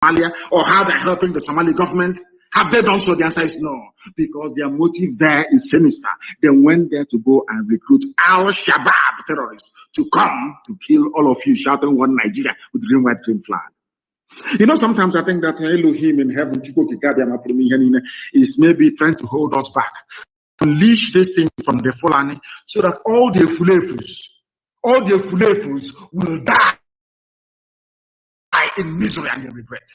Somalia or how they're helping the Somali government. Have they done so? The answer is no, because their motive there is sinister. They went there to go and recruit Al-Shabaab terrorists to come to kill all of you, shouting one Nigeria with green, white, green flag. You know, sometimes I think that Elohim in heaven is maybe trying to hold us back, unleash this thing from the Fulani, so that all the Fulefus will die in misery and in regret.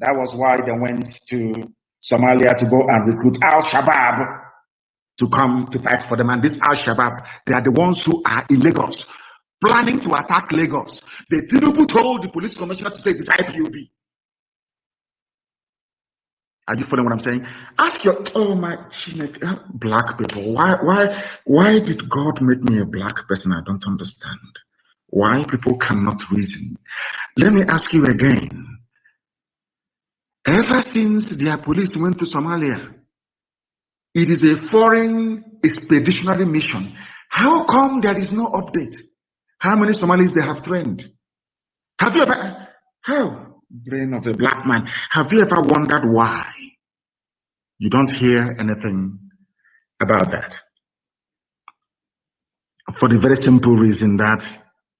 That was why they went to Somalia to go and recruit Al-Shabaab to come to fight for them. And this Al-Shabaab, they are the ones who are in Lagos, planning to attack Lagos. The Tinubu told the police commissioner to say this IPOB. Are you following what I'm saying? Ask your, oh my, black people, why did God make me a black person? I don't understand. Why people cannot reason. Let me ask you again. Ever since their police went to Somalia, it is a foreign expeditionary mission. How come there is no update? How many Somalis they have trained? Have you ever, how, brain of a black man, have you ever wondered why you don't hear anything about that? For the very simple reason that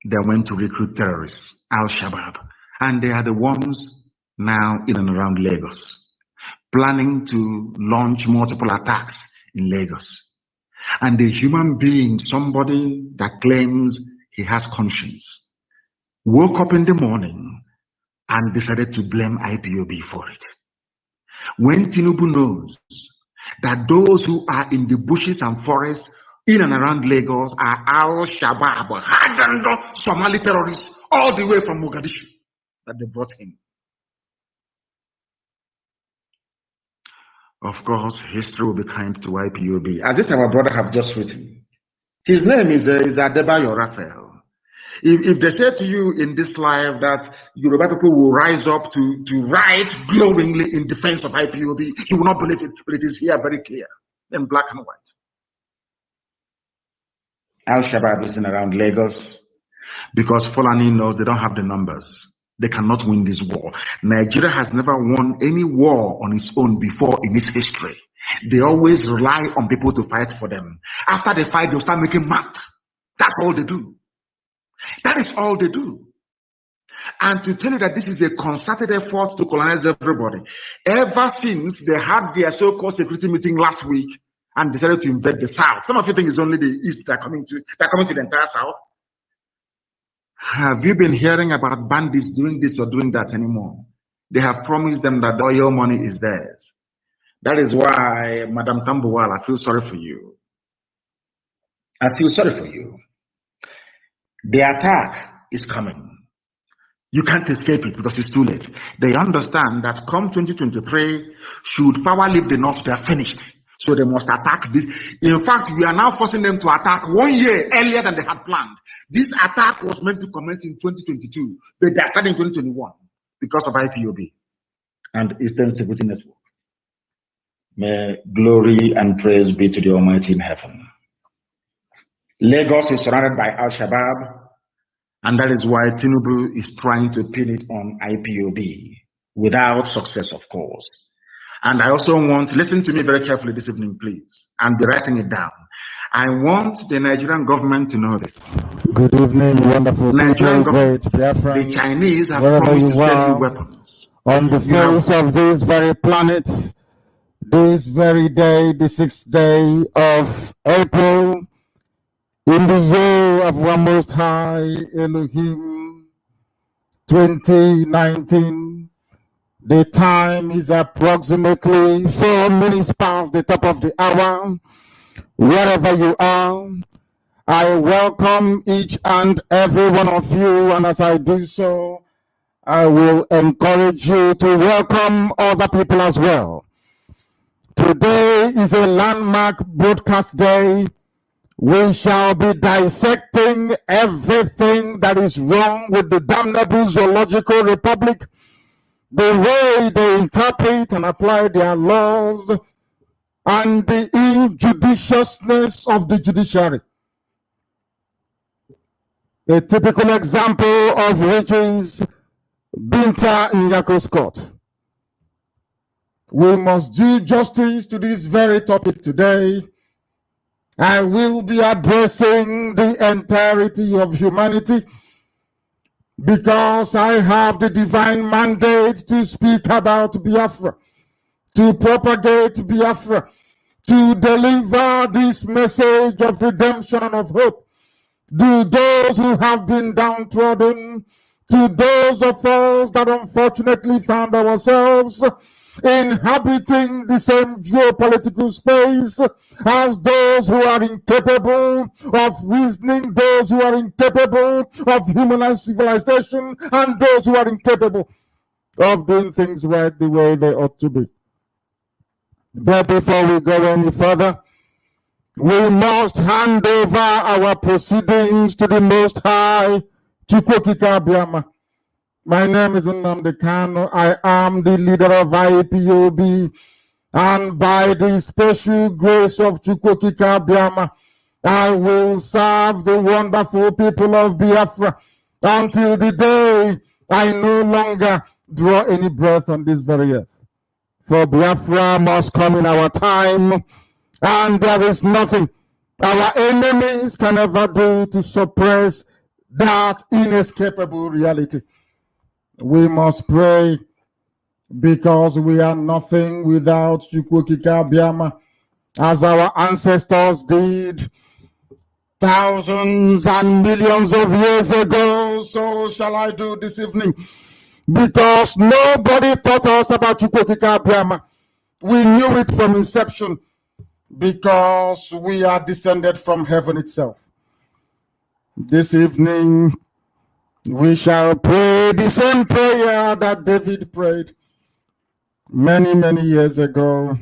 they went to recruit terrorists, Al-Shabaab, and they are the ones now in and around Lagos, planning to launch multiple attacks in Lagos. And the human being, somebody that claims he has conscience, woke up in the morning and decided to blame IPOB for it. When Tinubu knows that those who are in the bushes and forests in and around Lagos are Al-Shabaab, hardened Somali terrorists all the way from Mogadishu that they brought in. Of course, history will be kind to IPOB. As this our brother have just written. His name is Adebayo Raphael. If they say to you in this live that Yoruba people will rise up to write glowingly in defense of IPOB, you will not believe it, but it is here very clear, in black and white. Al-Shabaab is in around Lagos because Fulani knows they don't have the numbers. They cannot win this war. Nigeria has never won any war on its own before in its history. They always rely on people to fight for them. After they fight, they'll start making mad. That's all they do. That is all they do. And to tell you that this is a concerted effort to colonize everybody, ever since they had their so-called security meeting last week and decided to invade the South. Some of you think it's only the East that are coming to the entire South. Have you been hearing about bandits doing this or doing that anymore? They have promised them that the oil money is theirs. That is why, Madam Tambuwal, I feel sorry for you. I feel sorry for you. The attack is coming. You can't escape it because it's too late. They understand that come 2023, should power leave the North, they are finished. So they must attack this. In fact, we are now forcing them to attack 1 year earlier than they had planned. This attack was meant to commence in 2022, but they are starting in 2021 because of IPOB and Eastern Security Network. May glory and praise be to the Almighty in heaven. Lagos is surrounded by Al-Shabaab, and that is why Tinubu is trying to pin it on IPOB without success, of course. And I also want, listen to me very carefully this evening, please, and be writing it down. I want the Nigerian government to know this. Good evening, wonderful Nigerian government, Biafra. the Chinese have promised to sell you weapons. On the face of this very planet, this very day, the 6th day of April, in the year of our Most High Elohim, 2019, the time is approximately 4 minutes past the top of the hour. Wherever you are, I welcome each and every one of you, and as I do so, I will encourage you to welcome other people as well. Today is a landmark broadcast day. We shall be dissecting everything that is wrong with the damnable Zoological Republic, the way they interpret and apply their laws, and the injudiciousness of the judiciary. A typical example of which is Binta Nyako's court. We must do justice to this very topic today. I will be addressing the entirety of humanity because I have the divine mandate to speak about Biafra, to propagate Biafra, to deliver this message of redemption and of hope to those who have been downtrodden, to those of us that unfortunately found ourselves inhabiting the same geopolitical space as those who are incapable of reasoning, those who are incapable of humanized civilization, and those who are incapable of doing things right the way they ought to be. But before we go any further, we must hand over our proceedings to the Most High, Chukwokika Biama. My name is Nnamdi Kanu. I am the leader of IPOB, and by the special grace of Chukwokika Biama, I will serve the wonderful people of Biafra until the day I no longer draw any breath on this very earth. For Biafra must come in our time, and there is nothing our enemies can ever do to suppress that inescapable reality. We must pray because we are nothing without Chukwokika Biama, as our ancestors did thousands and millions of years ago. So shall I do this evening, because nobody taught us about Chukwokika Biama. We knew it from inception, because we are descended from heaven itself. This evening, we shall pray the same prayer that David prayed many, many years ago.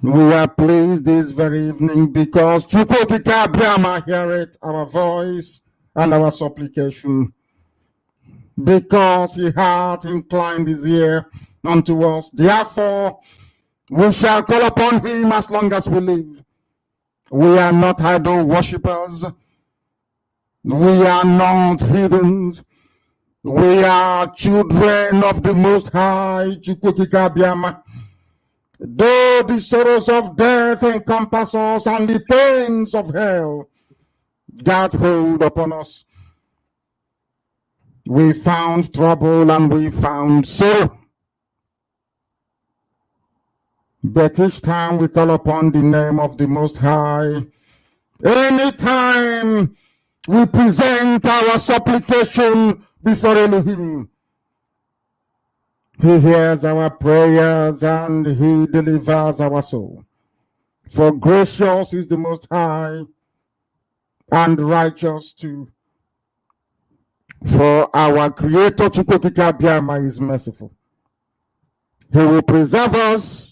We are pleased this very evening because Chukwokika Biama heareth our voice and our supplication, because he hath inclined his ear unto us. Therefore, we shall call upon him as long as we live. We are not idol worshippers. We are not heathens. We are children of the Most High, Chukwokika Biama. Though the sorrows of death encompass us and the pains of hell got hold upon us, we found trouble and we found sorrow. But each time we call upon the name of the Most High, anytime we present our supplication before Elohim, he hears our prayers and he delivers our soul. For gracious is the Most High and righteous too. For our Creator Chukwokika Biama is merciful. He will preserve us.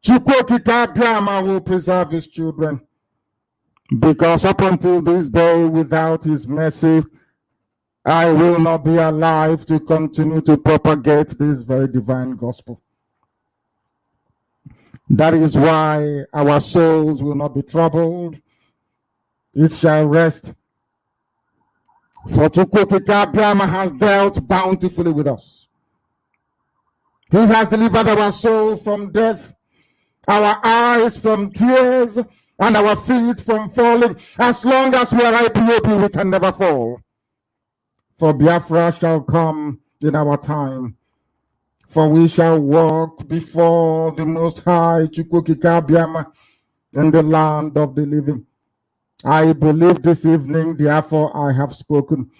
Chukwokika Biama will preserve his children, because up until this day, without his mercy, I will not be alive to continue to propagate this very divine gospel. That is why our souls will not be troubled. It shall rest. For Chukwokika Biama has dealt bountifully with us. He has delivered our soul from death, our eyes from tears, and our feet from falling. As long as we are IPOB, we can never fall. For Biafra shall come in our time. For we shall walk before the Most High, Chukwokika Biama, in the land of the living. I believe this evening, therefore I have spoken,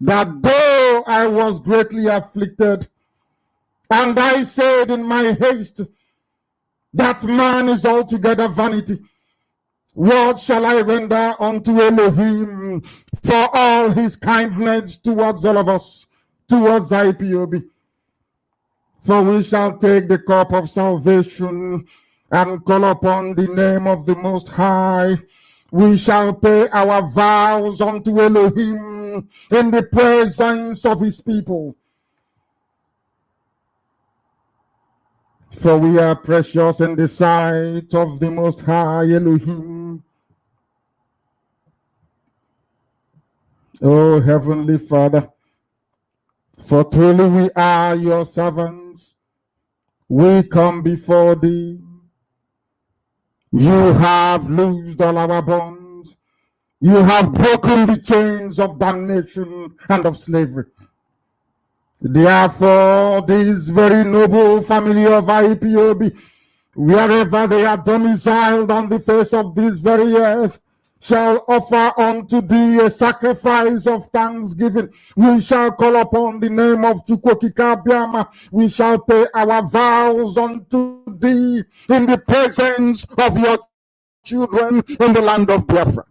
that though I was greatly afflicted, and I said in my haste, that man is altogether vanity, what shall I render unto Elohim for all his kindness towards all of us, towards IPOB? For we shall take the cup of salvation and call upon the name of the Most High. We shall pay our vows unto Elohim in the presence of his people. For we are precious in the sight of the Most High Elohim. O Heavenly Father, for truly we are your servants. We come before thee. You have loosed all our bonds. You have broken the chains of damnation and of slavery. Therefore, this very noble family of IPOB, wherever they are domiciled on the face of this very earth, shall offer unto thee a sacrifice of thanksgiving. We shall call upon the name of Chukwokika. We shall pay our vows unto thee in the presence of your children in the land of Biafra.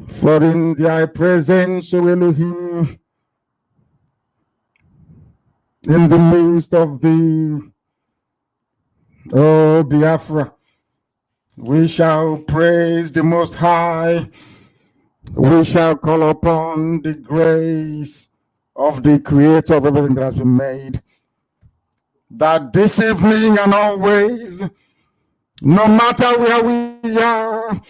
For in thy presence, O Elohim, in the midst of thee, O Biafra, we shall praise the Most High. We shall call upon the grace of the Creator of everything that has been made, that this evening and always, no matter where we are,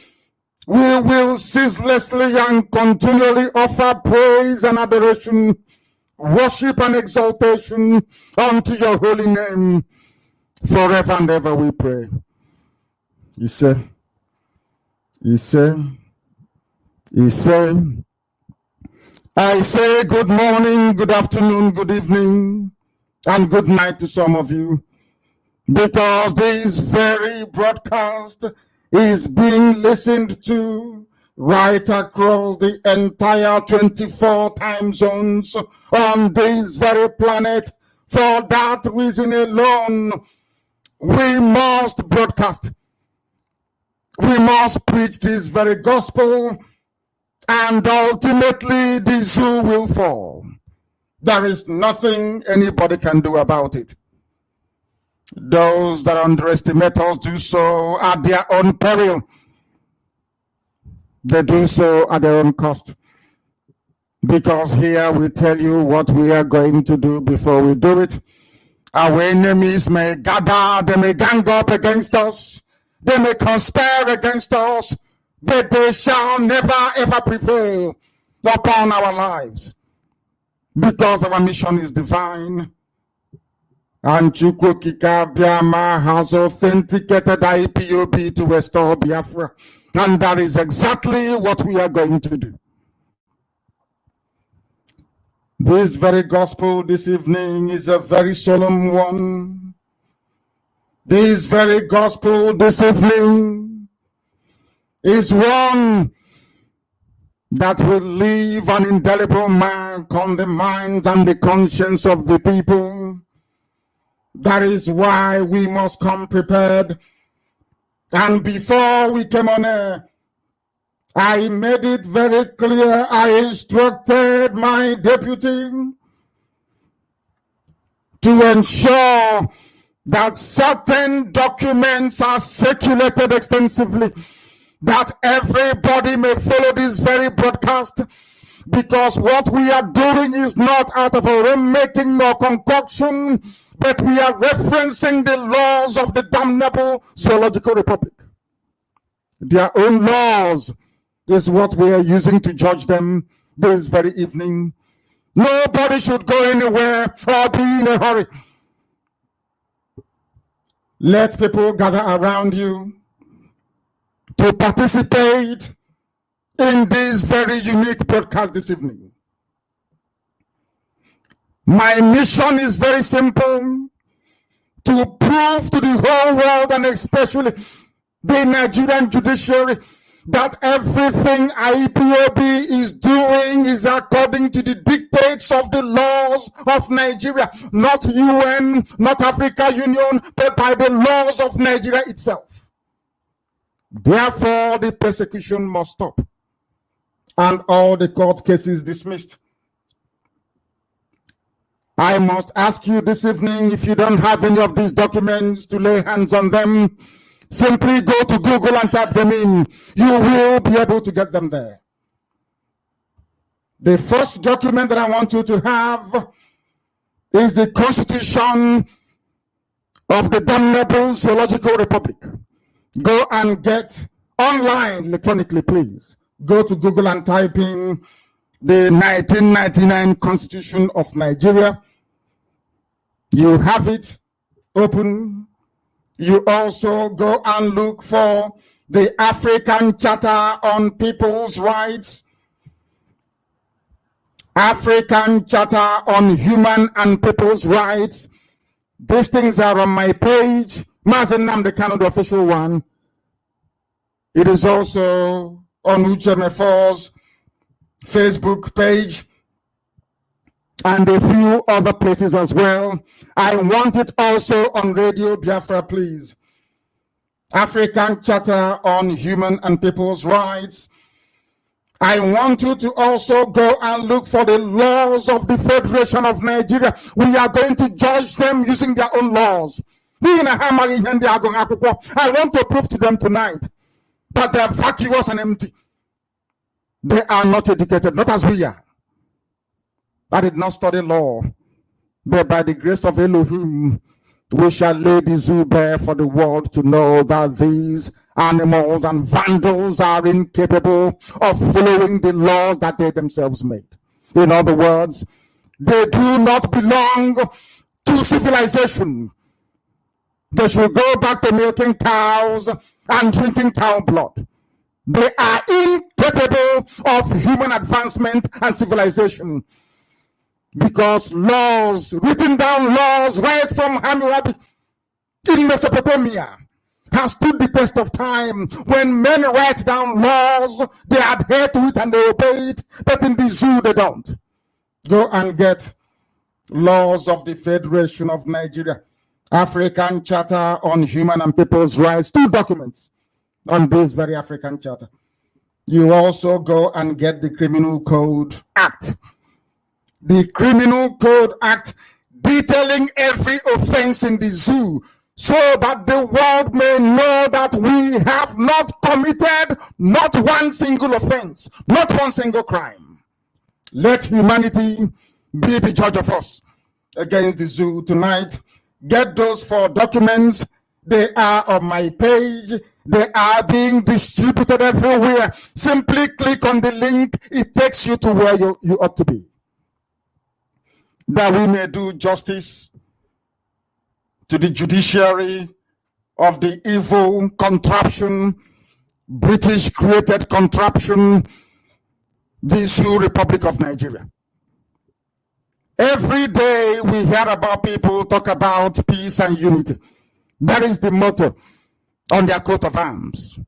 we will ceaselessly and continually offer praise and adoration, worship and exaltation unto your holy name. Forever and ever we pray. He said, I say good morning, good afternoon, good evening, and good night to some of you, because this very broadcast is being listened to right across the entire 24 time zones on this very planet. For that reason alone, we must broadcast. We must preach this very gospel, and ultimately the zoo will fall. There is nothing anybody can do about it. Those that underestimate us do so at their own peril. They do so at their own cost. Because here we tell you what we are going to do before we do it. Our enemies may gather, they may gang up against us, they may conspire against us, but they shall never ever prevail upon our lives. Because our mission is divine. And Chukwokika Biama has authenticated IPOB to restore Biafra. And that is exactly what we are going to do. This very gospel this evening is a very solemn one. This very gospel this evening is one that will leave an indelible mark on the minds and the conscience of the people. That is why we must come prepared. And before we came on air, I made it very clear. I instructed my deputy to ensure that certain documents are circulated extensively, that everybody may follow this very broadcast, because what we are doing is not out of our own making nor concoction, but we are referencing the laws of the damnable Zoological Republic. Their own laws is what we are using to judge them this very evening. Nobody should go anywhere or be in a hurry. Let people gather around you to participate in this very unique broadcast this evening. My mission is very simple: to prove to the whole world, and especially the Nigerian judiciary, that everything IPOB is doing is according to the dictates of the laws of Nigeria, not UN, not Africa Union, but by the laws of Nigeria itself. Therefore, the persecution must stop and all the court cases dismissed. I must ask you this evening, if you don't have any of these documents, to lay hands on them. Simply go to Google and type them in. You will be able to get them there. The first document that I want you to have is the Constitution of the damnable Zoological Republic. Go and get online electronically, please. Go to Google and type in the 1999 Constitution of Nigeria. You have it open. You also go and look for the African Charter on People's Rights, African Charter on Human and People's Rights. These things are on my page, Mazen Nnamdi Kanu, the official one. It is also on UJM4's Facebook page and a few other places as well. I want it also on Radio Biafra, please. African Charter on Human and People's Rights. I want you to also go and look for the laws of the Federation of Nigeria. We are going to judge them using their own laws. I want to prove to them tonight that they are vacuous and empty. They are not educated, not as we are. I did not study law, but by the grace of Elohim, we shall lay the zoo bare for the world to know that these animals and vandals are incapable of following the laws that they themselves made. In other words, they do not belong to civilization. They should go back to milking cows and drinking cow blood. They are incapable of human advancement and civilization. Because laws, written down laws right from Hammurabi in Mesopotamia, has stood the test of time. When men write down laws, they adhere to it and they obey it, but in the zoo they don't. Go and get laws of the Federation of Nigeria, African Charter on Human and People's Rights, 2 documents on this very African Charter. You also go and get the Criminal Code Act. The Criminal Code Act detailing every offense in the zoo, so that the world may know that we have not committed not one single offense, not one single crime. Let humanity be the judge of us against the zoo tonight. Get those 4 documents. They are on my page. They are being distributed everywhere. Simply click on the link. It takes you to where you ought to be. That we may do justice to the judiciary of the evil contraption, British created contraption, the Zoo Republic of Nigeria. Every day we hear about people talk about peace and unity. That is the motto on their coat of arms.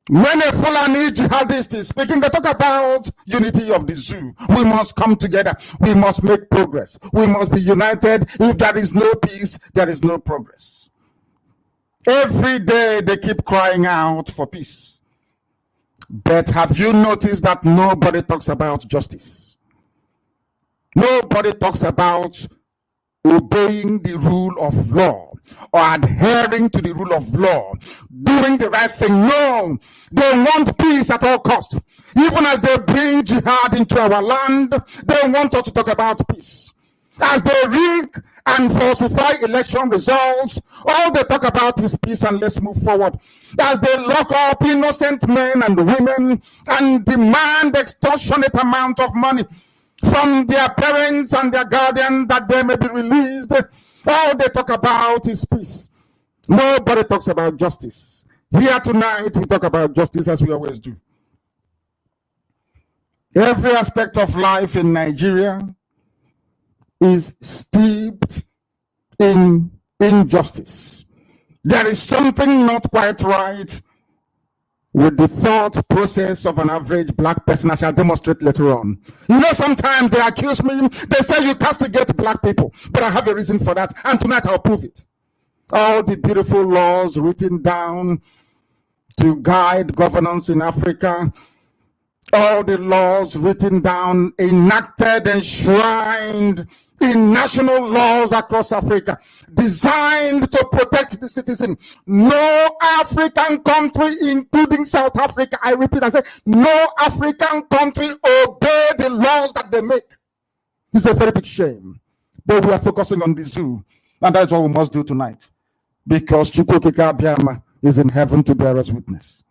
When a Fulani jihadist is speaking, they talk about unity of the zoo. We must come together. We must make progress. We must be united. If there is no peace, there is no progress. Every day they keep crying out for peace. But have you noticed that nobody talks about justice? Nobody talks about obeying the rule of law or adhering to the rule of law, doing the right thing. No, they want peace at all costs. Even as they bring jihad into our land, they want us to talk about peace. As they rig and falsify election results, all they talk about is peace and let's move forward. As they lock up innocent men and women and demand extortionate amount of money from their parents and their guardians that they may be released, all they talk about is peace. Nobody talks about justice. Here tonight, we talk about justice as we always do. Every aspect of life in Nigeria is steeped in injustice. There is something not quite right with the thought process of an average black person. I shall demonstrate later on. You know, sometimes they accuse me, they say you castigate black people, but I have a reason for that, and tonight I'll prove it. All the beautiful laws written down to guide governance in Africa, all the laws written down, enacted, enshrined in national laws across Africa, designed to protect the citizen. No African country, including South Africa, I repeat, I say, no African country obey the laws that they make. It's a very big shame. But we are focusing on the zoo, and that's what we must do tonight, because Chukwukika Abiyama is in heaven to bear us witness.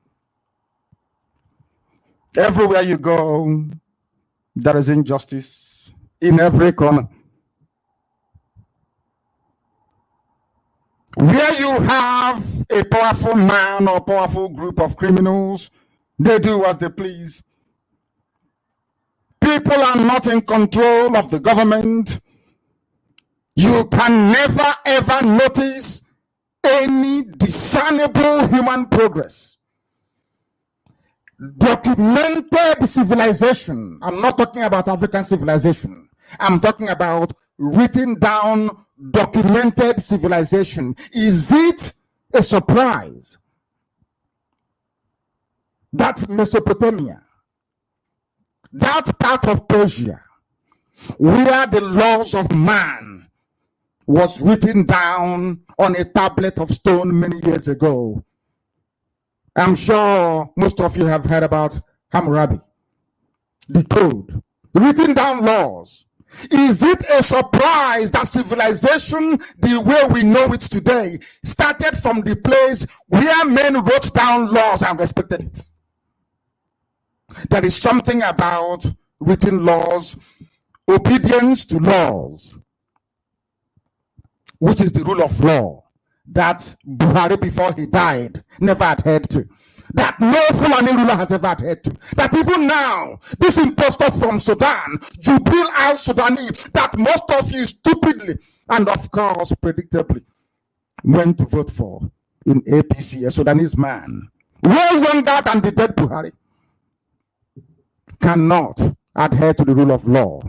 Everywhere you go, there is injustice in every corner. Where you have a powerful man or powerful group of criminals, they do as they please. People are not in control of the government. You can never ever notice any discernible human progress. Documented civilization. I'm not talking about African civilization. I'm talking about written down, documented civilization. Is it a surprise that Mesopotamia, that part of Persia, where the laws of man was written down on a tablet of stone many years ago? I'm sure most of you have heard about Hammurabi, the code, written down laws. Is it a surprise that civilization, the way we know it today, started from the place where men wrote down laws and respected it? There is something about written laws, obedience to laws, which is the rule of law, that Buhari, before he died, never adhered to, that no Fulani ruler has ever adhered to, that even now, this impostor from Sudan, Jubril al-Sudani, that most of you stupidly and of course predictably went to vote for in APC, a Sudanese man, way younger than the dead Buhari, cannot adhere to the rule of law.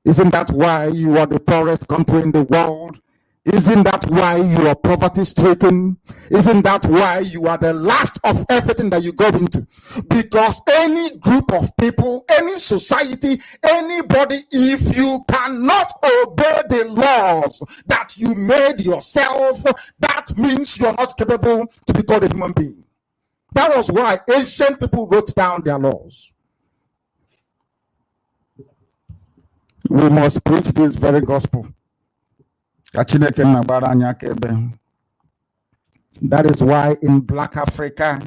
Isn't that why you are the poorest country in the world? Isn't that why you are poverty-stricken? Isn't that why you are the last of everything that you go into? Because any group of people, any society, anybody, if you cannot obey the laws that you made yourself, that means you're not capable to be called a human being. That was why ancient people wrote down their laws. We must preach this very gospel. That is why in Black Africa,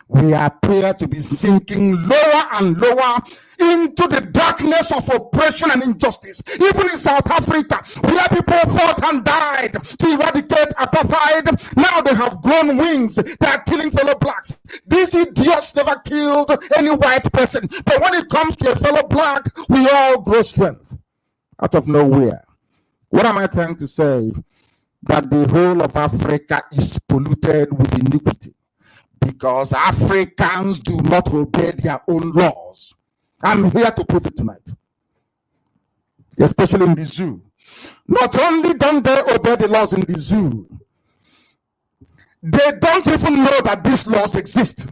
we appear to be sinking lower and lower into the darkness of oppression and injustice. Even in South Africa, where people fought and died to eradicate apartheid, now they have grown wings. They are killing fellow blacks. These idiots never killed any white person. But when it comes to a fellow black, we all grow strength out of nowhere. What am I trying to say? That the whole of Africa is polluted with iniquity because Africans do not obey their own laws. I'm here to prove it tonight, especially in the zoo. Not only don't they obey the laws in the zoo, they don't even know that these laws exist.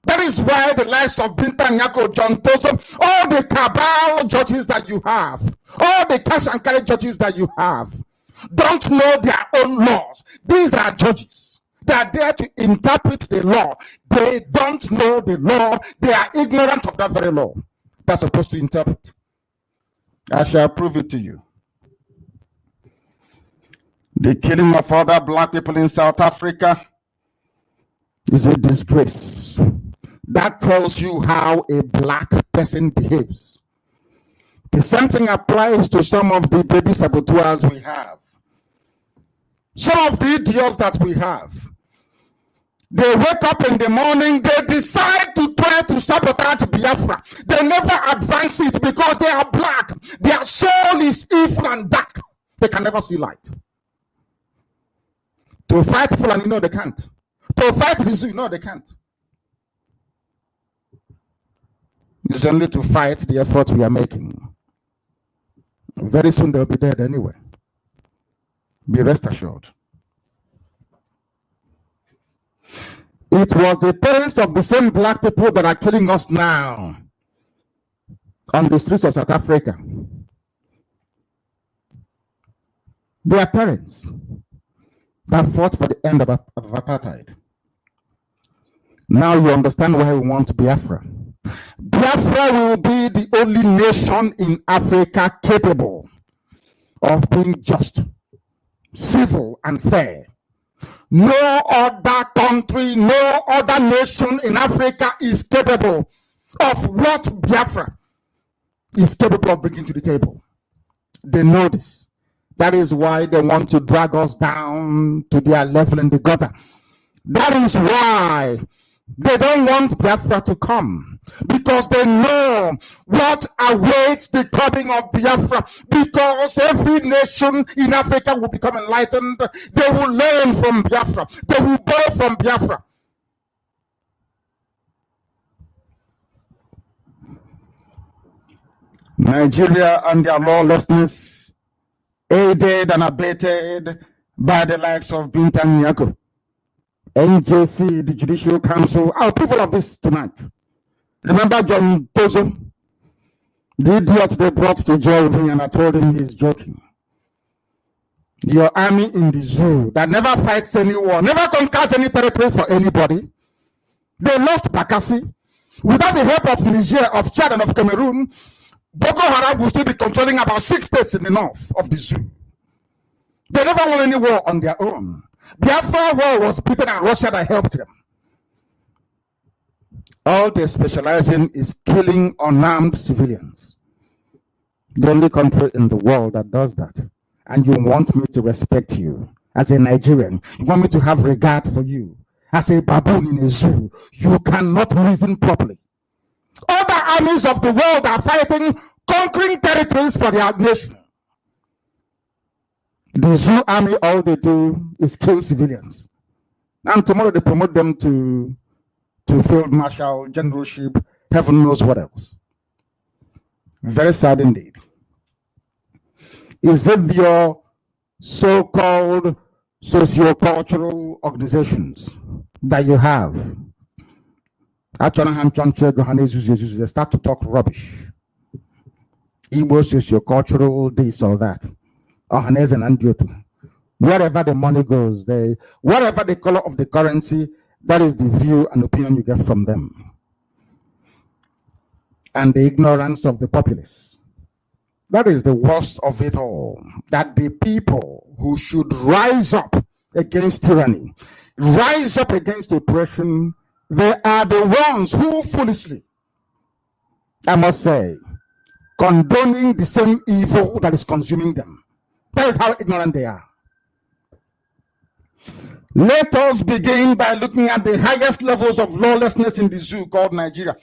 That is why the likes of Binta Nyako, John Toso, all the Kbaud judges that you have, all the cash and carry judges that you have, don't know their own laws. These are judges. They are there to interpret the law. They don't know the law. They are ignorant of that very law they're supposed to interpret. I shall prove it to you. The killing of other black people in South Africa is a disgrace. That tells you how a black person behaves. The same thing applies to some of the baby saboteurs we have. Some of the idiots that we have. They wake up in the morning, they decide to try to sabotage Biafra. They never advance it because they are black. Their soul is evil and dark. They can never see light. To fight Fulani, no, they can't. To fight Hizu, no, they can't. It's only to fight the effort we are making. Very soon they'll be dead anyway. Be rest assured. It was the parents of the same black people that are killing us now on the streets of South Africa. Their parents that fought for the end of apartheid. Now you understand why we want Biafra. Biafra will be the only nation in Africa capable of being just, civil, and fair. No other country, no other nation in Africa is capable of what Biafra is capable of bringing to the table. They know this. That is why they want to drag us down to their level in the gutter. That is why they don't want Biafra to come, because they know what awaits the coming of Biafra. Because every nation in Africa will become enlightened. They will learn from Biafra. They will borrow from Biafra. Nigeria and their lawlessness, aided and abetted by the likes of Bintan Nyako, NJC, the Judicial Council. I'll prove all of this tonight. Remember John Tozo, the idiot they brought to jail with me, and I told him he's joking. Your army in the zoo that never fights any war, never conquers any territory for anybody. They lost Bakassi. Without the help of Niger, of Chad, and of Cameroon, Boko Haram will still be controlling about 6 states in the north of the zoo. They never won any war on their own. Biafra war was Britain and Russia that helped them. All they specialize in is killing unarmed civilians. The only country in the world that does that. And you want me to respect you as a Nigerian. You want me to have regard for you as a baboon in a zoo. You cannot reason properly. Other armies of the world are fighting, conquering territories for their nation. The zoo army, all they do is kill civilians. And tomorrow they promote them to field marshal, generalship, heaven knows what else. Very sad indeed. Is it your so-called socio-cultural organizations that you have? They start to talk rubbish. Igbo socio-cultural, this or that. Wherever the money goes, whatever the color of the currency, that is the view and opinion you get from them. And the ignorance of the populace. That is the worst of it all. That the people who should rise up against tyranny, rise up against oppression, they are the ones who foolishly, I must say, condoning the same evil that is consuming them. That is how ignorant they are. Let us begin by looking at the highest levels of lawlessness in the zoo called Nigeria.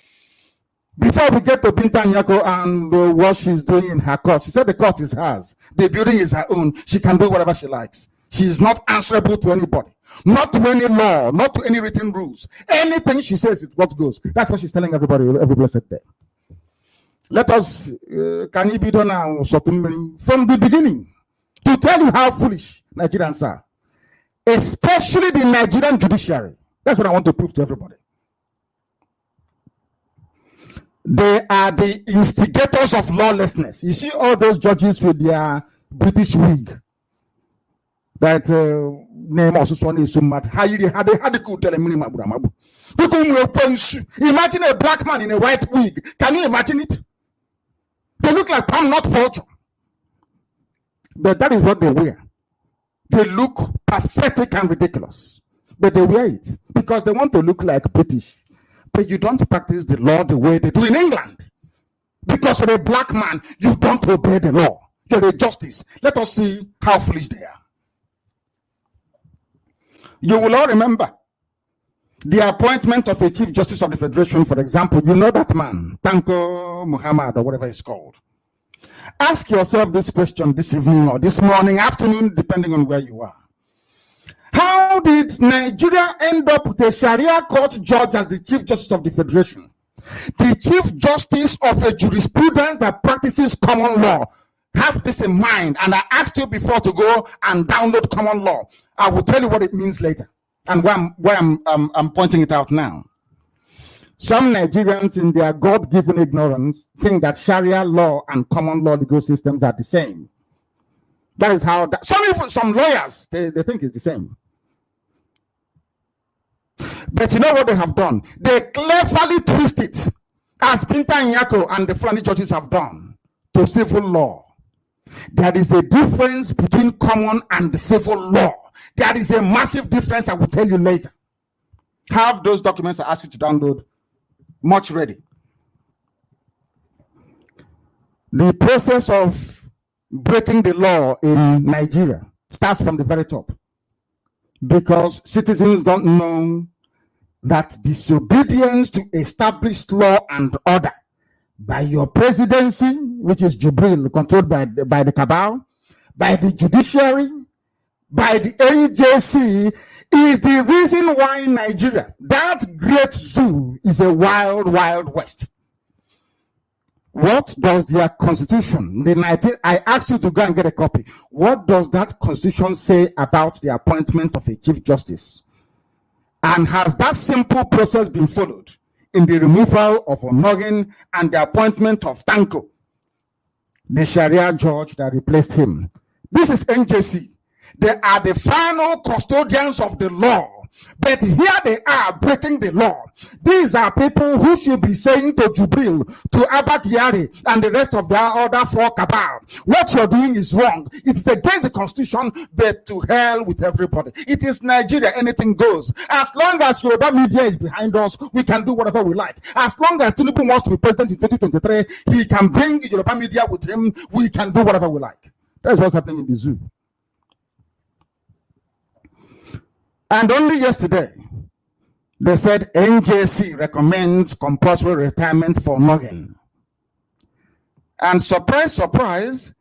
Before we get to Binta Nyako and what she's doing in her court, she said the court is hers. The building is her own. She can do whatever she likes. She is not answerable to anybody. Not to any law, not to any written rules. Anything she says is what goes. That's what she's telling everybody every blessed day. Let us, can you be done now from the beginning to tell you how foolish Nigerians are. Especially the Nigerian judiciary. That's what I want to prove to everybody. They are the instigators of lawlessness. You see all those judges with their British wig. That name also Sonny is so mad. How you had the cool tell imagine a black man in a white wig. Can you imagine it? They look like palm nut vulture. But that is what they wear. They look pathetic and ridiculous. But they wear it because they want to look like British. But you don't practice the law the way they do in England. Because you're a black man, you don't obey the law. You're a justice. Let us see how foolish they are. You will all remember the appointment of a Chief Justice of the Federation, for example. You know that man, Tanko Muhammad, or whatever he's called. Ask yourself this question this evening or this morning, afternoon, depending on where you are. How did Nigeria end up with a Sharia court judge as the Chief Justice of the Federation? The Chief Justice of a jurisprudence that practices common law. Have this in mind, and I asked you before to go and download common law. I will tell you what it means later, and where I'm pointing it out now. Some Nigerians, in their God-given ignorance, think that Sharia law and common law legal systems are the same. That is how some lawyers they think it's the same. But you know what they have done? They cleverly twist it, as Binta Nyako and the Fulani judges have done, to civil law. There is a difference between common and civil law. There is a massive difference. I will tell you later. Have those documents I asked you to download much ready. The process of breaking the law in Nigeria starts from the very top, because citizens don't know that disobedience to established law and order by your presidency, which is Jubril, controlled by the Kbaud, by the judiciary, by the NJC, is the reason why Nigeria, that great zoo, is a wild, wild west. What does their constitution, I asked you to go and get a copy. What does that constitution say about the appointment of a chief justice? And has that simple process been followed in the removal of Onogen and the appointment of Tanko, the Sharia judge that replaced him? This is NJC. They are the final custodians of the law. But here they are breaking the law. These are people who should be saying to Jubril, to Abba Kyari, and the rest of the other four Kbaud, what you're doing is wrong. It's against the constitution, but to hell with everybody. It is Nigeria, anything goes. As long as Yoruba media is behind us, we can do whatever we like. As long as Tinubu wants to be president in 2023, he can bring Yoruba media with him. We can do whatever we like. That's what's happening in the zoo. And only yesterday, they said NJC recommends compulsory retirement for Onogen. And surprise, surprise,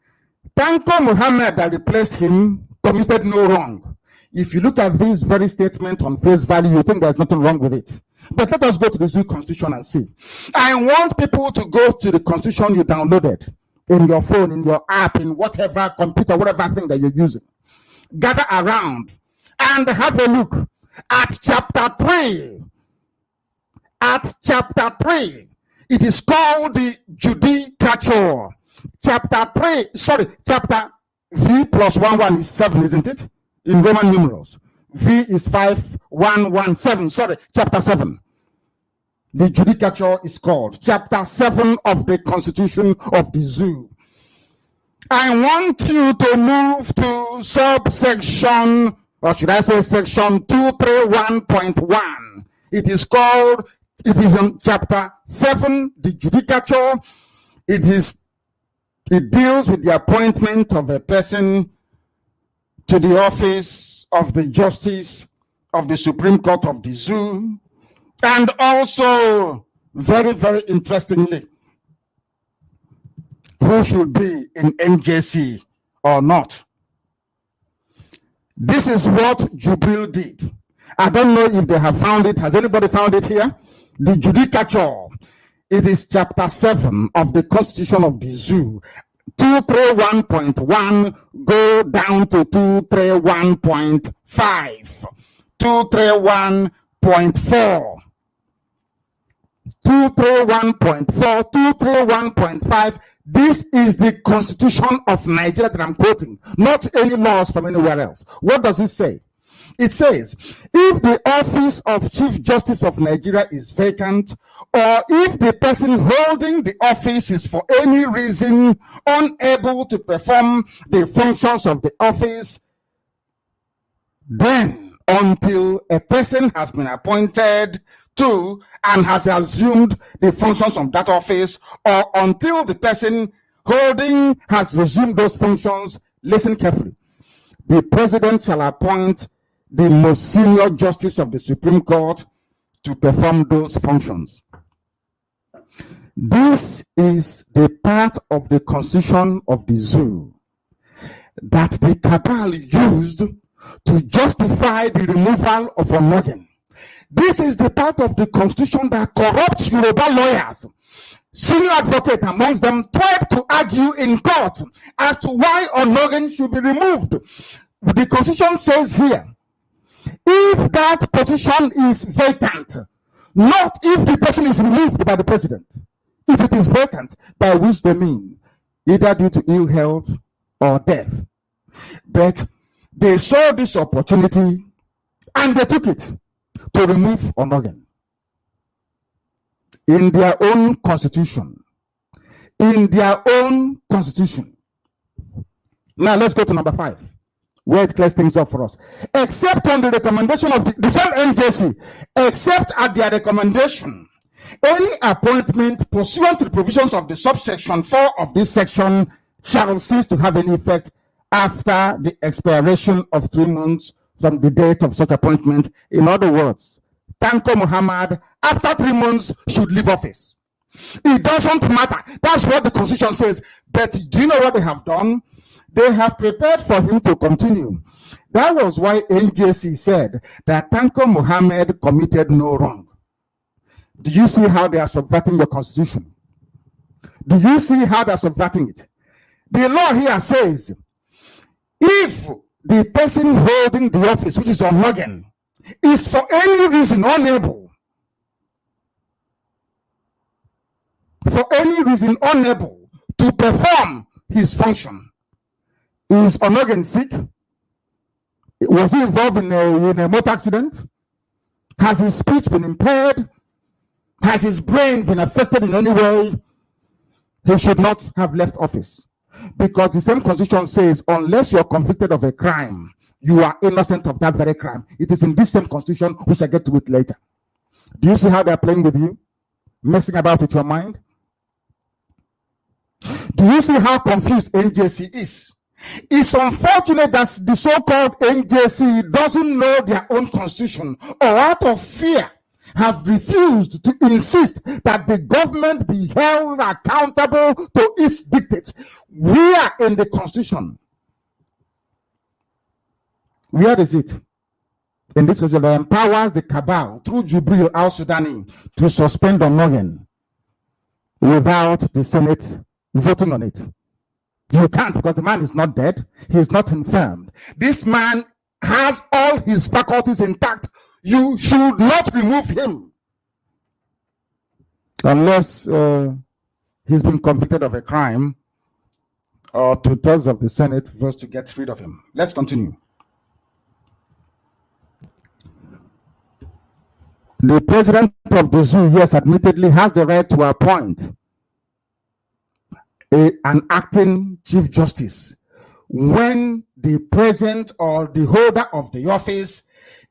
Tanko Muhammad that replaced him committed no wrong. If you look at this very statement on face value, you think there's nothing wrong with it. But let us go to the zoo constitution and see. I want people to go to the constitution you downloaded in your phone, in your app, in whatever computer, whatever thing that you're using. Gather around and have a look at chapter 3. At chapter 3, it is called the Judicature. Chapter V plus 1 is 7, isn't it? In Roman numerals. V is 5117. Chapter 7. The Judicature is called chapter 7 of the Constitution of the Zoo. I want you to move to subsection, or should I say section 231.1. It is in chapter 7, the Judicature. It deals with the appointment of a person to the office of the Justice of the Supreme Court of the Zoo. And also, very, very interestingly, who should be in NJC or not. This is what Jubril did. I don't know if they have found it. Has anybody found it here? The Judicature. It is chapter 7 of the Constitution of the Zoo. 231.1 go down to 231.5. 231.4. 231.4, 231.5. This is the Constitution of Nigeria that I'm quoting, not any laws from anywhere else. What does it say? It says, if the office of Chief Justice of Nigeria is vacant, or if the person holding the office is for any reason unable to perform the functions of the office, then until a person has been appointed to and has assumed the functions of that office, or until the person holding has resumed those functions, listen carefully. The president shall appoint the most senior justice of the Supreme Court to perform those functions. This is the part of the Constitution of the Zoo that the cabal used to justify the removal of Onogen. This is the part of the Constitution that corrupts Yoruba lawyers. Senior advocate amongst them tried to argue in court as to why Onogen should be removed. The Constitution says here, if that position is vacant, not if the person is removed by the president. If it is vacant, by which they mean either due to ill health or death. But they saw this opportunity and they took it to remove Onogen. In their own constitution. In their own constitution. Now let's go to number 5. where it clears things up for us. Except on the recommendation of the same NJC, except at their recommendation, any appointment pursuant to the provisions of the subsection 4 of this section shall cease to have any effect after the expiration of 3 months from the date of such appointment. In other words, Tanko Muhammad, after 3 months, should leave office. It doesn't matter. That's what the Constitution says. But do you know what they have done? They have prepared for him to continue. That was why NJC said that Tanko Muhammad committed no wrong. Do you see how they are subverting the Constitution? Do you see how they are subverting it? The law here says, if the person holding the office, which is on login, is for any reason unable to perform his function, is Onogen sick? Was he involved in a motor accident? Has his speech been impaired? Has his brain been affected in any way? He should not have left office. Because the same Constitution says, unless you're convicted of a crime, you are innocent of that very crime. It is in this same Constitution, which I'll get to it later. Do you see how they're playing with you? Messing about with your mind? Do you see how confused NJC is? It's unfortunate that the so-called NJC doesn't know their own Constitution, or out of fear have refused to insist that the government be held accountable to its dictates. We are in the Constitution. Where is it? In this Constitution, that empowers the Kbaud through Jubril al-Sudani to suspend Onogen without the Senate voting on it. You can't, because the man is not dead. He is not infirmed. This man has all his faculties intact. You should not remove him unless he's been convicted of a crime or 2/3 of the Senate votes to get rid of him. Let's continue. The president of the zoo, yes, admittedly has the right to appoint an acting chief justice when the president or the holder of the office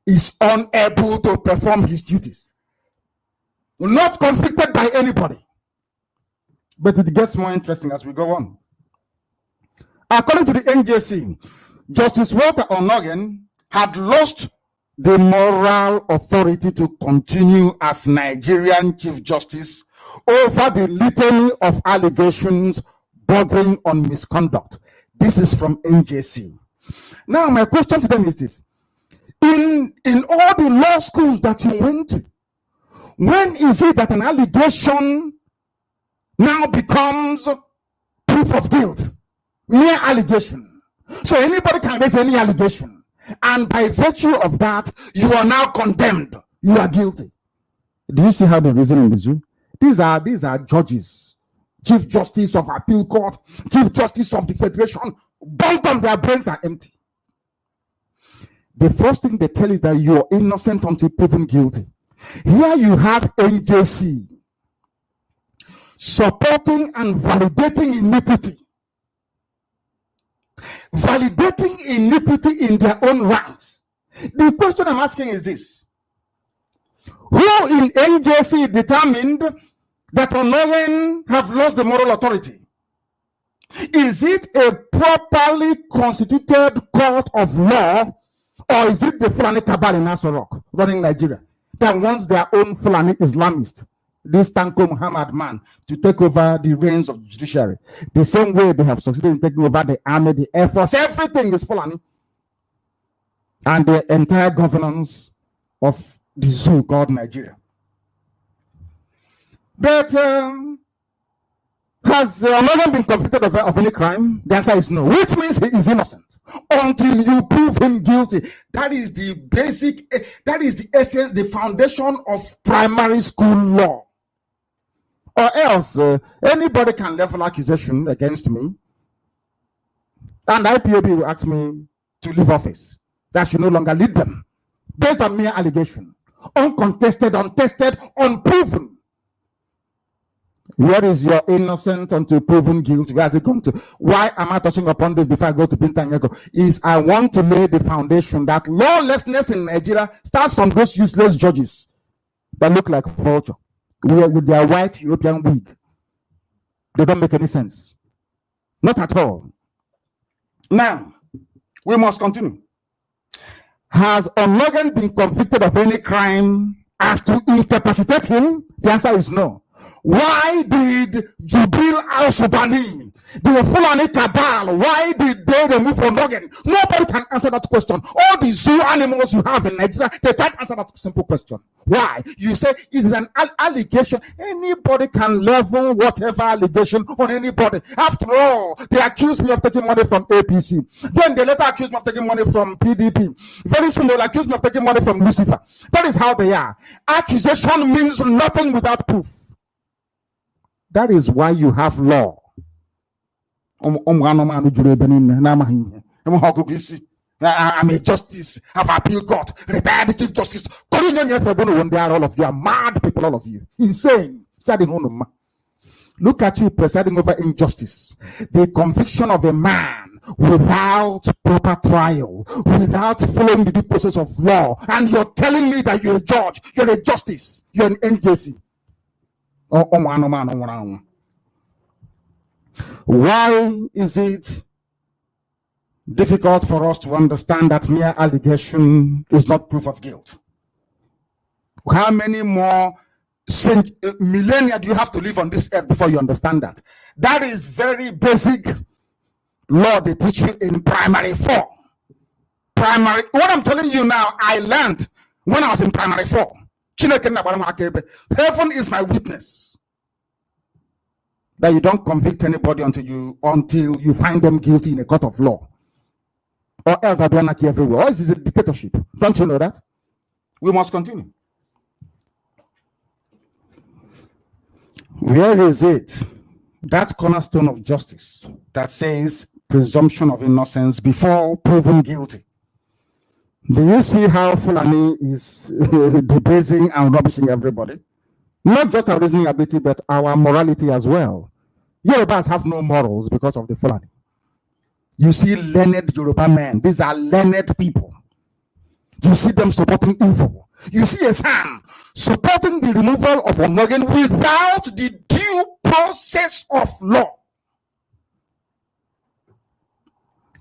is unable to perform his duties. Not convicted by anybody. But it gets more interesting as we go on. According to the NJC, Justice Walter Onogen had lost the moral authority to continue as Nigerian Chief Justice over the litany of allegations bordering on misconduct. This is from NJC. Now, my question to them is this. In all the law schools that you went to, when is it that an allegation now becomes proof of guilt? Mere allegation. So anybody can raise any allegation. And by virtue of that, you are now condemned. You are guilty. Do you see how they reason in the zoo? These are judges, Chief Justice of Appeal Court, Chief Justice of the Federation. Both of their brains are empty. The first thing they tell is that you are innocent until proven guilty. Here you have NJC supporting and validating iniquity. Validating iniquity in their own ranks. The question I'm asking is this. Who in NJC determined that Onogen have lost the moral authority? Is it a properly constituted court of law, or is it the Fulani Cabal in Asorok running Nigeria that wants their own Fulani Islamist, this Tanko Muhammad man, to take over the reins of the judiciary? The same way they have succeeded in taking over the army, the air force, everything is Fulani. And the entire governance of the zoo called Nigeria. But has Onogen been convicted of any crime? The answer is no, which means he is innocent until you prove him guilty. That is the basic, that is the essence, the foundation of primary school law. Or else, anybody can level accusation against me, and IPOB will ask me to leave office. That should no longer lead them, based on mere allegation, uncontested, untested, unproven. Where is your innocent until proven guilty? Where is it going to? Why am I touching upon this before I go to Bintanyeko? Is I want to lay the foundation that lawlessness in Nigeria starts from those useless judges that look like vulture with their white European wig. They don't make any sense. Not at all. Now, we must continue. Has Onogen been convicted of any crime as to incapacitate him? The answer is no. Why did Jubil al-Subani, the Fulani cabal, why did they remove Onogen? Nobody can answer that question. All the zoo animals you have in Nigeria, they can't answer that simple question. Why? You say it is an allegation. Anybody can level whatever allegation on anybody. After all, they accuse me of taking money from APC. Then they later accuse me of taking money from PDP. Very soon they'll accuse me of taking money from Lucifer. That is how they are. Accusation means nothing without proof. That is why you have law. I'm a justice, have appeal court, retired chief justice. All of you are mad people, all of you. Insane. Look at you presiding over injustice. The conviction of a man without proper trial, without following the due process of law. And you're telling me that you're a judge, you're a justice, you're an NJC. Why is it difficult for us to understand that mere allegation is not proof of guilt? How many more millennia do you have to live on this earth before you understand that? That is very basic law they teach you in primary 4. What I'm telling you now, I learned when I was in primary 4. Heaven is my witness that you don't convict anybody until you find them guilty in a court of law, or else I don't everywhere. Or is this a dictatorship? Don't you know that? We must continue. Where is it, that cornerstone of justice that says presumption of innocence before proven guilty? Do you see how Fulani is debasing and rubbishing everybody? Not just our reasoning ability, but our morality as well. Yorubas have no morals because of the Fulani. You see learned Yoruba men. These are learned people. You see them supporting evil. You see a son supporting the removal of Onogen without the due process of law.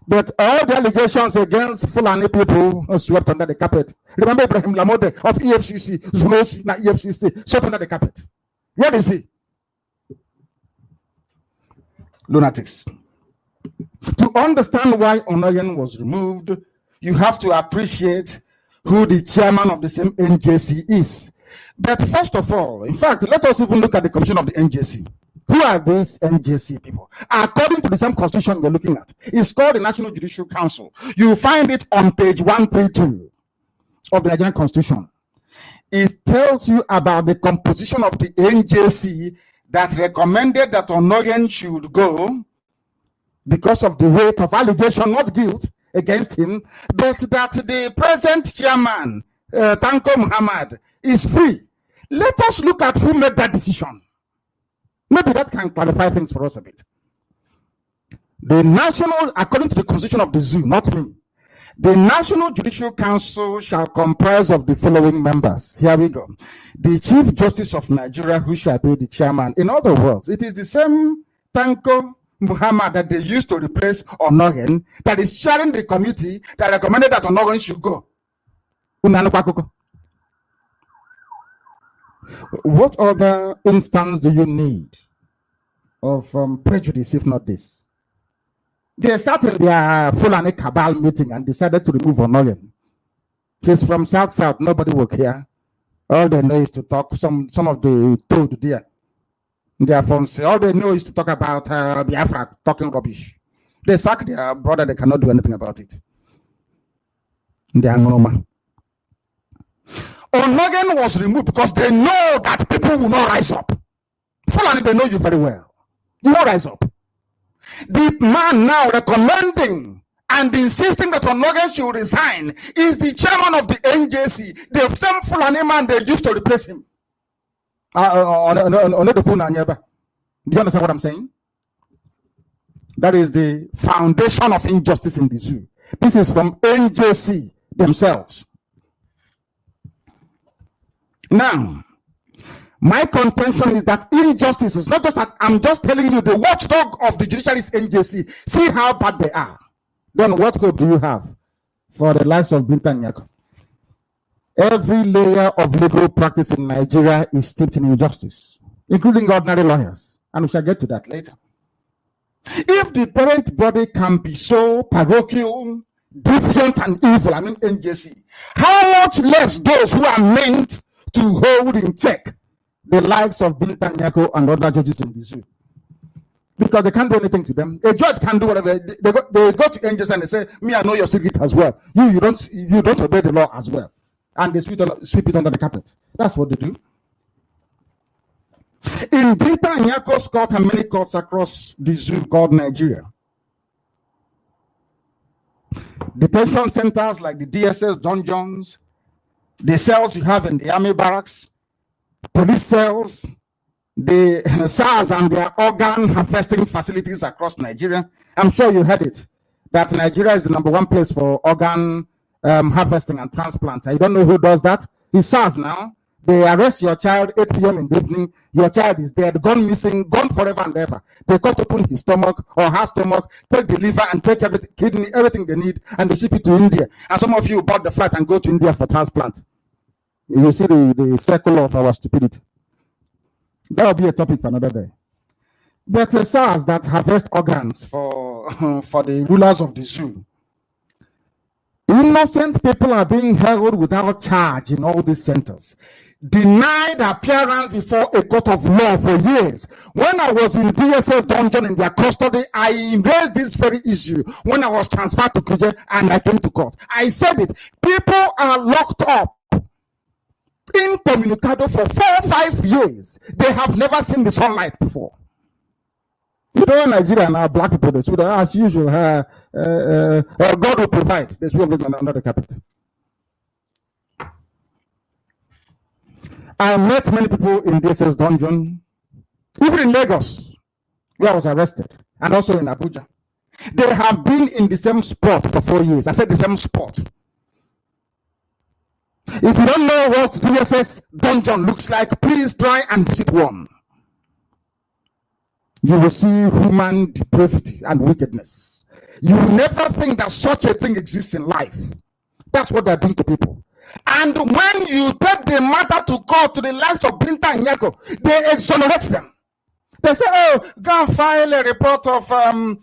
But all the allegations against Fulani people are swept under the carpet. Remember Ibrahim Lamode of EFCC, Zunoshi, na EFCC, swept under the carpet. Where is he? Lunatics. To understand why Onogen was removed, you have to appreciate who the chairman of the same NJC is. But first of all, in fact, let us even look at the commission of the NJC. Who are these NJC people? According to the same constitution we're looking at, it's called the National Judicial Council. You find it on page 132 of the Nigerian Constitution. It tells you about the composition of the NJC that recommended that Onogen should go because of the weight of allegation, not guilt, against him, but that the present chairman, Tanko Muhammad, is free. Let us look at who made that decision. Maybe that can clarify things for us a bit. The national, according to the constitution of the zoo, not me, the National Judicial Council shall comprise of the following members. Here we go. The Chief Justice of Nigeria, who shall be the chairman. In other words, it is the same Tanko Muhammad that they used to replace Onogen that is chairing the committee that recommended that Onogen should go. What other instance do you need of prejudice, if not this? They started their Fulani cabal meeting and decided to remove Onogen. He's from South. Nobody will care. All they know is to talk. Some of the toad there. They are from. All they know is to talk about Biafra, talking rubbish. They sack their brother. They cannot do anything about it. They are normal. Onogen was removed because they know that people will not rise up. Fulani, they know you very well. You won't rise up. The man now recommending and insisting that Onogen should resign is the chairman of the NJC, the same Fulani man they used to replace him. Do you understand what I'm saying? That is the foundation of injustice in the zoo. This is from NJC themselves. Now, my contention is that injustice is not just that I'm just telling you the watchdog of the judiciary is NJC. See how bad they are. Then what hope do you have for the likes of Binta Nyako? Every layer of legal practice in Nigeria is steeped in injustice, including ordinary lawyers. And we shall get to that later. If the parent body can be so parochial, defiant, and evil, I mean NJC, how much less those who are meant to hold in check the likes of Binta Nyako and other judges in the zoo? Because they can't do anything to them. A judge can do whatever. They go to NJC and they say, me, I know your secret as well. You don't obey the law as well. And they sweep it under the carpet. That's what they do. In Binta Nyako's court and many courts across the zoo called Nigeria, detention centers like the DSS dungeons, the cells you have in the army barracks, police cells, the SARS and their organ harvesting facilities across Nigeria. I'm sure you heard it, that Nigeria is the #1 place for organ harvesting and transplant. I don't know who does that. It's SARS now. They arrest your child 8 p.m. in the evening. Your child is dead, gone missing, gone forever and ever. They cut open his stomach or her stomach, take the liver and take everything, kidney, everything they need, and they ship it to India. And some of you bought the flight and go to India for transplant. You see the circle of our stupidity. That will be a topic for another day. But SARS that harvest organs for the rulers of the zoo. Innocent people are being held without charge in all these centers. Denied appearance before a court of law for years. When I was in DSS dungeon in their custody, I raised this very issue when I was transferred to Kuje and I came to court. I said it. People are locked up incommunicado for 4 or 5 years. They have never seen the sunlight before. You know, in Nigeria now, black people, they swear, as usual, God will provide. They swear under the carpet. I met many people in DSS dungeon, even in Lagos, where I was arrested, and also in Abuja. They have been in the same spot for 4 years. I said the same spot. If you don't know what DSS dungeon looks like, please try and visit one. You will see human depravity and wickedness. You will never think that such a thing exists in life. That's what they're doing to people. And when you take the matter to court, to the likes of Binta and Nyako, they exonerate them. They say, oh, go and file a report of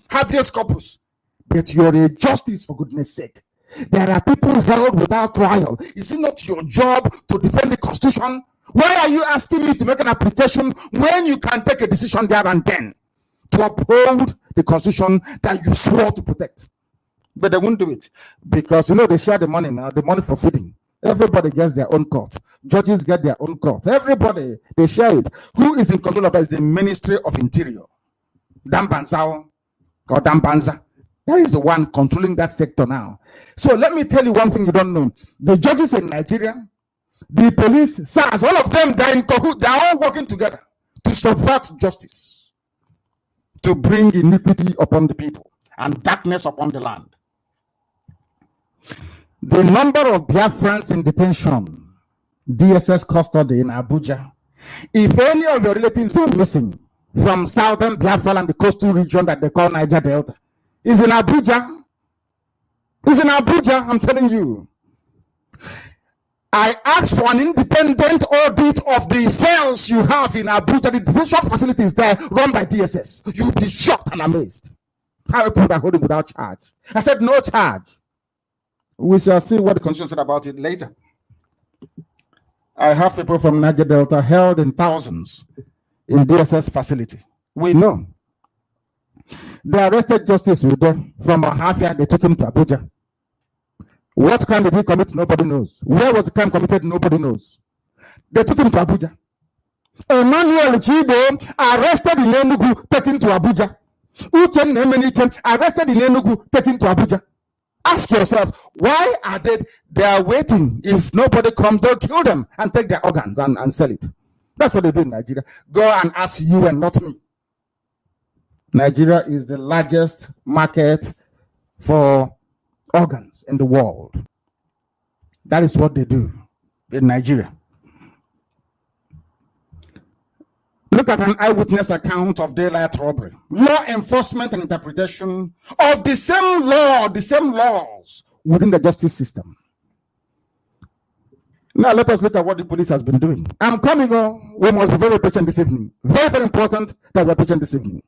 habeas corpus. But you're a justice, for goodness sake. There are people held without trial. Is it not your job to defend the Constitution? Why are you asking me to make an application when you can take a decision there and then to uphold the Constitution that you swore to protect? But they won't do it because, you know, they share the money now, the money for feeding. Everybody gets their own court. Judges get their own court. Everybody, they share it. Who is in control of that is the Ministry of Interior. Dambanzao or Dambanza. That is the one controlling that sector now. So let me tell you one thing you don't know. The judges in Nigeria, the police, SARS, all of them, they're in cahoots. They're all working together to subvert justice, to bring iniquity upon the people and darkness upon the land. The number of Biafrans in detention, DSS custody in Abuja, if any of your relatives are missing from southern Biafra and the coastal region that they call Niger Delta, is in Abuja. Is in Abuja, I'm telling you. I asked for an independent audit of the cells you have in Abuja, the detention facilities there run by DSS. You'll be shocked and amazed how people are holding without charge. I said no charge. We shall see what the Constitution said about it later. I have people from Niger Delta held in thousands in DSS facility. We know. They arrested Justice Udo from Ahafia. They took him to Abuja. What crime did he commit? Nobody knows. Where was the crime committed? Nobody knows. They took him to Abuja. Emmanuel Chido arrested in Enugu, taken to Abuja. Uchen Emeniken arrested in Enugu, taken to Abuja. Ask yourself, why are they are waiting? If nobody comes, they'll kill them and take their organs and sell it. That's what they do in Nigeria. Go and ask you and not me. Nigeria is the largest market for organs in the world. That is what they do in Nigeria. Look at an eyewitness account of daylight robbery. Law enforcement and interpretation of the same law, the same laws within the justice system. Now let us look at what the police has been doing. I'm coming on. We must be very patient this evening. Very, very important that we are patient this evening.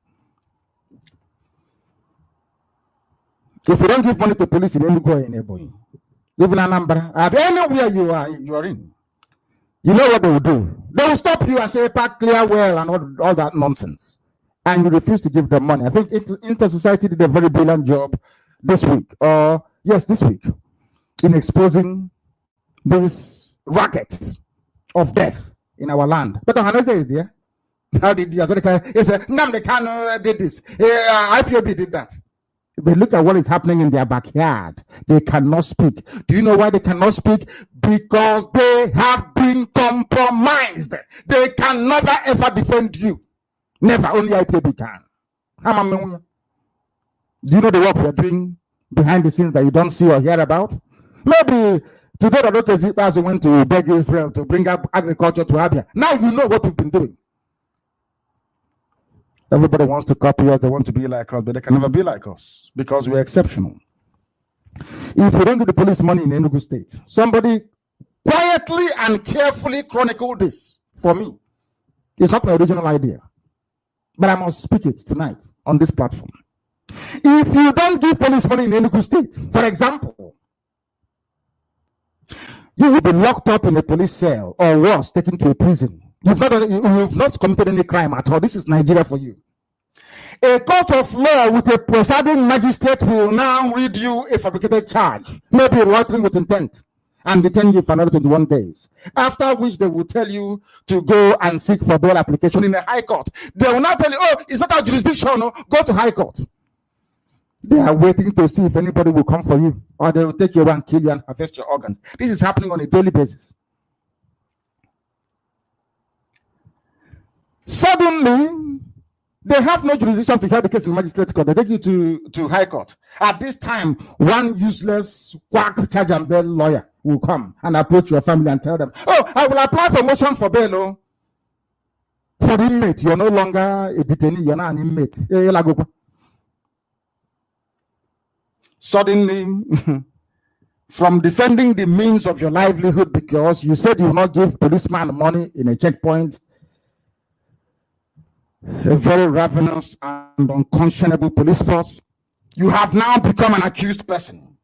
If you don't give money to police in Enugu or in Ebonyi, even Anambra, anywhere you are in, you know what they will do? They will stop you and say, "Park, clear well," and all that nonsense. And you refuse to give them money. I think Inter-Society did a very brilliant job this week, this week, in exposing this racket of death in our land. But Hanese is there. How did Nnamdi Kanu did this? IPOB did that. They look at what is happening in their backyard. They cannot speak. Do you know why they cannot speak? Because they have been compromised. They can never ever defend you. Never. Only IPOB can. Do you know the work we are doing behind the scenes that you don't see or hear about? Maybe today the Dr. Zipazi went to beg Israel to bring up agriculture to Abia. Now you know what we've been doing. Everybody wants to copy us. They want to be like us, but they can never be like us because we're exceptional. If you don't give the police money in Enugu State, somebody quietly and carefully chronicle this for me. It's not my original idea, but I must speak it tonight on this platform. If you don't give police money in Enugu State, for example, you will be locked up in a police cell or worse, taken to a prison. You've not committed any crime at all. This is Nigeria for you. A court of law with a presiding magistrate will now read you a fabricated charge, maybe loitering with intent, and detain you for another 21 days. After which they will tell you to go and seek for bail application in a high court. They will not tell you, "Oh, it's not our jurisdiction, no, go to high court." They are waiting to see if anybody will come for you, or they will take you away and kill you and harvest your organs. This is happening on a daily basis. Suddenly, they have no jurisdiction to hear the case in magistrate court. They take you to high court. At this time, one useless quack charge and bail lawyer will come and approach your family and tell them, "Oh, I will apply for motion for bail." Oh, for the inmate, you're no longer a detainee, you're not an inmate. Suddenly, from defending the means of your livelihood because you said you will not give policeman money in a checkpoint, a very ravenous and unconscionable police force, you have now become an accused person.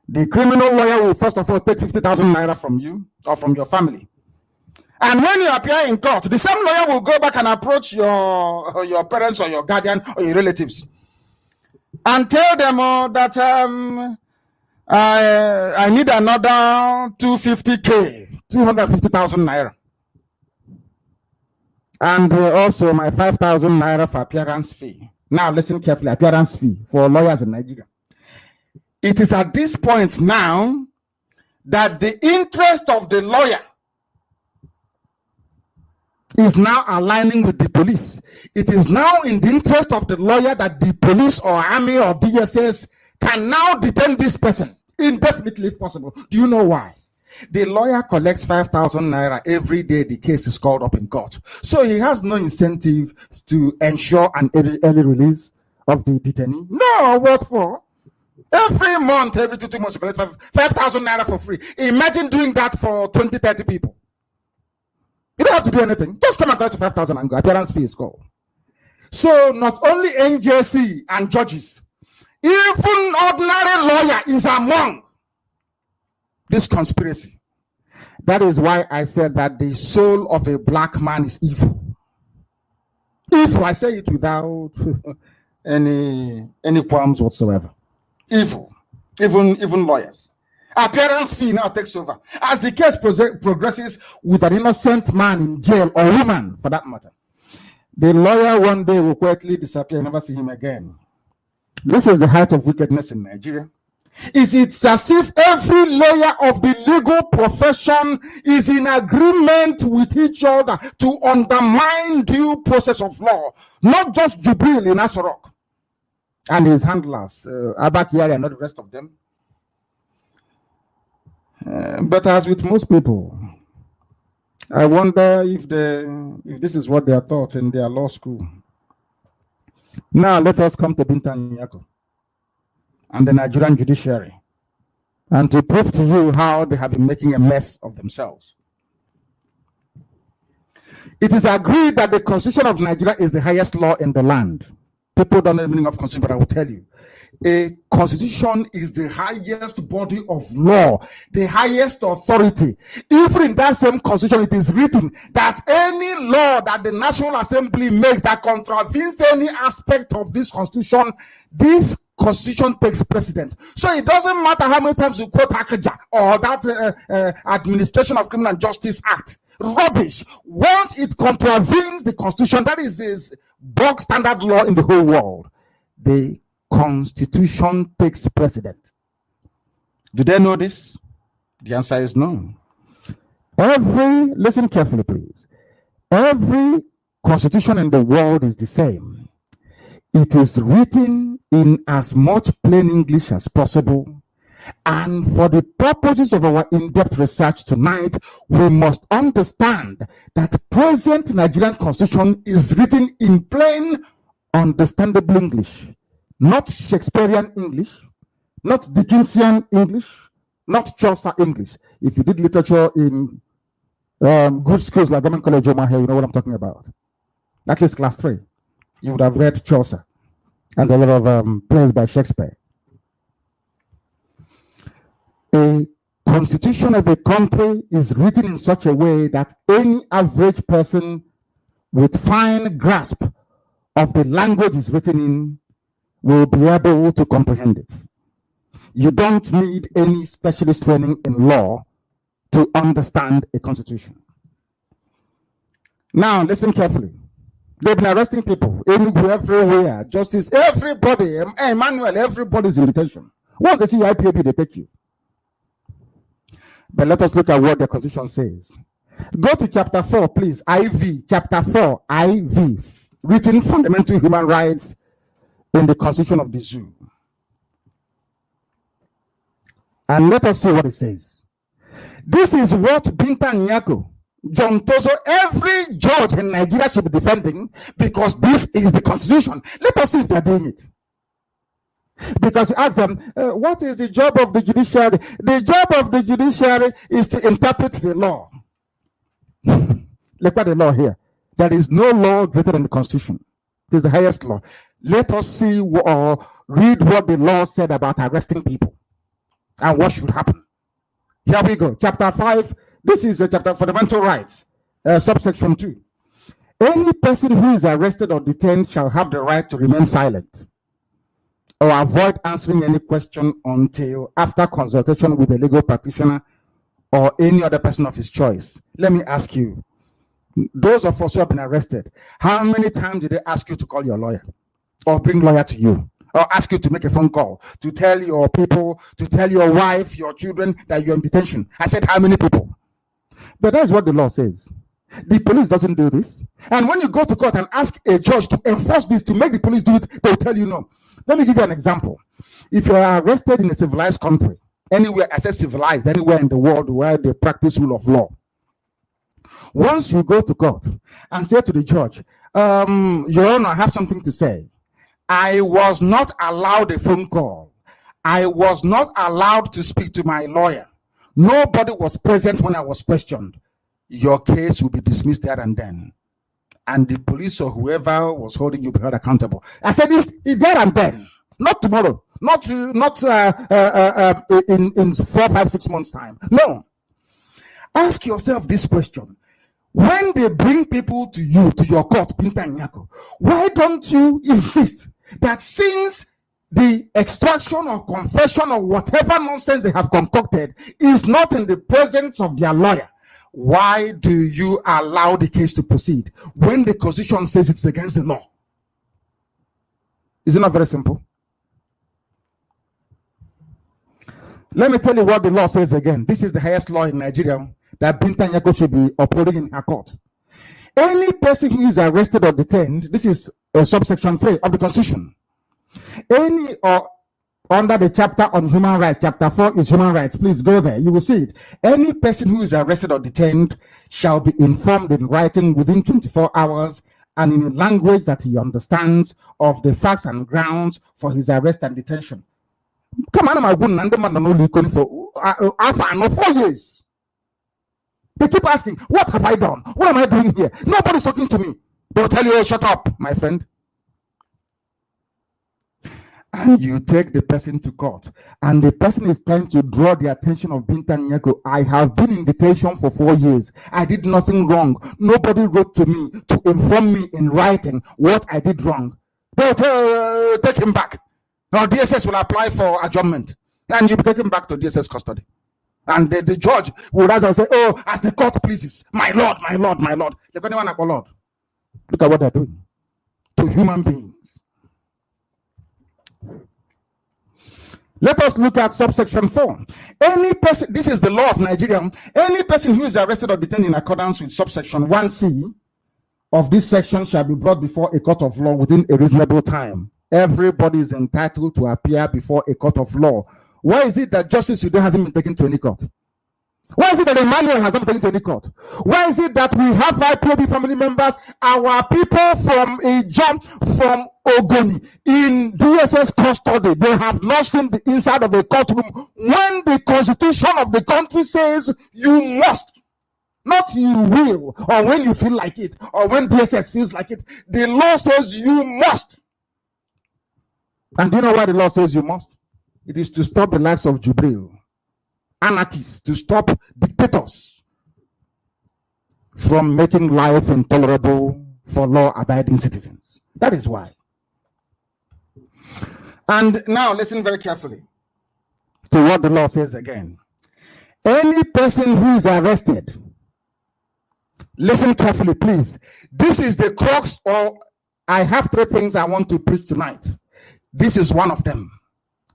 The criminal lawyer will first of all take 50,000 naira from you or from your family. And when you appear in court, the same lawyer will go back and approach your parents or your guardian or your relatives and tell them that I need another 250,000 naira. And also my 5,000 naira for appearance fee. Now listen carefully, appearance fee for lawyers in Nigeria. It is at this point now that the interest of the lawyer is now aligning with the police. It is now in the interest of the lawyer that the police or army or DSS can now detain this person indefinitely if possible. Do you know why? The lawyer collects 5,000 naira every day the case is called up in court. So he has no incentive to ensure an early release of the detainee. No, what for? Every month, every 2 months, you collect 5,000 naira for free. Imagine doing that for 20, 30 people. You don't have to do anything. Just come and collect 5,000 and go. Appearance fee is called. So not only NJC and judges, even ordinary lawyer is among this conspiracy. That is why I said that the soul of a black man is evil. Evil, I say it without any qualms whatsoever. Evil. Even lawyers. Appearance fee now takes over. As the case progresses with an innocent man in jail, or woman for that matter, the lawyer one day will quietly disappear and never see him again. This is the height of wickedness in Nigeria. It's as if every layer of the legal profession is in agreement with each other to undermine due process of law, not just Jubril in Asorok and his handlers, Abakiyari and not the rest of them. But as with most people, I wonder if this is what they are taught in their law school. Now let us come to Binta Nyako and the Nigerian judiciary, and to prove to you how they have been making a mess of themselves. It is agreed that the Constitution of Nigeria is the highest law in the land. People don't know the meaning of Constitution, but I will tell you. A constitution is the highest body of law, the highest authority. Even in that same constitution, it is written that any law that the National Assembly makes that contravenes any aspect of this constitution, this constitution takes precedent. So it doesn't matter how many times you quote Akaja or that Administration of Criminal Justice Act. Rubbish. Once it contravenes the constitution, that is bog standard law in the whole world, the Constitution takes precedent. Do they know this? The answer is no. Listen carefully, please. Every constitution in the world is the same. It is written in as much plain English as possible. And for the purposes of our in-depth research tonight, we must understand that present Nigerian constitution is written in plain, understandable English. Not Shakespearean English, not Dickensian English, not Chaucer English. If you did literature in good schools like Government College Omaha, you know what I'm talking about. At least class 3. You would have read Chaucer and a lot of plays by Shakespeare. A constitution of a country is written in such a way that any average person with fine grasp of the language it's written in will be able to comprehend it. You don't need any specialist training in law to understand a constitution. Now, listen carefully. They've been arresting people everywhere. Justice, everybody, Emmanuel, everybody's in detention. Once they see you IPAB, they take you. But let us look at what the constitution says. Go to chapter 4, please. IV, chapter 4, IV, written fundamental human rights in the Constitution of the Zoo. And let us see what it says. This is what Binta Nyako, John Tozo, every judge in Nigeria should be defending, because this is the Constitution. Let us see if they're doing it. Because you ask them, what is the job of the judiciary? The job of the judiciary is to interpret the law. Look at the law here. There is no law greater than the Constitution. It is the highest law. Let us see or read what the law said about arresting people and what should happen. Here we go. Chapter 5. This is a chapter fundamental rights, subsection 2. Any person who is arrested or detained shall have the right to remain silent or avoid answering any question until after consultation with a legal practitioner or any other person of his choice. Let me ask you, those of us who have been arrested, how many times did they ask you to call your lawyer or bring lawyer to you or ask you to make a phone call to tell your people, to tell your wife, your children that you're in detention? I said, how many people? But that's what the law says. The police doesn't do this. And when you go to court and ask a judge to enforce this, to make the police do it, they'll tell you no. Let me give you an example. If you are arrested in a civilized country, anywhere, I say civilized, anywhere in the world where they practice rule of law, once you go to court and say to the judge, Your Honor, I have something to say. I was not allowed a phone call. I was not allowed to speak to my lawyer. Nobody was present when I was questioned. Your case will be dismissed there and then. And the police or whoever was holding you will be held accountable. I said this there and then, not tomorrow, not in 4, 5, 6 months' time. No. Ask yourself this question. When they bring people to you, to your court, Binta Nyako, why don't you insist that since the extraction or confession or whatever nonsense they have concocted is not in the presence of their lawyer, why do you allow the case to proceed when the Constitution says it's against the law? Is it not very simple? Let me tell you what the law says again. This is the highest law in Nigeria that Binta Nyako should be upholding in her court. Any person who is arrested or detained, this is subsection 3 of the Constitution. Any or under the chapter on human rights, chapter 4 is human rights. Please go there. You will see it. Any person who is arrested or detained shall be informed in writing within 24 hours and in a language that he understands of the facts and grounds for his arrest and detention. Come on, my good man, for 4 years. They keep asking, what have I done? What am I doing here? Nobody's talking to me. They'll tell you, oh, shut up, my friend. And you take the person to court, and the person is trying to draw the attention of Binta Nyako. I have been in detention for 4 years. I did nothing wrong. Nobody wrote to me to inform me in writing what I did wrong. They'll take him back. Now DSS will apply for adjournment, and you'll be taken back to DSS custody. And the judge will rise and say, oh, as the court pleases, my lord, my lord, my lord. Look at what they're doing to human beings. Let us look at subsection 4. Any person, this is the law of Nigeria, any person who is arrested or detained in accordance with subsection 1C of this section shall be brought before a court of law within a reasonable time. Everybody is entitled to appear before a court of law. Why is it that Justice today hasn't been taken to any court? Why is it that Emmanuel has not been taken to any court? Why is it that we have IPOB family members, our people from a jump from Ogoni in DSS custody? They have lost in the inside of a courtroom when the constitution of the country says you must, not you will, or when you feel like it, or when DSS feels like it. The law says you must. And do you know why the law says you must? It is to stop the likes of Jubril, anarchists, to stop dictators from making life intolerable for law-abiding citizens. That is why. And now listen very carefully to what the law says again. Any person who is arrested, listen carefully, please. This is the crux, or I have 3 things I want to preach tonight. This is one of them.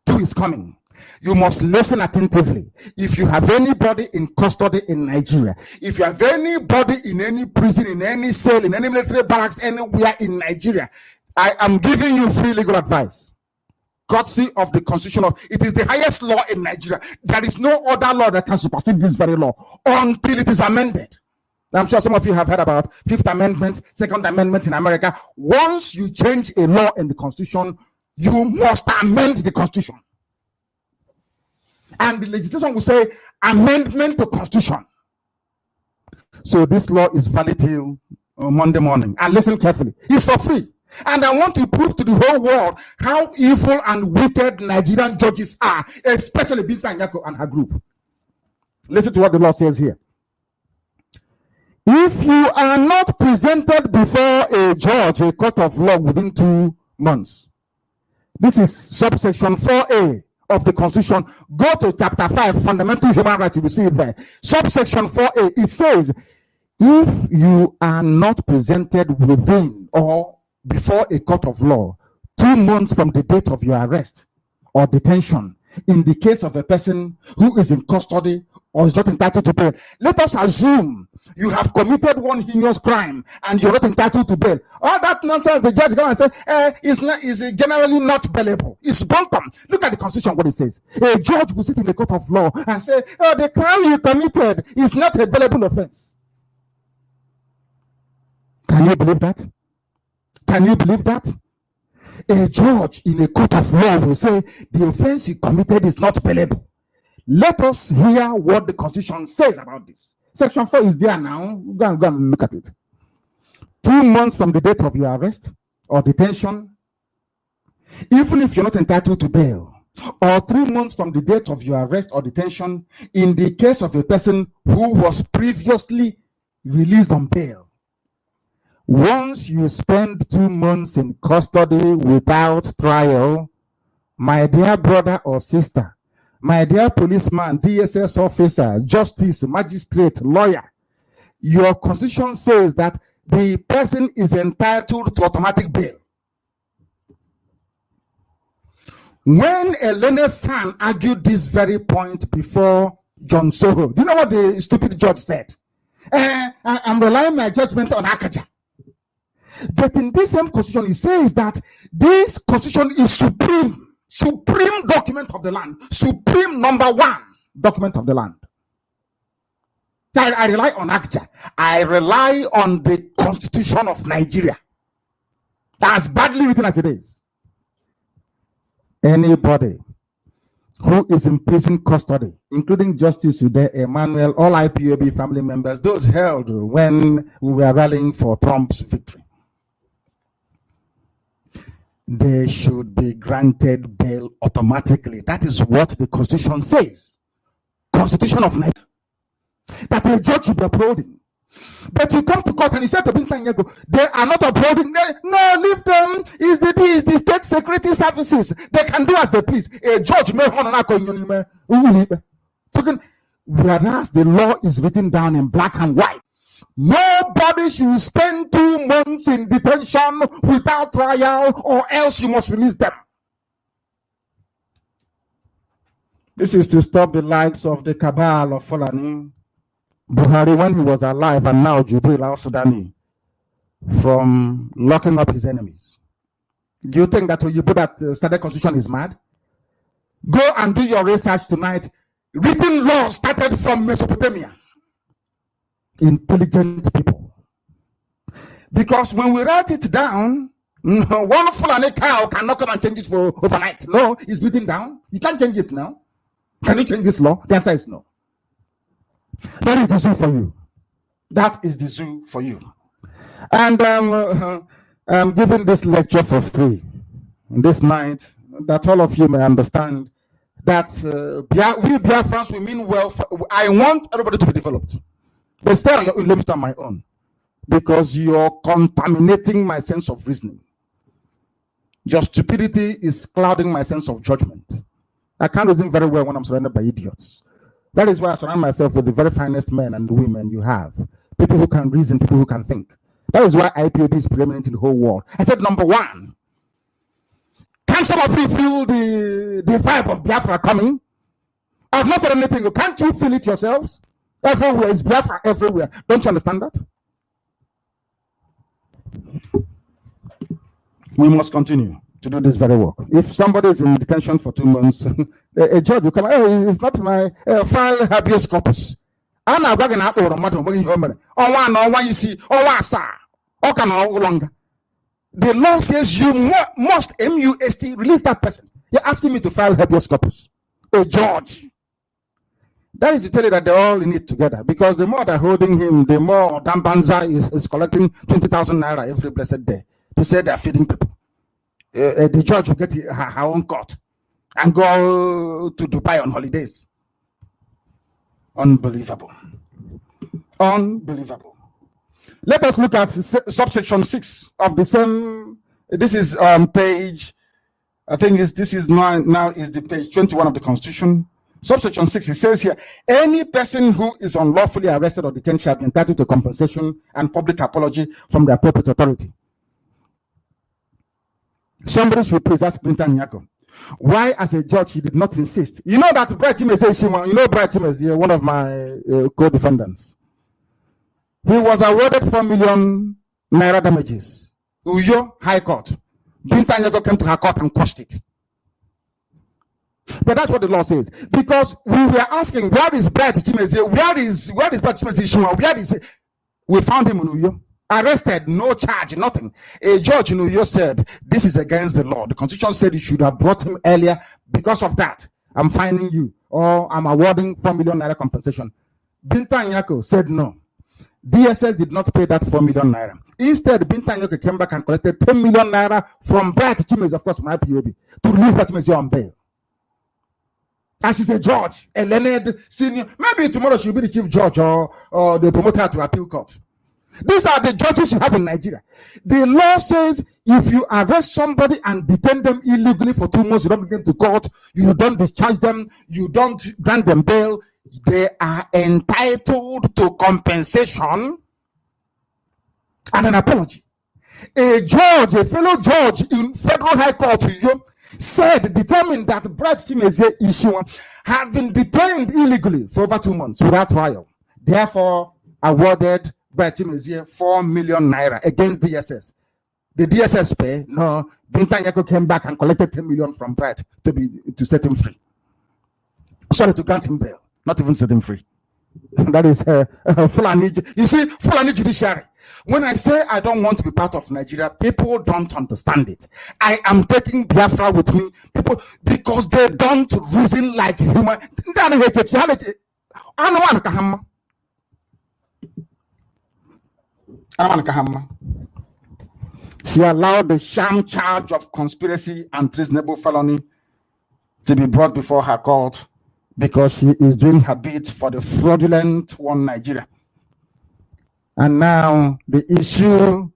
2 is coming. You must listen attentively. If you have anybody in custody in Nigeria, if you have anybody in any prison, in any cell, in any military barracks, anywhere in Nigeria, I am giving you free legal advice. Courtesy of the Constitution. It is the highest law in Nigeria. There is no other law that can supersede this very law until it is amended. I'm sure some of you have heard about 5th Amendment, 2nd Amendment in America. Once you change a law in the Constitution, you must amend the Constitution. And the legislation will say amendment to Constitution. So this law is valid till Monday morning. And listen carefully. It's for free. And I want to prove to the whole world how evil and wicked Nigerian judges are, especially Binta Nyako and her group. Listen to what the law says here. If you are not presented before a judge, a court of law, within 2 months, this is subsection 4A of the Constitution. Go to chapter 5, fundamental human rights, you will see it there. Subsection 4A, it says, if you are not presented within or before a court of law 2 months from the date of your arrest or detention, in the case of a person who is in custody or is not entitled to bail, let us assume you have committed one heinous crime and you're not entitled to bail. All that nonsense, the judge come and say, is generally not bailable. It's bunkum. Look at the Constitution, what it says. A judge will sit in the court of law and say, oh, the crime you committed is not a bailable offense. Can you believe that? Can you believe that? A judge in a court of law will say the offense you committed is not bailable. Let us hear what the Constitution says about this. Section 4 is there now. Go and look at it. 2 months from the date of your arrest or detention, even if you're not entitled to bail, or 3 months from the date of your arrest or detention, in the case of a person who was previously released on bail. Once you spend 2 months in custody without trial, my dear brother or sister, my dear policeman, DSS officer, justice, magistrate, lawyer, your Constitution says that the person is entitled to automatic bail. When Elene's son argued this very point before John Soho, do you know what the stupid judge said? I'm relying my judgment on Akaja. But in this same constitution, it says that this constitution is supreme document of the land, supreme number one document of the land. I rely on Akaja. I rely on the Constitution of Nigeria. That's badly written as it is. Anybody who is in prison custody, including Justice Ude, Emmanuel, all IPOB family members, those held when we were rallying for Trump's victory, they should be granted bail automatically. That is what the Constitution says. Constitution of Nigeria. That a judge should be upholding. But you come to court and you say to Bintanyego, they are not upholding. No, leave them. Is the state security services. They can do as they please. A judge may whereas the law is written down in black and white. Nobody should spend 2 months in detention without trial, or else you must release them. This is to stop the likes of the cabal of Fulani, Buhari when he was alive, and now Jubril al-Sudani, from locking up his enemies. Do you think that Oyibo that started constitution is mad? Go and do your research tonight. Written law started from Mesopotamia. Intelligent people. Because when we write it down, one Fulani cow cannot come and change it for overnight. No, it's written down. You can't change it now. Can you change this law? The answer is no. That is the zoo for you. That is the zoo for you. And I'm giving this lecture for free this night, that all of you may understand that we Biafrans, we mean well. I want everybody to be developed. But stay on your own, let me start my own. Because you're contaminating my sense of reasoning. Your stupidity is clouding my sense of judgment. I can't reason very well when I'm surrounded by idiots. That is why I surround myself with the very finest men and women you have. People who can reason, people who can think. That is why IPOB is preeminent in the whole world. I said number one. Can some of you feel the vibe of Biafra coming? I've not said anything. Can't you feel it yourselves? Everywhere is Biafra everywhere. Don't you understand that? We must continue to do this very work. If somebody is in detention for 2 months, a judge will come, oh, it's not my file habeas corpus. I'm not going to or matter one you see, longer. The law says you must MUST release that person. You're asking me to file habeas corpus. A judge. That is to tell you that they're all in it together, because the more they're holding him, the more Dambanza is collecting 20,000 naira every blessed day to say they're feeding people. The judge will get her own court and go to Dubai on holidays. Unbelievable. Unbelievable. Let us look at subsection 6 of the same. This is page, I think this is now is the page 21 of the Constitution. Subsection 6, it says here, any person who is unlawfully arrested or detained shall be entitled to compensation and public apology from the appropriate authority. Somebody should please ask Clinton Nyako, why as a judge he did not insist? You know that Bright Chimese, you know Bright Chimese, one of my co-defendants. He was awarded 4 million naira damages. Uyo High Court. Binta Nyako came to her court and quashed it. But that's what the law says. Because we were asking, where is Bright Chimese? Where is Bright Chimese? Where is it? We found him in Uyo. Arrested, no charge, nothing. A judge in Uyo said, this is against the law. The Constitution said you should have brought him earlier. Because of that, I'm fining you, or I'm awarding 4 million naira compensation. Binta Nyako said no. DSS did not pay that 4 million naira. Instead, Binta Nyako came back and collected 10 million naira from Bright Chimese, of course, from IPOB, to release Bright Chimese on bail. And she's a judge, a learned senior. Maybe tomorrow she'll be the chief judge, or they promote her to appeal court. These are the judges you have in Nigeria. The law says if you arrest somebody and detain them illegally for 2 months, you don't bring them to court, you don't discharge them, you don't grant them bail, they are entitled to compensation and an apology. A judge, a fellow judge in Federal High Court, determined that Brett Chimezie Ishiwa had been detained illegally for over 2 months without trial. Therefore, awarded Brett Chimezie 4 million naira against DSS. The DSS pay, no, Binta Nyako came back and collected 10 million from Brett to set him free. Sorry, to grant him bail, not even set him free. That is Fulani. You see, Fulani judiciary. When I say I don't want to be part of Nigeria, people don't understand it. I am taking Biafra with me, people, because they don't reason like human. She allowed the sham charge of conspiracy and treasonable felony to be brought before her court because she is doing her bit for the fraudulent one Nigeria. And now the issue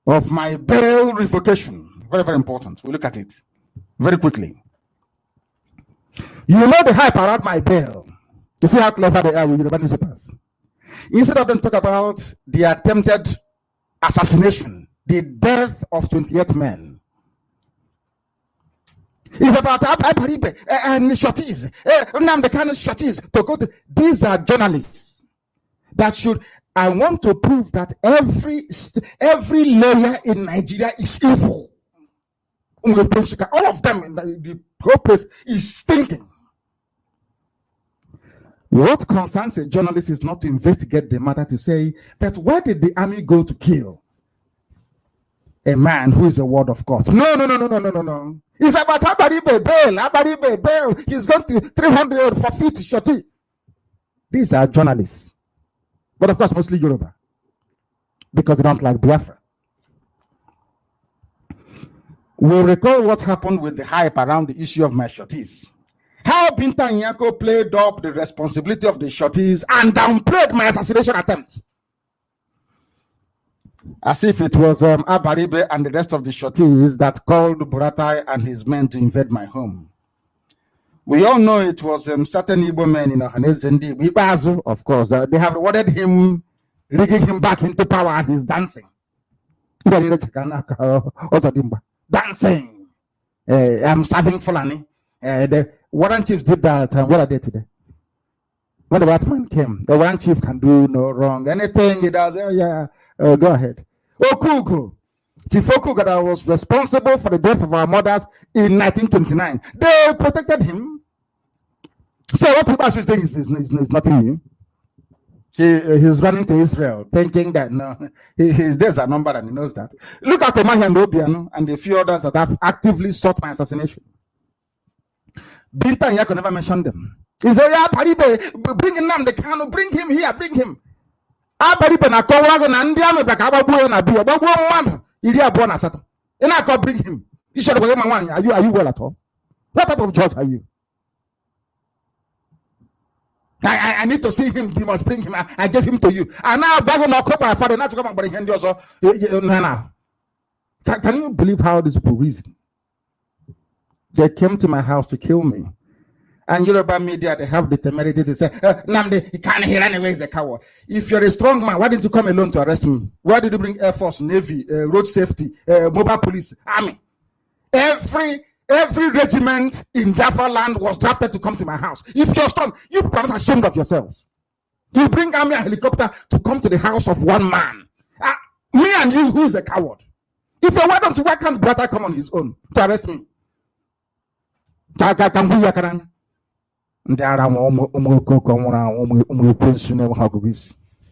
of my bail revocation, very, very important. We'll look at it very quickly. You know the hype around my bail. You see how clever they are with the newspapers. Instead of them talk about the attempted assassination, the death of 28 men, it's about and shorties, the kind of shorties to go to. These are journalists that should. I want to prove that every layer in Nigeria is evil. All of them in the whole place is stinking. What concerns a journalist is not to investigate the matter, to say that why did the army go to kill a man who is the word of God? No. It's about Abaribe bail. He's going to 300 for feet shorty. These are journalists. But of course, mostly Yoruba. Because they don't like Biafra. We'll recall what happened with the hype around the issue of my shorties. How Binta Nyako played up the responsibility of the shorties and downplayed my assassination attempt. As if it was Abaribe and the rest of the shorties that called Buratai and his men to invade my home. We all know it was certain Igbo men in Ohanezendi, Ibazu, of course. They have rewarded him, rigging him back into power, and he's dancing. Dancing. I'm serving Fulani. The warrant chiefs did that, and what are they today? When the Batman came, the warrant chief can do no wrong. Anything he does, go ahead. Okugo. Chief Okugo that was responsible for the death of our mothers in 1929. They protected him. So what people are saying is nothing new. He's running to Israel thinking that no, his days are numbered and he knows that. Look at Omahi and Obiano and a few others that have actively sought my assassination. Binta Nyako never mentioned them. He said, yeah, Paribe, bring him down the canoe, bring him here, bring him. Bring him. You should have one. Are you well at all? What type of judge are you? I need to see him. You must bring him. I gave him to you. And now my father not to come and bring him also. Can you believe how these people reason? They came to my house to kill me. And Yoruba media, they have the temerity to say, Namde, he can't hear anyway, he's a coward. If you're a strong man, why didn't you come alone to arrest me? Why did you bring Air Force, Navy, road safety, mobile police, army? Every regiment in Biafra land was drafted to come to my house. If you're strong, you are not ashamed of yourselves. You bring army and helicopter to come to the house of one man. Me and you, who is a coward? If you're welcome to, why can't brother come on his own to arrest me?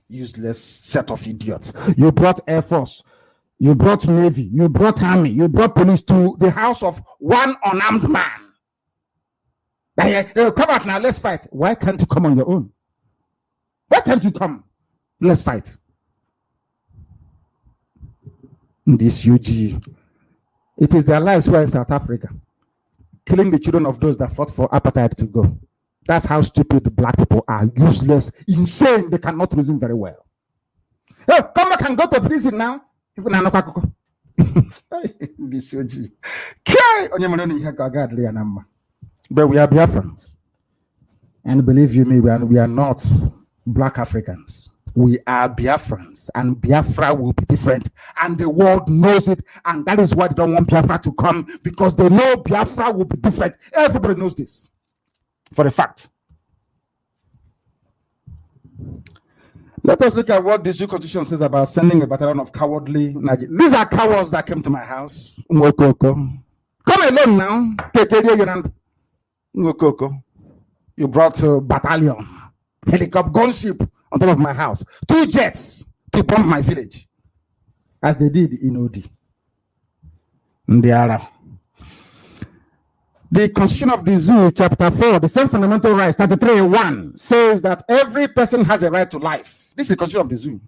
Useless set of idiots. You brought Air Force, you brought Navy, you brought Army, you brought police to the house of one unarmed man. Come out now, let's fight. Why can't you come on your own? Why can't you come? Let's fight. This UG, it is their lives who are in South Africa, killing the children of those that fought for apartheid to go. That's how stupid the black people are. Useless, insane. They cannot reason very well. Hey, come back and go to prison now. This UG. But we are Biafrans. And believe you me, we are not black Africans. We are Biafrans, and Biafra will be different, and the world knows it, and that is why they don't want Biafra to come, because they know Biafra will be different. Everybody knows this for a fact. Let us look at what the Zoo Constitution says about sending a battalion of cowardly Nigerians. These are cowards that came to my house. Come alone now. You brought a battalion, helicopter, gunship on top of my house, 2 jets to bomb my village, as they did in Odi. The Constitution of the Zoo, Chapter 4, the same fundamental rights, 33(1), says that every person has a right to life. This is the Constitution of the Zoo.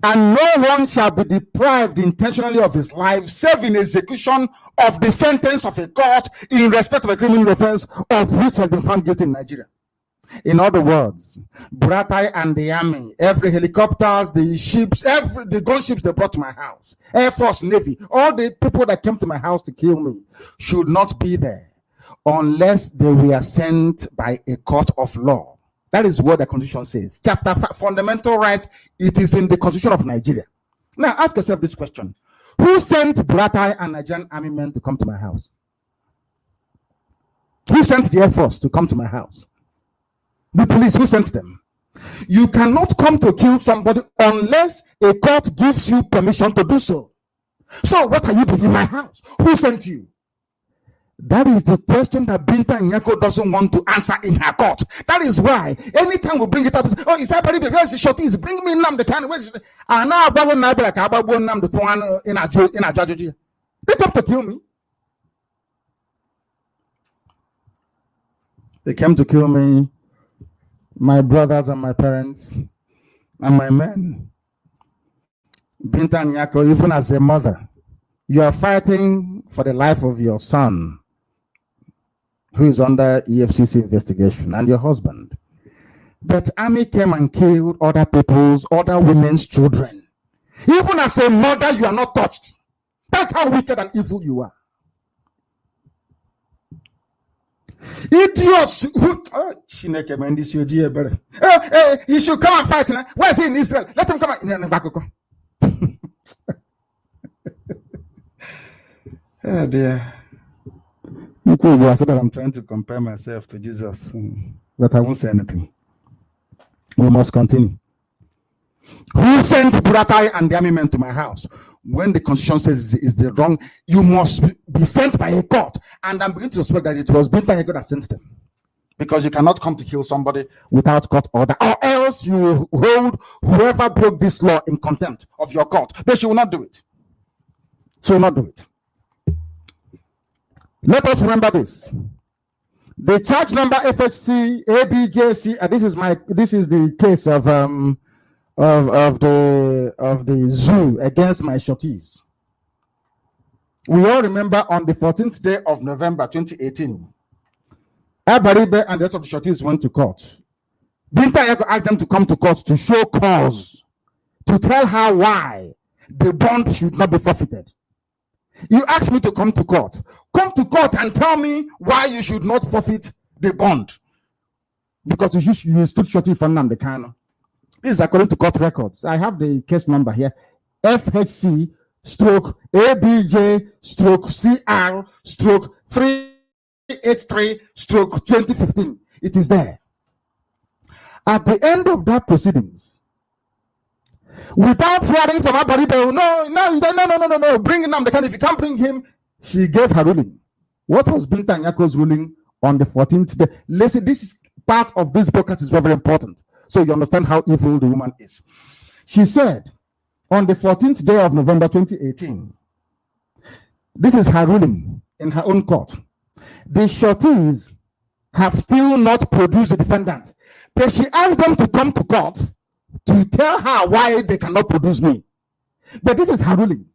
And no one shall be deprived intentionally of his life, save in execution of the sentence of a court in respect of a criminal offense of which has been found guilty in Nigeria. In other words, Buratai and the army, every helicopters, the ships, the gunships they brought to my house, Air Force, Navy, all the people that came to my house to kill me should not be there unless they were sent by a court of law. That is what the Constitution says. Chapter 5, fundamental rights, it is in the Constitution of Nigeria. Now ask yourself this question. Who sent Buratai and Nigerian army men to come to my house? Who sent the Air Force to come to my house? The police, who sent them? You cannot come to kill somebody unless a court gives you permission to do so. So what are you doing in my house? Who sent you? That is the question that Binta Nyako doesn't want to answer in her court. That is why anytime we bring it up, oh, is that baby? Where's the shorties? Bring me Nam the can. Where's the and now Nam the one in a judge. They come to kill me. They came to kill me, my brothers and my parents, and my men. Binta Nyako, even as a mother, you are fighting for the life of your son, who is under EFCC investigation, and your husband. But army came and killed other women's children. Even as a mother, you are not touched. That's how wicked and evil you are. Idiots who he should come and fight now. Where is he in Israel? Let him come and oh dear. I said that I'm trying to compare myself to Jesus, but I won't say anything. We must continue. Who sent Buratai and the army men to my house? When the Constitution says is the wrong, you must be sent by a court. And I'm beginning to suspect that it was Binta Nyako that sent them. Because you cannot come to kill somebody without court order, or else you hold whoever broke this law in contempt of your court. But she will not do it. She will not do it. Let us remember this. The charge number FHC ABJC. This is the case of the zoo against my shorties. We all remember on the 14th day of November 2018, Abaribe and the rest of the shorties went to court. Binta Nyako asked them to come to court to show cause, to tell her why the bond should not be forfeited. You asked me to come to court. Come to court and tell me why you should not forfeit the bond. Because you stood shorty for Nnamdi Kanu. This is according to court records. I have the case number here. FHC stroke ABJ stroke CR stroke 383 stroke 2015. It is there. At the end of that proceedings, without hearing from her body, no, bring him Nnamdi Kanu. If you can't bring him, she gave her ruling. What was Binta Nyako's ruling on the 14th day? Listen, this is part of this broadcast is very, very important, so you understand how evil the woman is. She said, on the 14th day of November 2018, this is her ruling in her own court. The shorties have still not produced the defendant, but she asked them to come to court to tell her why they cannot produce me. But this is her ruling,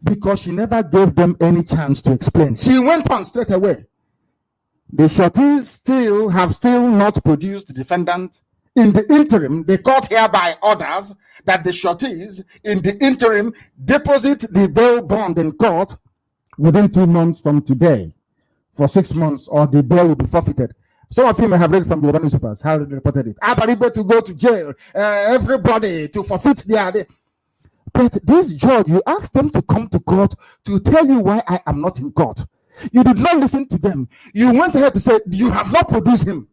because she never gave them any chance to explain. She went on straight away. The shorties have still not produced the defendant. In the interim, the court hereby orders that the shorties in the interim deposit the bail bond in court within 2 months from today for 6 months, or the bail will be forfeited. Some of you may have read from the newspapers how they reported it. Abaribe to go to jail, everybody to forfeit their. But this judge, you asked them to come to court to tell you why I am not in court. You did not listen to them. You went ahead to say you have not produced him.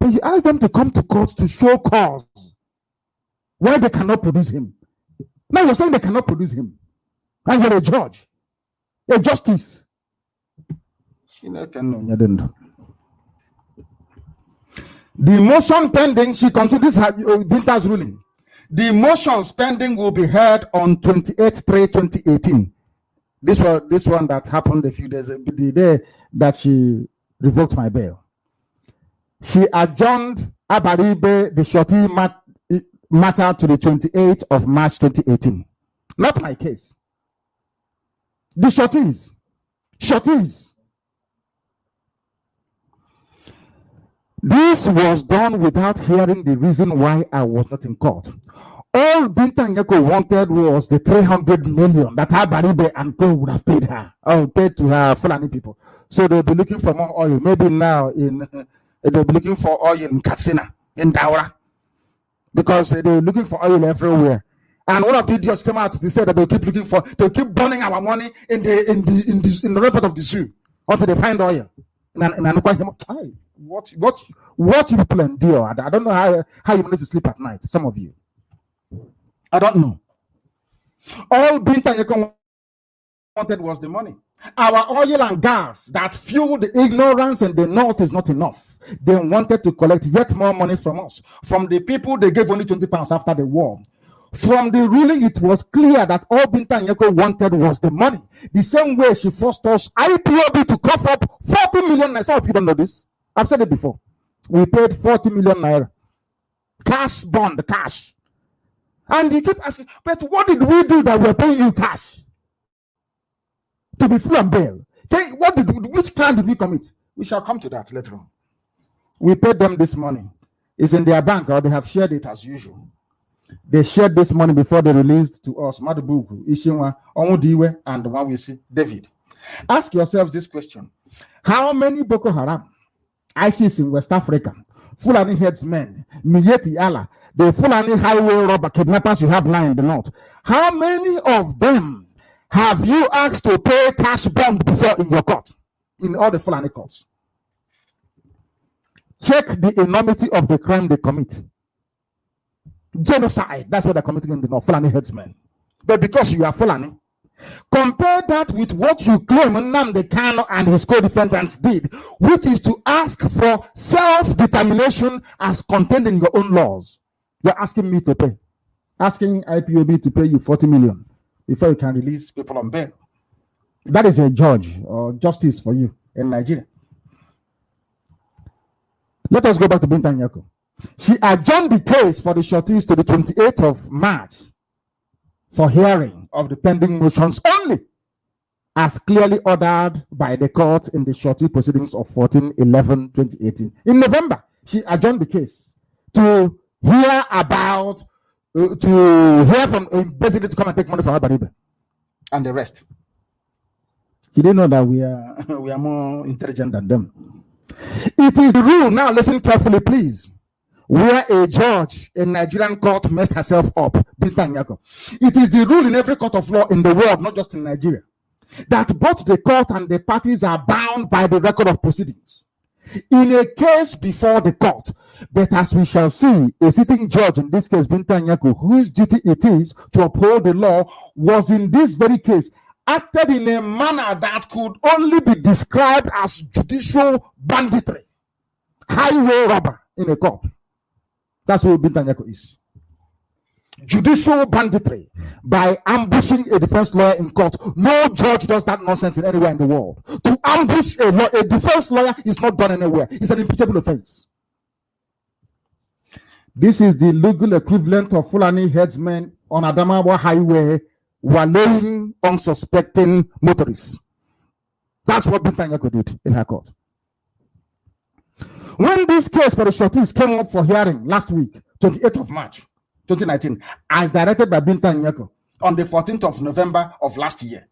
But you asked them to come to court to show cause why they cannot produce him. Now you're saying they cannot produce him. And you're a judge, a justice. The motion pending, she continues Binta's ruling. The motions pending will be heard on 28/3/2018. This one that happened a few days, the day that she revoked my bail. She adjourned Abaribe, the Shorty matter, to the 28th of March 2018. Not my case. The Shorties. This was done without hearing the reason why I was not in court. All Binta Nyako wanted was the 300 million that Abaribe and Co would have paid her, or paid to her Fulani people. So they'll be looking for more oil. Maybe now they'll be looking for oil in Katsina, in Daura, because they're looking for oil everywhere. And one of the idiots came out to say that they'll keep burning our money in the report of the zoo until they find oil. What you people endure? I don't know how you manage to sleep at night. Some of you, I don't know. All Binta Nyako wanted was the money. Our oil and gas that fueled the ignorance in the north is not enough. They wanted to collect yet more money from us. From the people, they gave only 20 pounds after the war. From the ruling, it was clear that all Binta Nyako wanted was the money. The same way she forced us, IPOB, to cough up 40 million naira. Some of you don't know this. I've said it before. We paid 40 million naira. Cash bond, cash. And you keep asking, but what did we do that we're paying you cash? To be free and bail. Okay, which crime did we commit? We shall come to that later on. We paid them this money. It's in their bank, or they have shared it as usual. They shared this money before they released to us Madubuku, Ishinwa, Onwudiwe, and the one we see, David. Ask yourselves this question. How many Boko Haram, ISIS in West Africa, Fulani headsmen, Miyeti Allah, the Fulani highway robber kidnappers you have now in the north, how many of them have you asked to pay cash bond before in your court, in all the Fulani courts? Check the enormity of the crime they commit. Genocide, that's what they're committing in the north, Fulani headsmen. But because you are Fulani, compare that with what you claim Nnamdi Kanu and his co-defendants did, which is to ask for self-determination as contained in your own laws. You're asking me to pay, asking IPOB to pay you 40 million before you can release people on bail. That is a judge or justice for you in Nigeria. Let us go back to Binta Nyako. She adjourned the case for the Shorties to the 28th of March for hearing of the pending motions only, as clearly ordered by the court in the Shorty proceedings of 14/11/2018. In November, she adjourned the case to hear about, basically to come and take money from Abaribe and the rest. She didn't know that we are more intelligent than them. It is the rule, now listen carefully, please, where a judge in Nigerian court messed herself up, Binta Nyako. It is the rule in every court of law in the world, not just in Nigeria, that both the court and the parties are bound by the record of proceedings in a case before the court. But as we shall see, a sitting judge, in this case Binta Nyako, whose duty it is to uphold the law, was in this very case acted in a manner that could only be described as judicial banditry, highway robber in a court. That's what Binta Nyako is. Judicial banditry by ambushing a defense lawyer in court. No judge does that nonsense in anywhere in the world. To ambush a defense lawyer is not done anywhere. It's an impeachable offense. This is the legal equivalent of Fulani headsmen on Adamawa Highway wallowing unsuspecting motorists. That's what Binta Nyako did in her court. When this case for the Shorties came up for hearing last week, 28th of March, 2019, as directed by Binta Nyako on the 14th of November of last year,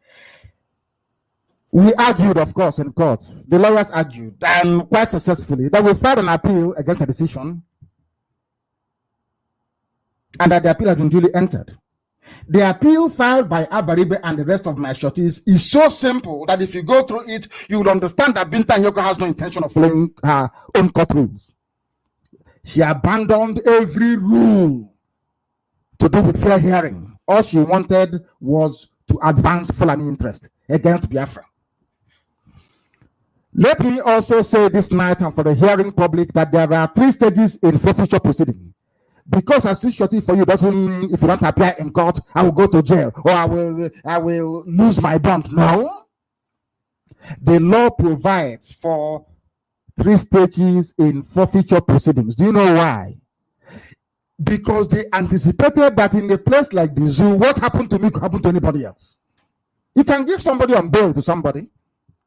We argued, of course, in court. The lawyers argued, and quite successfully, that we filed an appeal against the decision, and that the appeal has been duly entered. The appeal filed by Abaribe and the rest of my shorties is so simple that if you go through it, you will understand that Binta Nyako has no intention of following her own court rules. She abandoned every rule to do with fair hearing. All she wanted was to advance Fulani interest against Biafra. Let me also say this night and for the hearing public that there are 3 stages in forfeiture proceeding. Because I still shorty for you doesn't mean if you don't appear in court, I will go to jail or I will lose my bond. No. The law provides for 3 stages in forfeiture proceedings. Do you know why? Because they anticipated that in a place like the zoo, what happened to me could happen to anybody else. You can give somebody on bail to somebody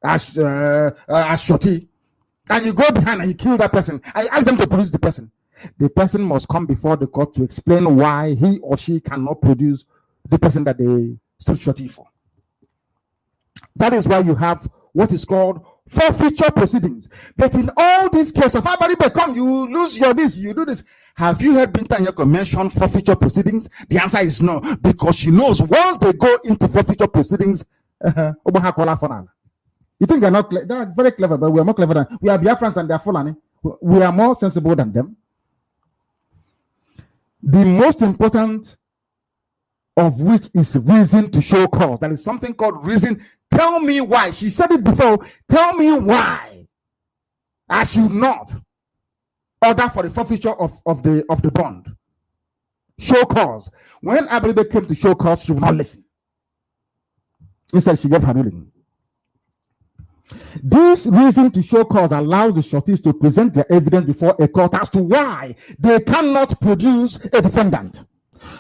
as shorty, and you go behind and you kill that person. I ask them to produce the person. The person must come before the court to explain why he or she cannot produce the person that they stood shorty for. That is why you have what is called forfeiture proceedings. But in all these cases, if somebody become, you lose your this, you do this. Have you heard Binta Nyako mention forfeiture proceedings? The answer is no, because she knows once they go into forfeiture proceedings, you think they're not? They're very clever, but we are more clever than we are. Biafrans and they are Fulani. We are more sensible than them. The most important of which is reason to show cause. That is something called reason. Tell me why. She said it before. Tell me why I should not order for the forfeiture of the bond. Show cause. When Abelibe came to show cause, she would not listen. Instead, she gave her ruling. This reason to show cause allows the shorties to present their evidence before a court as to why they cannot produce a defendant.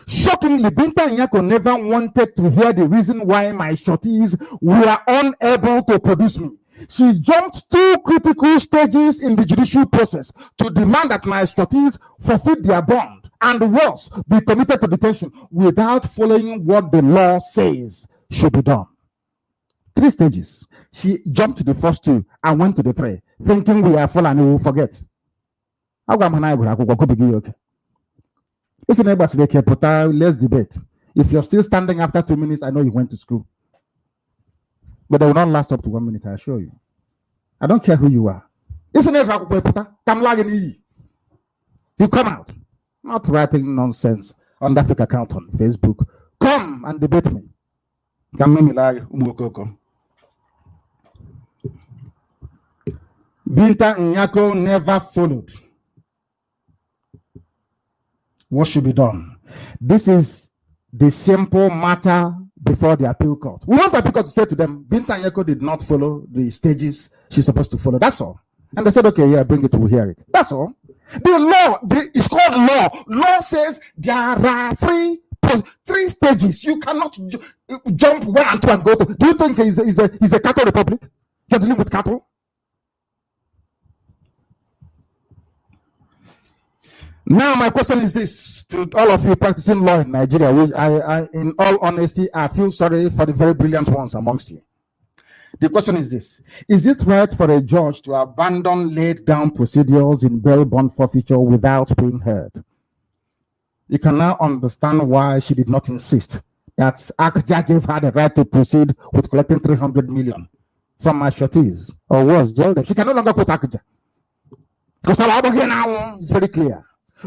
Shockingly, Binta Nyako never wanted to hear the reason why my shorties were unable to produce me. She jumped 2 critical stages in the judicial process to demand that my shorties forfeit their bond and worse, be committed to detention without following what the law says should be done. 3 stages. She jumped to the first 2 and went to the 3, thinking we are full and we will forget. Listen, let's debate. If you're still standing after 2 minutes, I know you went to school. But they will not last up to 1 minute, I assure you. I don't care who you are. Listen, you come out. Not writing nonsense on the Africa account on Facebook. Come and debate me. Binta Nyako never followed what should be done. This is the simple matter before the appeal court. We want the appeal court to say to them, Binta Nyako did not follow the stages she's supposed to follow. That's all. And they said, okay, yeah, bring it, we'll hear it. That's all. The law, it's called law. Law says there are 3 stages. You cannot jump 1 and 2 and go to. Do you think it's a cattle republic? You're dealing with cattle? Now, my question is this to all of you practicing law in Nigeria. I, in all honesty, I feel sorry for the very brilliant ones amongst you. The question is this: is it right for a judge to abandon laid down procedures in bail bond forfeiture without being heard? You can now understand why she did not insist that Akja gave her the right to proceed with collecting 300 million from my shorties, or worse, jail them. She can no longer quote Akja. Because now it's very clear.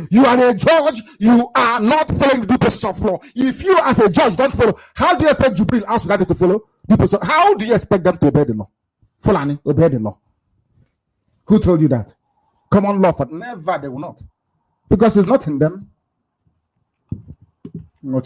You are a judge, you are not following the due process of law. If you as a judge don't follow, how do you expect Jubril as that to follow? How do you expect them to obey the law? Fulani, obey the law. Who told you that? Common law, but never, they will not. Because it's not in them. On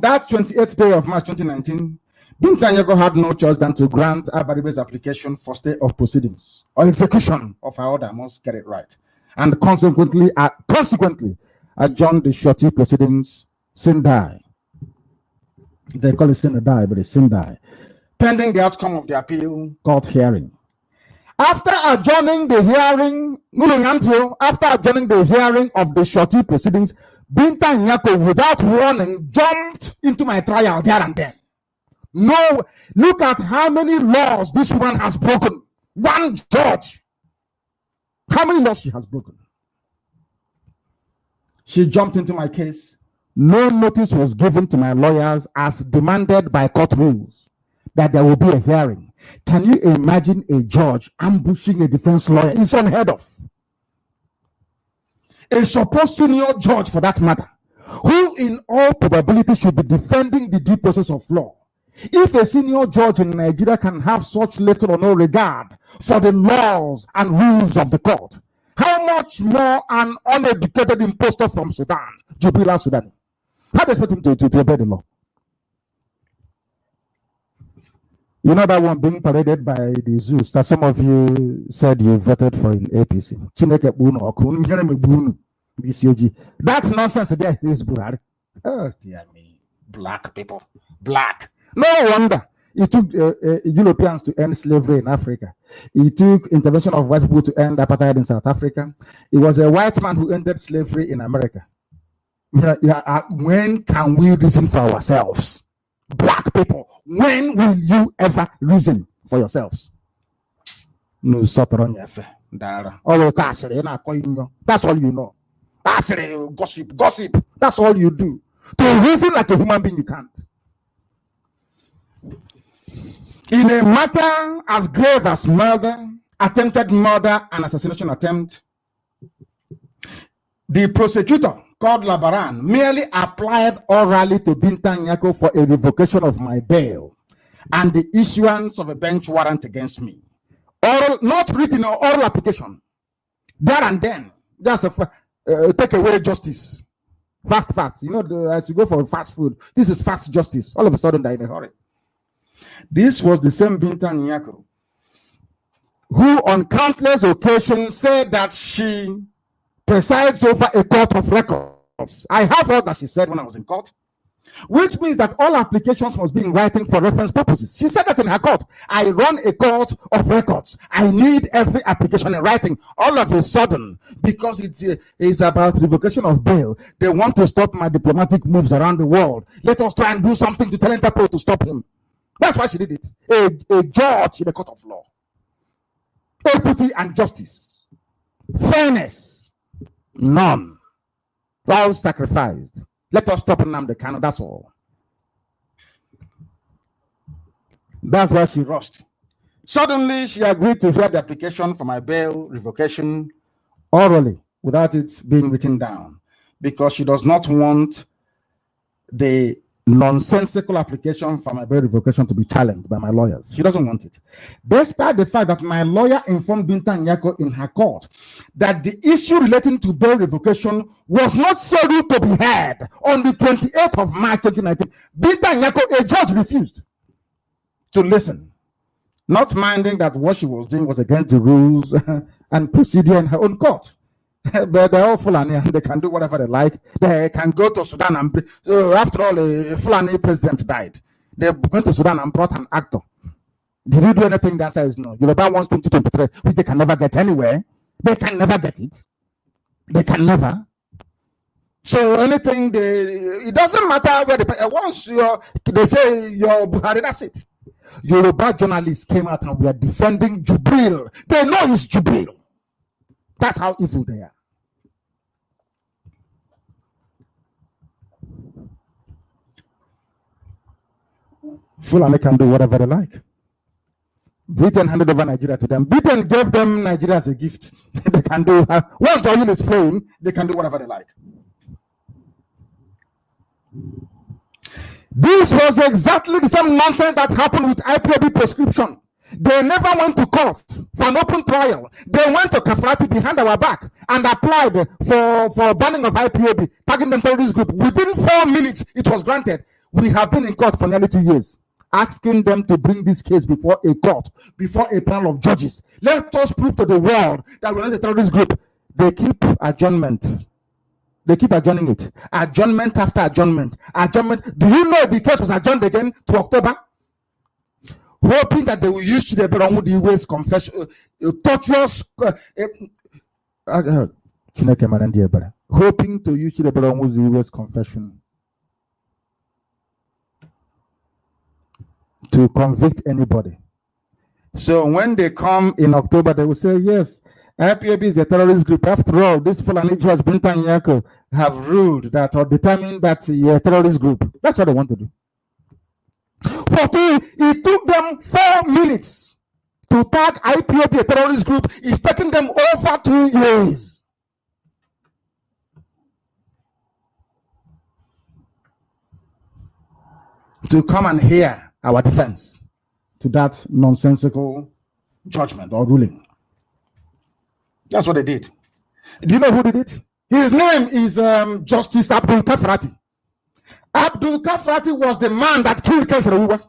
that 28th day of March 2019, Binta Nyako had no choice than to grant Abaribe's application for stay of proceedings or execution of her order, I must get it right, and consequently adjourned the shorty proceedings sin die. They call it sin die, but it's sin die, pending the outcome of the appeal court hearing. After adjourning the hearing of the shorty proceedings, Binta Nyako, without warning, jumped into my trial there and then. No, look at how many laws this woman has broken. One judge. How many laws she has broken? She jumped into my case. No notice was given to my lawyers as demanded by court rules that there will be a hearing. Can you imagine a judge ambushing a defense lawyer? It's unheard of. A supposed senior judge, for that matter, who in all probability should be defending the due process of law. If a senior judge in Nigeria can have such little or no regard for the laws and rules of the court, how much more an uneducated impostor from Sudan, Jubilee Sudani? How do you expect him to obey the law? You know that one being paraded by the Zeus that some of you said you voted for in APC. That nonsense there is Buhari. Oh, dear me. Black people. Black. No wonder it took Europeans to end slavery in Africa. It took intervention of white people to end apartheid in South Africa. It was a white man who ended slavery in America. When can we reason for ourselves? Black people, when will you ever reason for yourselves? No, that's all you know. Gossip. That's all you do. To reason like a human being, you can't. In a matter as grave as murder, attempted murder, and assassination attempt, the prosecutor, called Labaran, merely applied orally to Binta Nyako for a revocation of my bail and the issuance of a bench warrant against me. Oral, not written or oral application. There and then, that's a take away justice. Fast. You know, as you go for fast food, this is fast justice. All of a sudden, they're in a hurry. This was the same Binta Nyako who on countless occasions said that she presides over a court of records. I have heard that she said when I was in court, which means that all applications must be in writing for reference purposes. She said that in her court. I run a court of records. I need every application in writing. All of a sudden, because it is about revocation of bail, they want to stop my diplomatic moves around the world. Let us try and do something to tell Interpol to stop him. That's why she did it. A judge in a court of law. Equity and justice. Fairness. None. All sacrificed. Let us stop Nnamdi Kanu, that's all. That's why she rushed. Suddenly, she agreed to hear the application for my bail revocation orally, without it being written down, because she does not want the nonsensical application for my bail revocation to be challenged by my lawyers. She doesn't want it. Despite the fact that my lawyer informed Binta Nyako in her court that the issue relating to bail revocation was not scheduled to be heard on the 28th of March 2019, Binta Nyako, a judge, refused to listen, not minding that what she was doing was against the rules and procedure in her own court. But they're all Fulani and they can do whatever they like. They can go to Sudan and after all, a Fulani president died. They went to Sudan and brought an actor. Did you do anything? The answer is no. Yoruba wants 2023, which they can never get anywhere. They can never get it. They can never. So anything, it doesn't matter where once they say you're Buhari, that's it. Yoruba journalists came out and we are defending Jubril. They know it's Jubril. That's how evil they are. Fulani can do whatever they like. Britain handed over Nigeria to them. Britain gave them Nigeria as a gift. They can do, once the oil is flowing, they can do whatever they like. This was exactly the same nonsense that happened with IPOB prescription. They never went to court for an open trial. They went to Kafrati behind our back and applied for banning of IPOB, tagging them terrorist group. Within 4 minutes, it was granted. We have been in court for nearly 2 years, asking them to bring this case before a court, before a panel of judges. Let us prove to the world that we're not a terrorist group. They keep adjournment. They keep adjourning it. Adjournment after adjournment. Adjournment. Do you know the case was adjourned again to October? Hoping that they will use the Wail's confession, torturous. hoping to use Chileberongu's confession to convict anybody. So when they come in October, they will say, yes, IPOB is a terrorist group. After all, this Fulani Judge Binta Nyako have ruled that or determined that you're a terrorist group. That's what they want to do. It took them 4 minutes to tag IPOB a terrorist group. It's taking them over 2 years. To come and hear our defense to that nonsensical judgment or ruling. That's what they did. Do you know who did it? His name is Justice Abdul Kafrati. Abdul Kafrati was the man that killed Kansaruwa.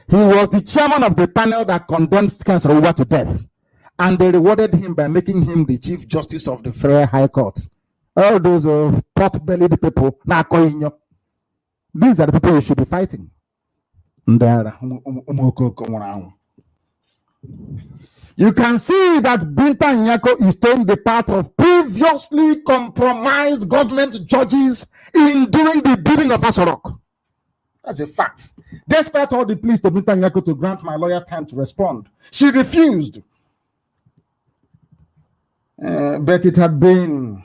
He was the chairman of the panel that condemned Kansaruwa to death. And they rewarded him by making him the Chief Justice of the Federal High Court. All those pot-bellied people, these are the people we should be fighting. You can see that Binta Nyako is taking the part of previously compromised government judges in doing the bidding of Asorok. That's a fact. Despite all the pleas to Binta Nyako to grant my lawyers time to respond, she refused. But it had been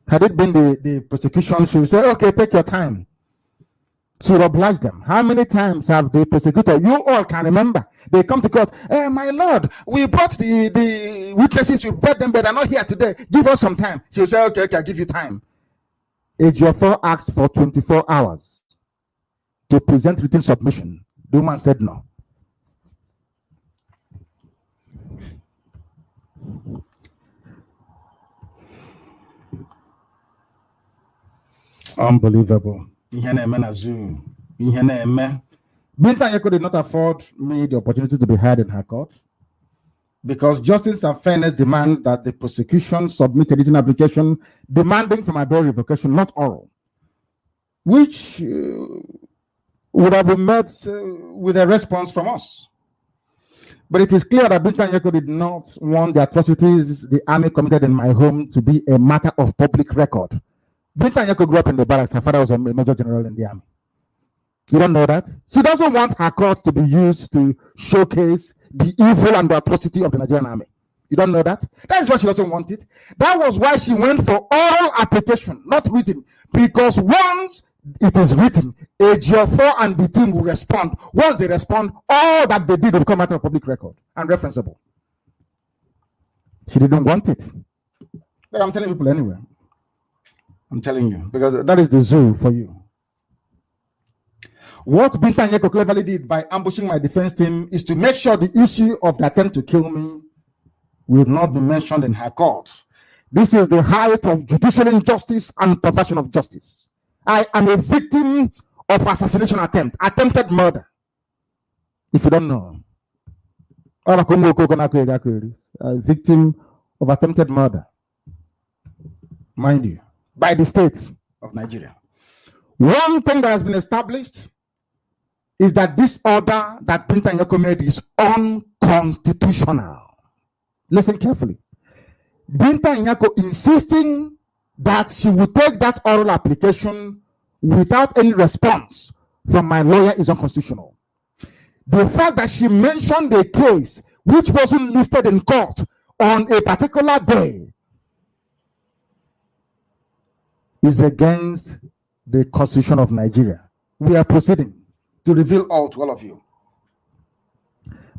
the prosecution, she would say, okay, take your time. She would oblige them. How many times have the prosecutor, you all can remember, they come to court, my lord, we brought the witnesses, we brought them, but they're not here today. Give us some time. She will say, okay, I'll give you time. Ejiofor asked for 24 hours to present written submission. The woman said no. Unbelievable. Binta Nyako did not afford me the opportunity to be heard in her court because justice and fairness demands that the prosecution submit a written application demanding from my bail revocation, not oral, which would have been met with a response from us. But it is clear that Binta Nyako did not want the atrocities the army committed in my home to be a matter of public record. Binta Nyako grew up in the barracks. Her father was a major general in the army. You don't know that? She doesn't want her court to be used to showcase the evil and the atrocity of the Nigerian army. You don't know that? That is why she doesn't want it. That was why she went for oral application, not written. Because once it is written, Ejiofor and the team will respond. Once they respond, all that they did will become matter of public record and referenceable. She didn't want it. But I'm telling people anyway. I'm telling you, because that is the zoo for you. What Binta Nyako cleverly did by ambushing my defense team is to make sure the issue of the attempt to kill me will not be mentioned in her court. This is the height of judicial injustice and perversion of justice. I am a victim of assassination attempt, attempted murder. If you don't know, a victim of attempted murder, mind you, by the state of Nigeria. One thing that has been established is that this order that Binta Nyako made is unconstitutional. Listen carefully. Binta Nyako insisting that she would take that oral application without any response from my lawyer is unconstitutional. The fact that she mentioned a case which wasn't listed in court on a particular day is against the Constitution of Nigeria. We are proceeding to reveal all to all of you.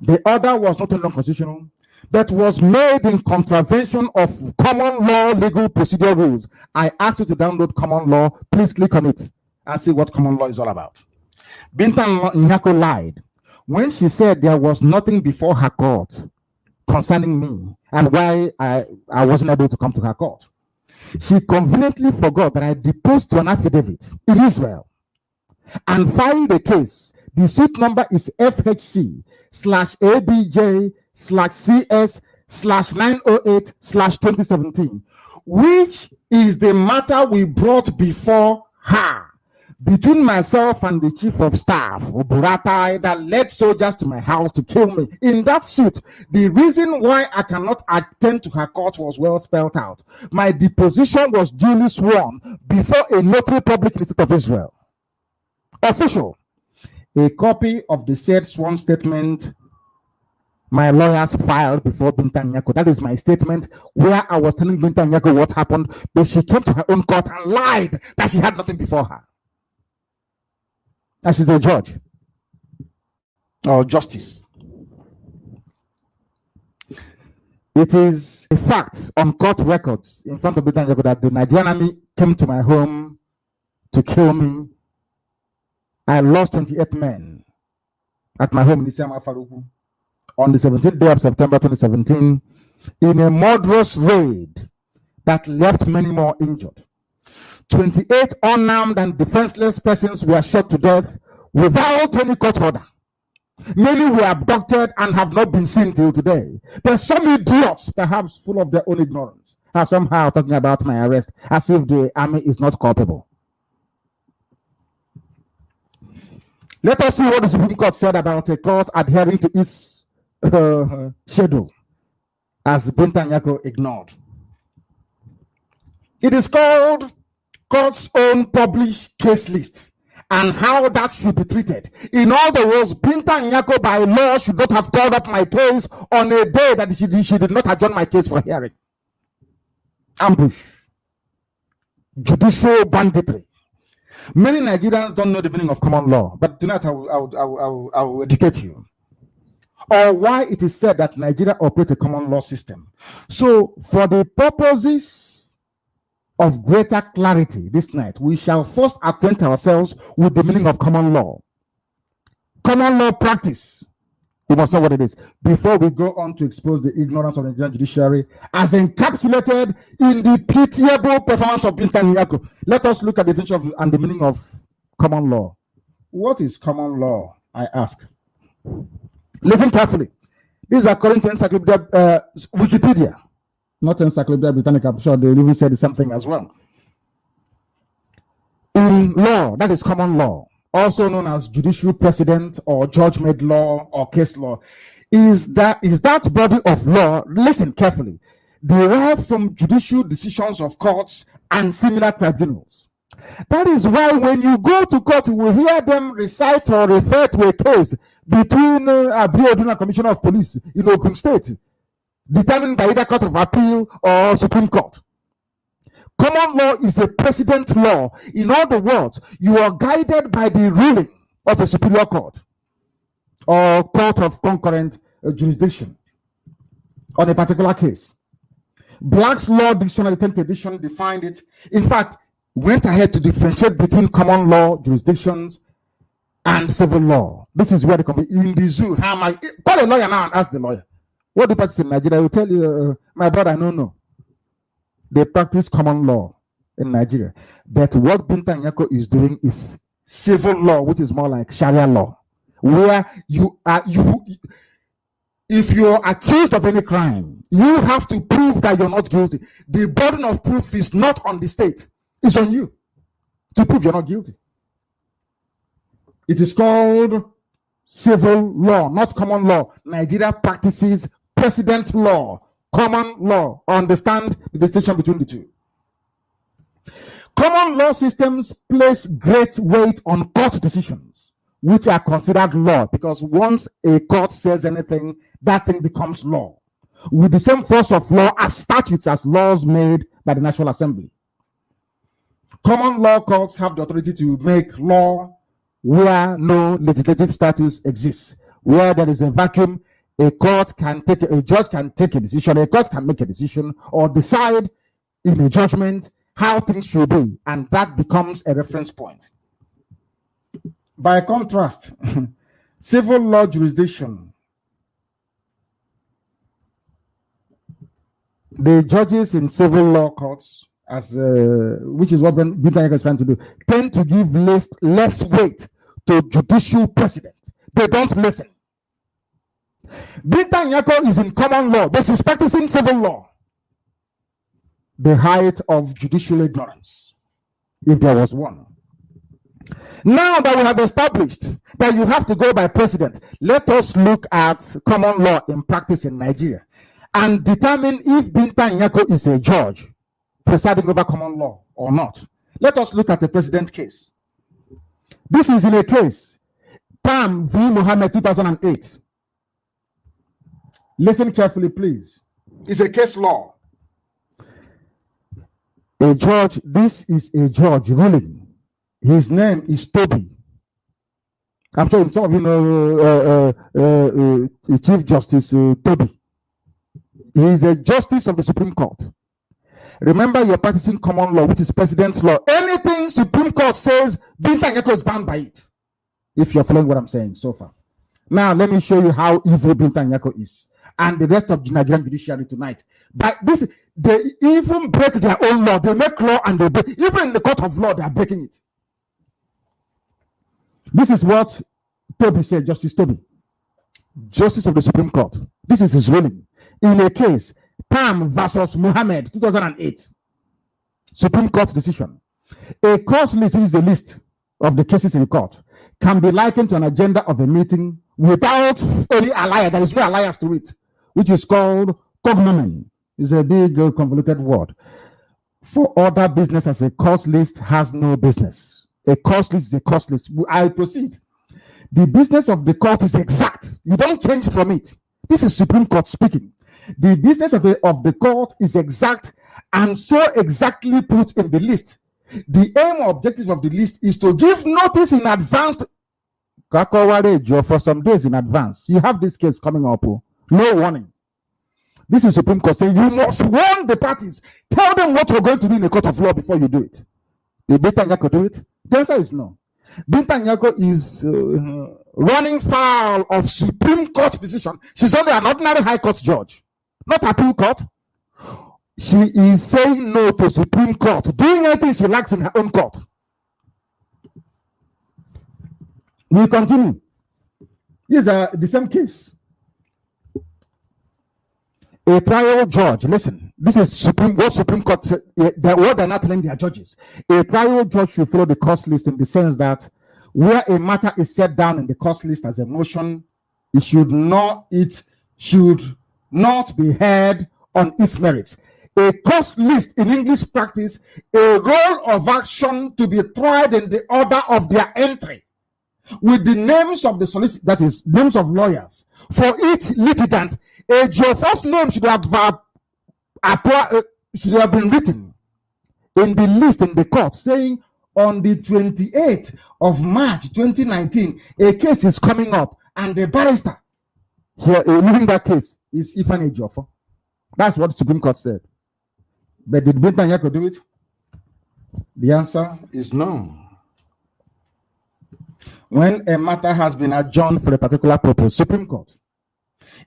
The order was not only unconstitutional, but was made in contravention of common law legal procedure rules. I ask you to download common law. Please click on it and see what common law is all about. Binta Nyako lied when she said there was nothing before her court concerning me and why I wasn't able to come to her court. She conveniently forgot that I deposed to an affidavit in Israel and filed a case. The suit number is FHC/ABJ/CS/908/2017, which is the matter we brought before her. between myself and the chief of staff, Buratai, that led soldiers to my house to kill me in that suit. The reason why I cannot attend to her court was well spelled out. My deposition was duly sworn before a notary public in the state of Israel. Official. A copy of the said sworn statement my lawyers filed before Binta Nyako. That is my statement where I was telling Binta Nyako what happened, but she came to her own court and lied that she had nothing before her. And she's a judge or justice. It is a fact on court records in front of Binta Nyako that the Nigerian army came to my home to kill me. I lost 28 men at my home in Isiama Faruku on the 17th day of September 2017 in a murderous raid that left many more injured. 28 unarmed and defenseless persons were shot to death without any court order. Many were abducted and have not been seen till today. But some idiots, perhaps full of their own ignorance, are somehow talking about my arrest as if the army is not culpable. Let us see what the Supreme Court said about a court adhering to its schedule, as Binta Nyako ignored. It is called Court's Own Published Case List and how that should be treated. In other words, Binta Nyako by law should not have called up my case on a day that she did not adjourn my case for hearing. Ambush. Judicial banditry. Many Nigerians don't know the meaning of common law, but tonight I will educate you. Or why it is said that Nigeria operates a common law system. So, for the purposes of greater clarity this night, we shall first acquaint ourselves with the meaning of common law. Common law practice. We must know what it is before we go on to expose the ignorance of the Nigerian judiciary as encapsulated in the pitiable performance of Binta Nyako. Let us look at the definition and the meaning of common law. What is common law, I ask? Listen carefully. This is according to Encyclopedia Wikipedia, not Encyclopedia Britannica. I'm sure they even said the same thing as well. In law, that is common law, also known as judicial precedent or judge-made law or case law, is that body of law, listen carefully, derived from judicial decisions of courts and similar tribunals. That is why when you go to court, you will hear them recite or refer to a case between Kbaud and Commissioner of Police in Ogun State, determined by either Court of Appeal or Supreme Court. Common law is a precedent law. In other words, you are guided by the ruling of a superior court or court of concurrent jurisdiction on a particular case. Black's Law Dictionary 10th edition defined it. In fact, went ahead to differentiate between common law jurisdictions and civil law. This is where the in the zoo. How am I? Call a lawyer now and ask the lawyer. What do you practice in Nigeria? I will tell you, my brother, I don't know. They practice common law in Nigeria. But what Binta Nyako is doing is civil law, which is more like Sharia law, where if you're accused of any crime, you have to prove that you're not guilty. The burden of proof is not on the state. It's on you to prove you're not guilty. It is called civil law, not common law. Nigeria practices precedent law, common law. Understand the distinction between the two. Common law systems place great weight on court decisions, which are considered law, because once a court says anything, that thing becomes law, with the same force of law as statutes, as laws made by the National Assembly. Common law courts have the authority to make law where no legislative status exists. Where there is a vacuum, a judge can take a decision, a court can make a decision or decide in a judgment how things should be, and that becomes a reference point. By contrast, civil law jurisdiction, the judges in civil law courts, which is what Binta Nyako is trying to do, tend to give less weight to judicial precedent. They don't listen. Binta Nyako is in common law, but she's practicing civil law. The height of judicial ignorance, if there was one. Now that we have established that you have to go by precedent, let us look at common law in practice in Nigeria and determine if Binta Nyako is a judge presiding over common law or not. Let us look at the precedent case. This is in a case, Pam v. Mohammed 2008. Listen carefully, please. It's a case law. A judge, this is a judge ruling. His name is Toby. I'm sure some of you know Chief Justice Toby. He is a justice of the Supreme Court. Remember, you're practicing common law, which is precedent law. Anything Supreme Court says, Binta Nyako is bound by it. If you're following what I'm saying so far. Now, let me show you how evil Binta Nyako is. And the rest of the Nigerian judiciary tonight. But this, they even break their own law. They make law and they break. Even in the court of law, they are breaking it. This is what Toby said, Justice Toby, Justice of the Supreme Court. This is his ruling. In a case, Pam versus Mohammed, 2008, Supreme Court decision. A course list, which is a list of the cases in court, can be likened to an agenda of a meeting without any alliance. There is no alliance to it, which is called cognomen. It's a big, convoluted word. For other business as a course list has no business. A course list is a course list. I proceed. The business of the court is exact. You don't change from it. This is Supreme Court speaking. The business of the court is exact and so exactly put in the list. The aim or objective of the list is to give notice in advance. For some days in advance. You have this case coming up. No warning. This is Supreme Court saying you must warn the parties. Tell them what you're going to do in a court of law before you do it. Did Binta Nyako do it? The answer is no. Binta Nyako is running foul of Supreme Court decision. She's only an ordinary High Court judge, not appeal court. She is saying no to Supreme Court, doing anything she likes in her own court. We continue. This is the same case. A trial judge, listen, this is what Supreme Court, what they're not telling their judges. A trial judge should follow the course list in the sense that where a matter is set down in the course list as a motion, it should not be heard on its merits. A course list in English practice, a role of action to be tried in the order of their entry, with the names of the solicitor, that is, names of lawyers. For each litigant, a first name should have been written in the list in the court, saying on the 28th of March 2019, a case is coming up, and the barrister here leading that case is Ifan Ejiofor. That's what the Supreme Court said. But did Binta Nyako do it? The answer is no. When a matter has been adjourned for a particular purpose, Supreme Court,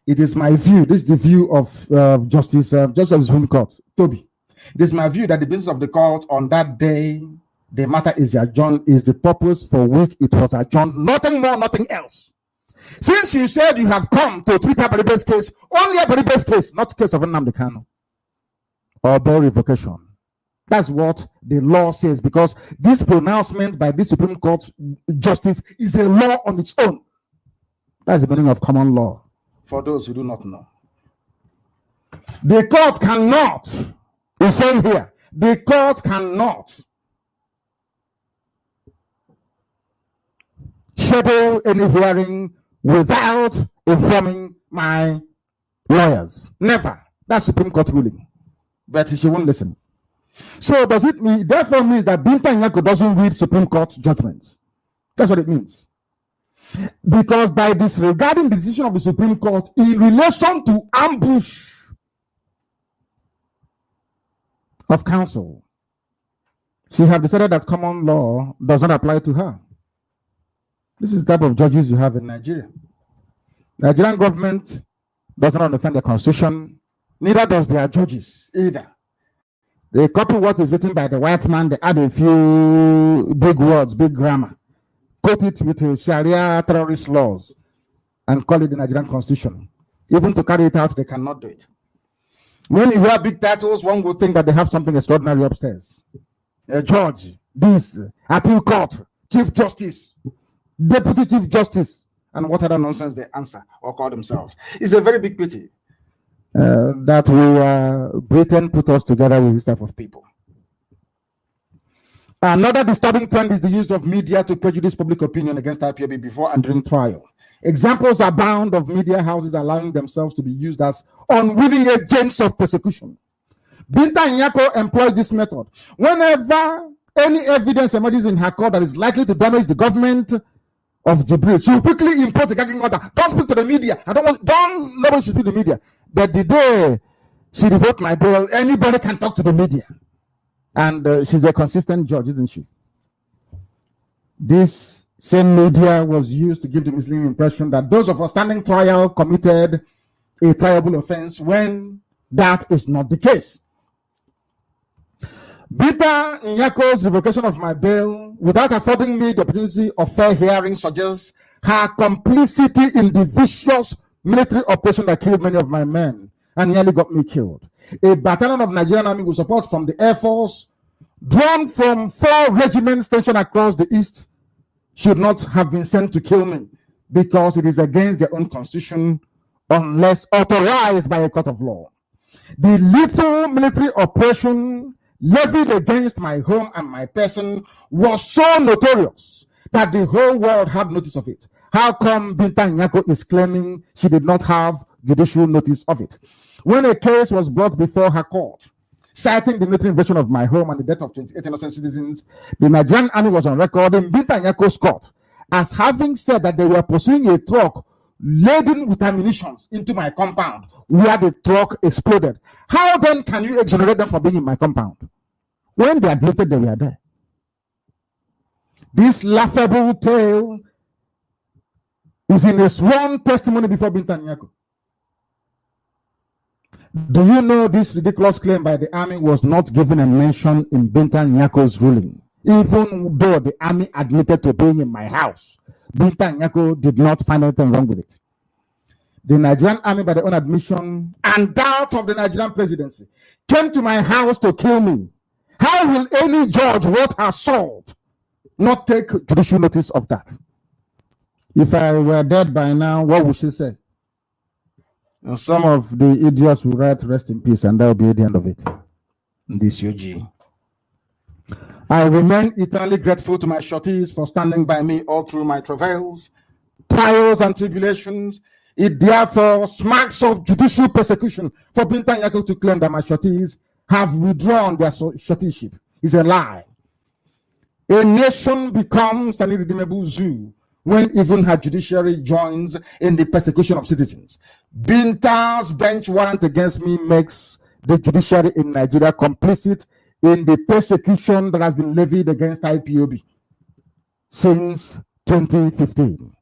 it is my view, this is the view of Justice of the Supreme Court, Toby. It is my view that the business of the court on that day, the matter is adjourned, is the purpose for which it was adjourned, nothing more, nothing else. Since you said you have come to treat Abaribe's case, only Abaribe's case, not the case of Nnamdi Kanu or bail revocation. That's what the law says, because this pronouncement by this Supreme Court justice is a law on its own. That's the meaning of common law, for those who do not know. The court cannot, it's saying here, the court cannot schedule any hearing without informing my lawyers. Never. That's Supreme Court ruling. But she won't listen. So does it mean, therefore means that Binta Nyako doesn't read Supreme Court judgments? That's what it means. Because by disregarding the decision of the Supreme Court in relation to ambush of counsel, she have decided that common law does not apply to her. This is the type of judges you have in Nigeria. The Nigerian government doesn't understand the constitution, neither does their judges either. They copy what is written by the white man, they add a few big words, big grammar, quote it with Sharia terrorist laws, and call it the Nigerian constitution. Even to carry it out, they cannot do it. When you hear big titles, one would think that they have something extraordinary upstairs. A judge, this, appeal court, Chief Justice, Deputy Chief Justice, and what other nonsense they answer or call themselves. It's a very big pity that Britain put us together with this type of people. Another disturbing trend is the use of media to prejudice public opinion against IPOB before and during trial. Examples abound of media houses allowing themselves to be used as unwilling agents of persecution. Binta Nyako employs this method. Whenever any evidence emerges in her court that is likely to damage the government of Jibril, she will quickly impose a gagging order. Don't speak to the media. Nobody should speak to the media. But the day she revoked my bail, anybody can talk to the media. And she's a consistent judge, isn't she? This same media was used to give the misleading impression that those of us standing trial committed a triable offense when that is not the case. Binta Nyako's revocation of my bail without affording me the opportunity of fair hearing suggests her complicity in the vicious military operation that killed many of my men and nearly got me killed. A battalion of Nigerian army with support from the Air Force, drawn from 4 regiments stationed across the east, should not have been sent to kill me because it is against their own constitution unless authorized by a court of law. The little military operation levied against my home and my person was so notorious that the whole world had notice of it. How come Binta Nyako is claiming she did not have judicial notice of it? When a case was brought before her court, citing the military invasion of my home and the death of 28 innocent citizens, the Nigerian army was on record in Binta Nyako's court as having said that they were pursuing a truck laden with ammunition into my compound where the truck exploded. How then can you exonerate them for being in my compound? When they admitted they were there. This laughable tale is in a sworn testimony before Binta Nyako. Do you know this ridiculous claim by the army was not given a mention in Binta Nyako's ruling? Even though the army admitted to being in my house, Binta Nyako did not find anything wrong with it. The Nigerian army, by their own admission and that of the Nigerian presidency, came to my house to kill me. How will any judge worth her salt not take judicial notice of that? If I were dead by now, what would she say? And some of the idiots will write rest in peace, and that will be the end of it. This UG. I remain eternally grateful to my shorties for standing by me all through my travails, trials, and tribulations. It therefore smacks of judicial persecution for Binta Nyako to claim that my shorties have withdrawn their shortyship. It's a lie. A nation becomes an irredeemable zoo when even her judiciary joins in the persecution of citizens. Binta's bench warrant against me makes the judiciary in Nigeria complicit in the persecution that has been levied against IPOB since 2015.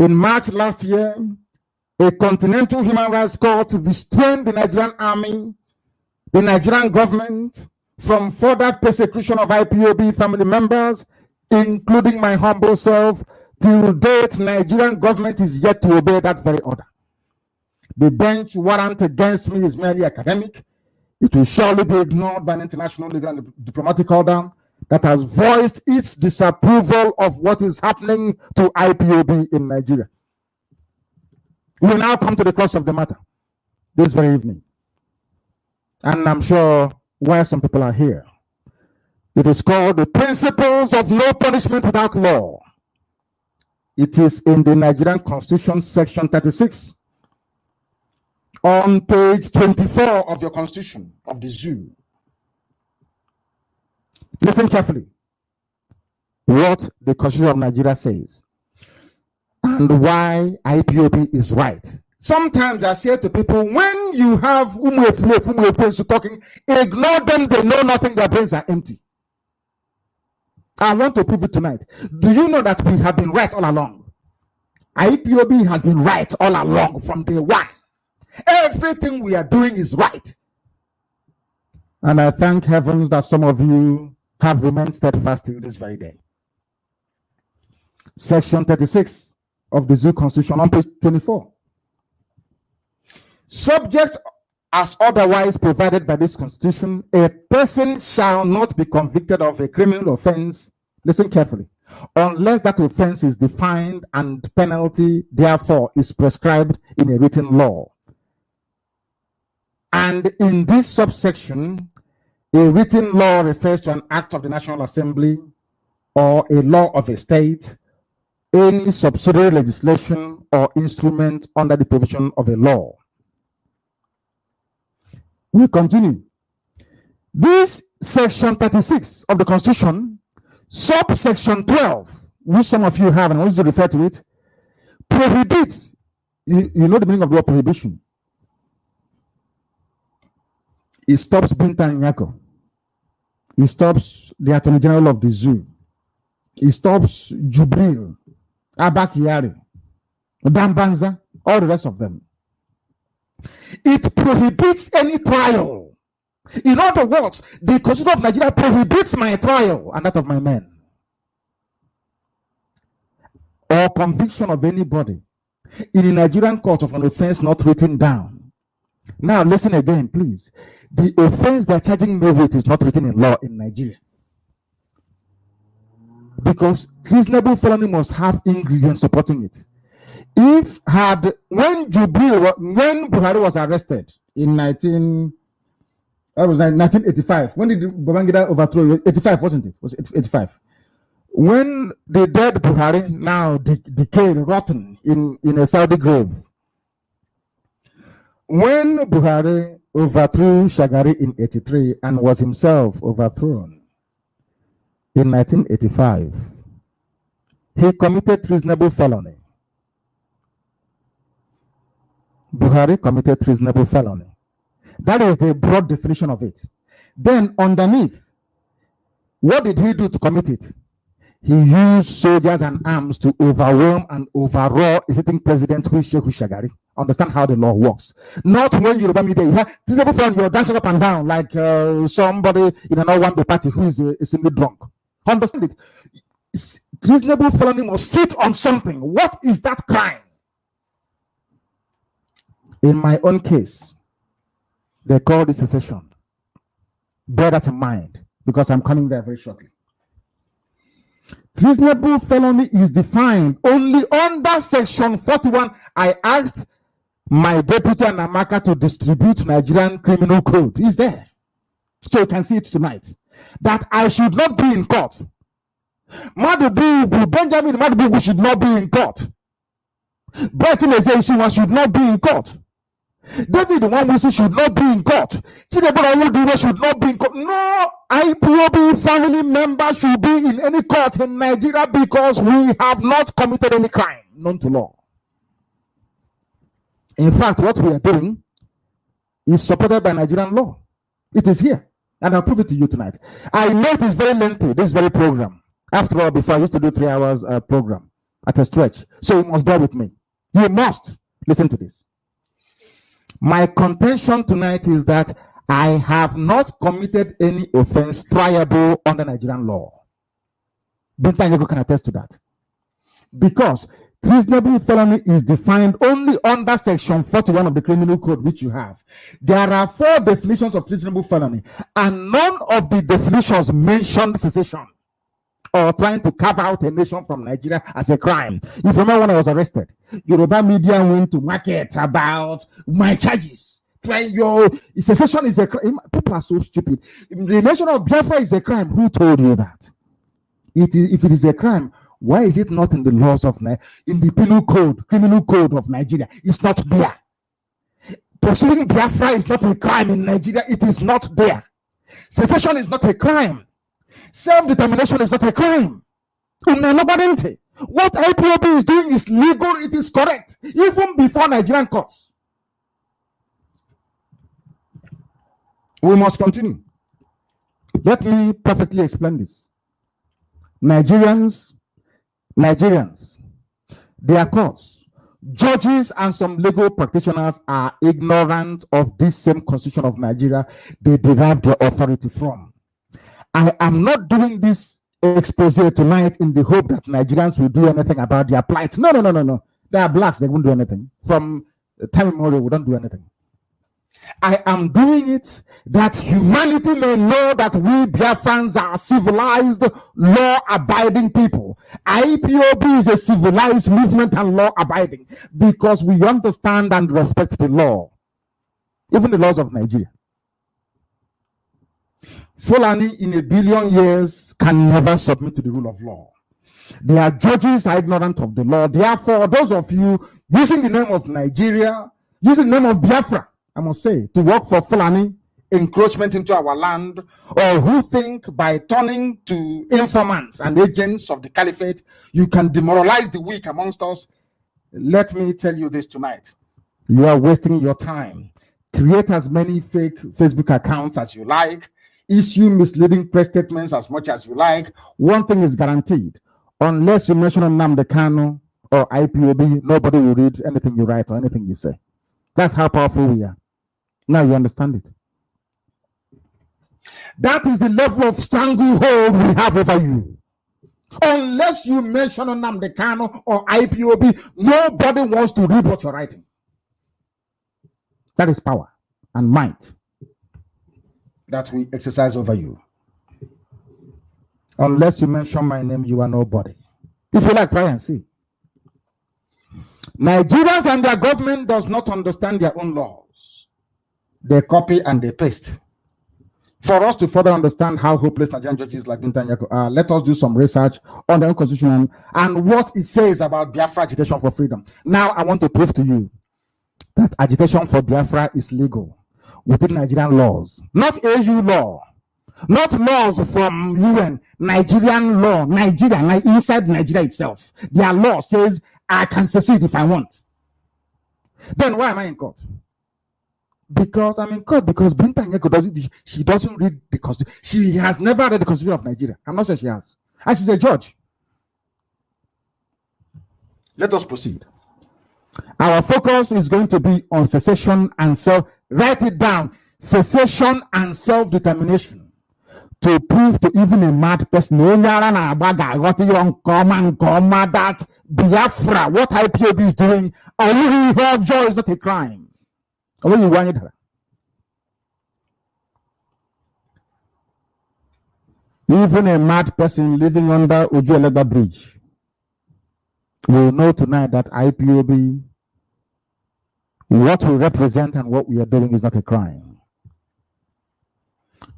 In March last year, a Continental Human Rights Court restrained the Nigerian army, the Nigerian government, from further persecution of IPOB family members, including my humble self. Till date, Nigerian government is yet to obey that very order. The bench warrant against me is merely academic. It will surely be ignored by an international legal and diplomatic order that has voiced its disapproval of what is happening to IPOB in Nigeria. We will now come to the crux of the matter this very evening. And I'm sure why some people are here. It is called the Principles of No Punishment Without Law. It is in the Nigerian Constitution, section 36, on page 24 of your Constitution of the zoo. Listen carefully what the Constitution of Nigeria says and why IPOB is right. Sometimes I say to people, when you have Umwe talking, ignore them, they know nothing, their brains are empty. I want to prove it tonight. Do you know that we have been right all along? IPOB has been right all along from day one. Everything we are doing is right. And I thank heavens that some of you have remained steadfast till this very day. Section 36 of the Zoo Constitution on page 24. Subject as otherwise provided by this Constitution, a person shall not be convicted of a criminal offense Listen carefully. Unless that offense is defined and penalty, therefore, is prescribed in a written law. And in this subsection, a written law refers to an act of the National Assembly or a law of a state, any subsidiary legislation or instrument under the provision of a law. We continue. This section 36 of the Constitution, subsection 12, which some of you have and I want to refer to it, prohibits, you know the meaning of the word prohibition. It stops Binta Nyako. It stops the Attorney General of the Zoo. It stops Jubril, Abakiyari, Dambanza, all the rest of them. It prohibits any trial. In other words, the Constitution of Nigeria prohibits my trial and that of my men, or conviction of anybody in a Nigerian court of an offense not written down. Now listen again, please. The offense they're charging me with is not written in law in Nigeria, because treasonable felony must have ingredients supporting it. When Buhari was arrested in 1985, when did Babangida overthrow? 85, wasn't it? Was it 85? When the dead Buhari, now decayed, rotten in a Saudi grave, when Buhari overthrew Shagari in 83 and was himself overthrown in 1985, he committed treasonable felony. Buhari committed treasonable felony. That is the broad definition of it. Then underneath, what did he do to commit it? He used soldiers and arms to overwhelm and overraw a sitting president who is Sheikh Shagari. Understand how the law works. Not when Yoruba media, you have treasonable felony, you're dancing up and down like somebody in an Owambe party who is simply drunk. Understand it? Treasonable felony must sit on something. What is that crime? In my own case, they call this secession. Bear that in mind, because I'm coming there very shortly. Treasonable felony is defined only under section 41. I asked my deputy and Amaka to distribute Nigerian Criminal Code. It's there, so you can see it tonight. That I should not be in court. Benjamin Madubu should not be in court. Bertilization should not be in court. David Wamwisi should not be in court. Chidebora should not be in court. No IPOB family member should be in any court in Nigeria, because we have not committed any crime known to law. In fact, what we are doing is supported by Nigerian law. It is here, and I'll prove it to you tonight. I know it is very lengthy, this very program. After all, before I used to do 3 hours program at a stretch, so you must bear with me. You must listen to this. My contention tonight is that I have not committed any offense triable under Nigerian law. Binta can attest to that. Because treasonable felony is defined only under section 41 of the Criminal Code, which you have. There are 4 definitions of treasonable felony, and none of the definitions mention secession or trying to carve out a nation from Nigeria as a crime. If you remember when I was arrested, Yoruba media went to market about my charges. Secession is a crime. People are so stupid. The nation of Biafra is a crime. Who told you that? If it is a crime, why is it not in the laws of in the Criminal Code of Nigeria? It's not there. Pursuing Biafra is not a crime in Nigeria. It is not there. Secession is not a crime. Self-determination is not a crime. What IPOB is doing is legal, it is correct, even before Nigerian courts. We must continue. Let me perfectly explain this. Nigerians, their courts, judges, and some legal practitioners are ignorant of this same Constitution of Nigeria they derive their authority from. I am not doing this expose tonight in the hope that Nigerians will do anything about their plight. No. They are blacks, they won't do anything. From time immemorial, we don't do anything. I am doing it that humanity may know that we Biafrans are civilized, law-abiding people. IPOB is a civilized movement and law-abiding because we understand and respect the law, even the laws of Nigeria. Fulani in a billion years can never submit to the rule of law. Their judges are ignorant of the law. Therefore, those of you using the name of Nigeria, using the name of Biafra, I must say, to work for Fulani, encroachment into our land, or who think by turning to informants and agents of the caliphate, you can demoralize the weak amongst us. Let me tell you this tonight. You are wasting your time. Create as many fake Facebook accounts as you like. Issue misleading press statements as much as you like. One thing is guaranteed. Unless you mention Nnamdi Kanu or IPOB, nobody will read anything you write or anything you say. That's how powerful we are. Now you understand it. That is the level of stranglehold we have over you. Unless you mention Nnamdi Kanu or IPOB, nobody wants to read what you're writing. That is power and might that we exercise over you. Unless you mention my name, you are nobody. If you like, try and see. Nigerians and their government does not understand their own laws. They copy and they paste. For us to further understand how hopeless Nigerian judges like Binta Nyako are, let us do some research on the own constitution and what it says about Biafra agitation for freedom. Now I want to prove to you that agitation for Biafra is legal within Nigerian laws, not AU law. Not laws from UN, Nigerian law, Nigeria, inside Nigeria itself. Their law says I can secede if I want. Then why am I in court? Because I'm in court because Binta Nyako she doesn't read the Constitution. She has never read the Constitution of Nigeria. I'm not sure she has. And she's a judge. Let us proceed. Our focus is going to be on secession and write it down. Secession and self-determination. To prove to even a mad person that Biafra, what IPOB is doing, joy is not a crime. Even a mad person living under Ojuelegba Bridge will know tonight that IPOB, what we represent and what we are doing is not a crime.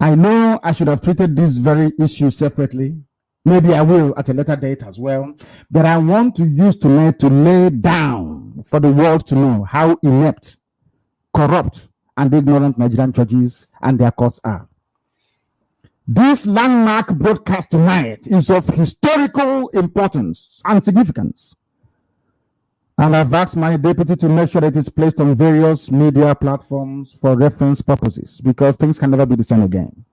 I know I should have treated this very issue separately. Maybe I will at a later date as well. But I want to use tonight to lay down for the world to know how inept, corrupt, and ignorant Nigerian judges and their courts are. This landmark broadcast tonight is of historical importance and significance. And I've asked my deputy to make sure that it is placed on various media platforms for reference purposes, because things can never be the same again.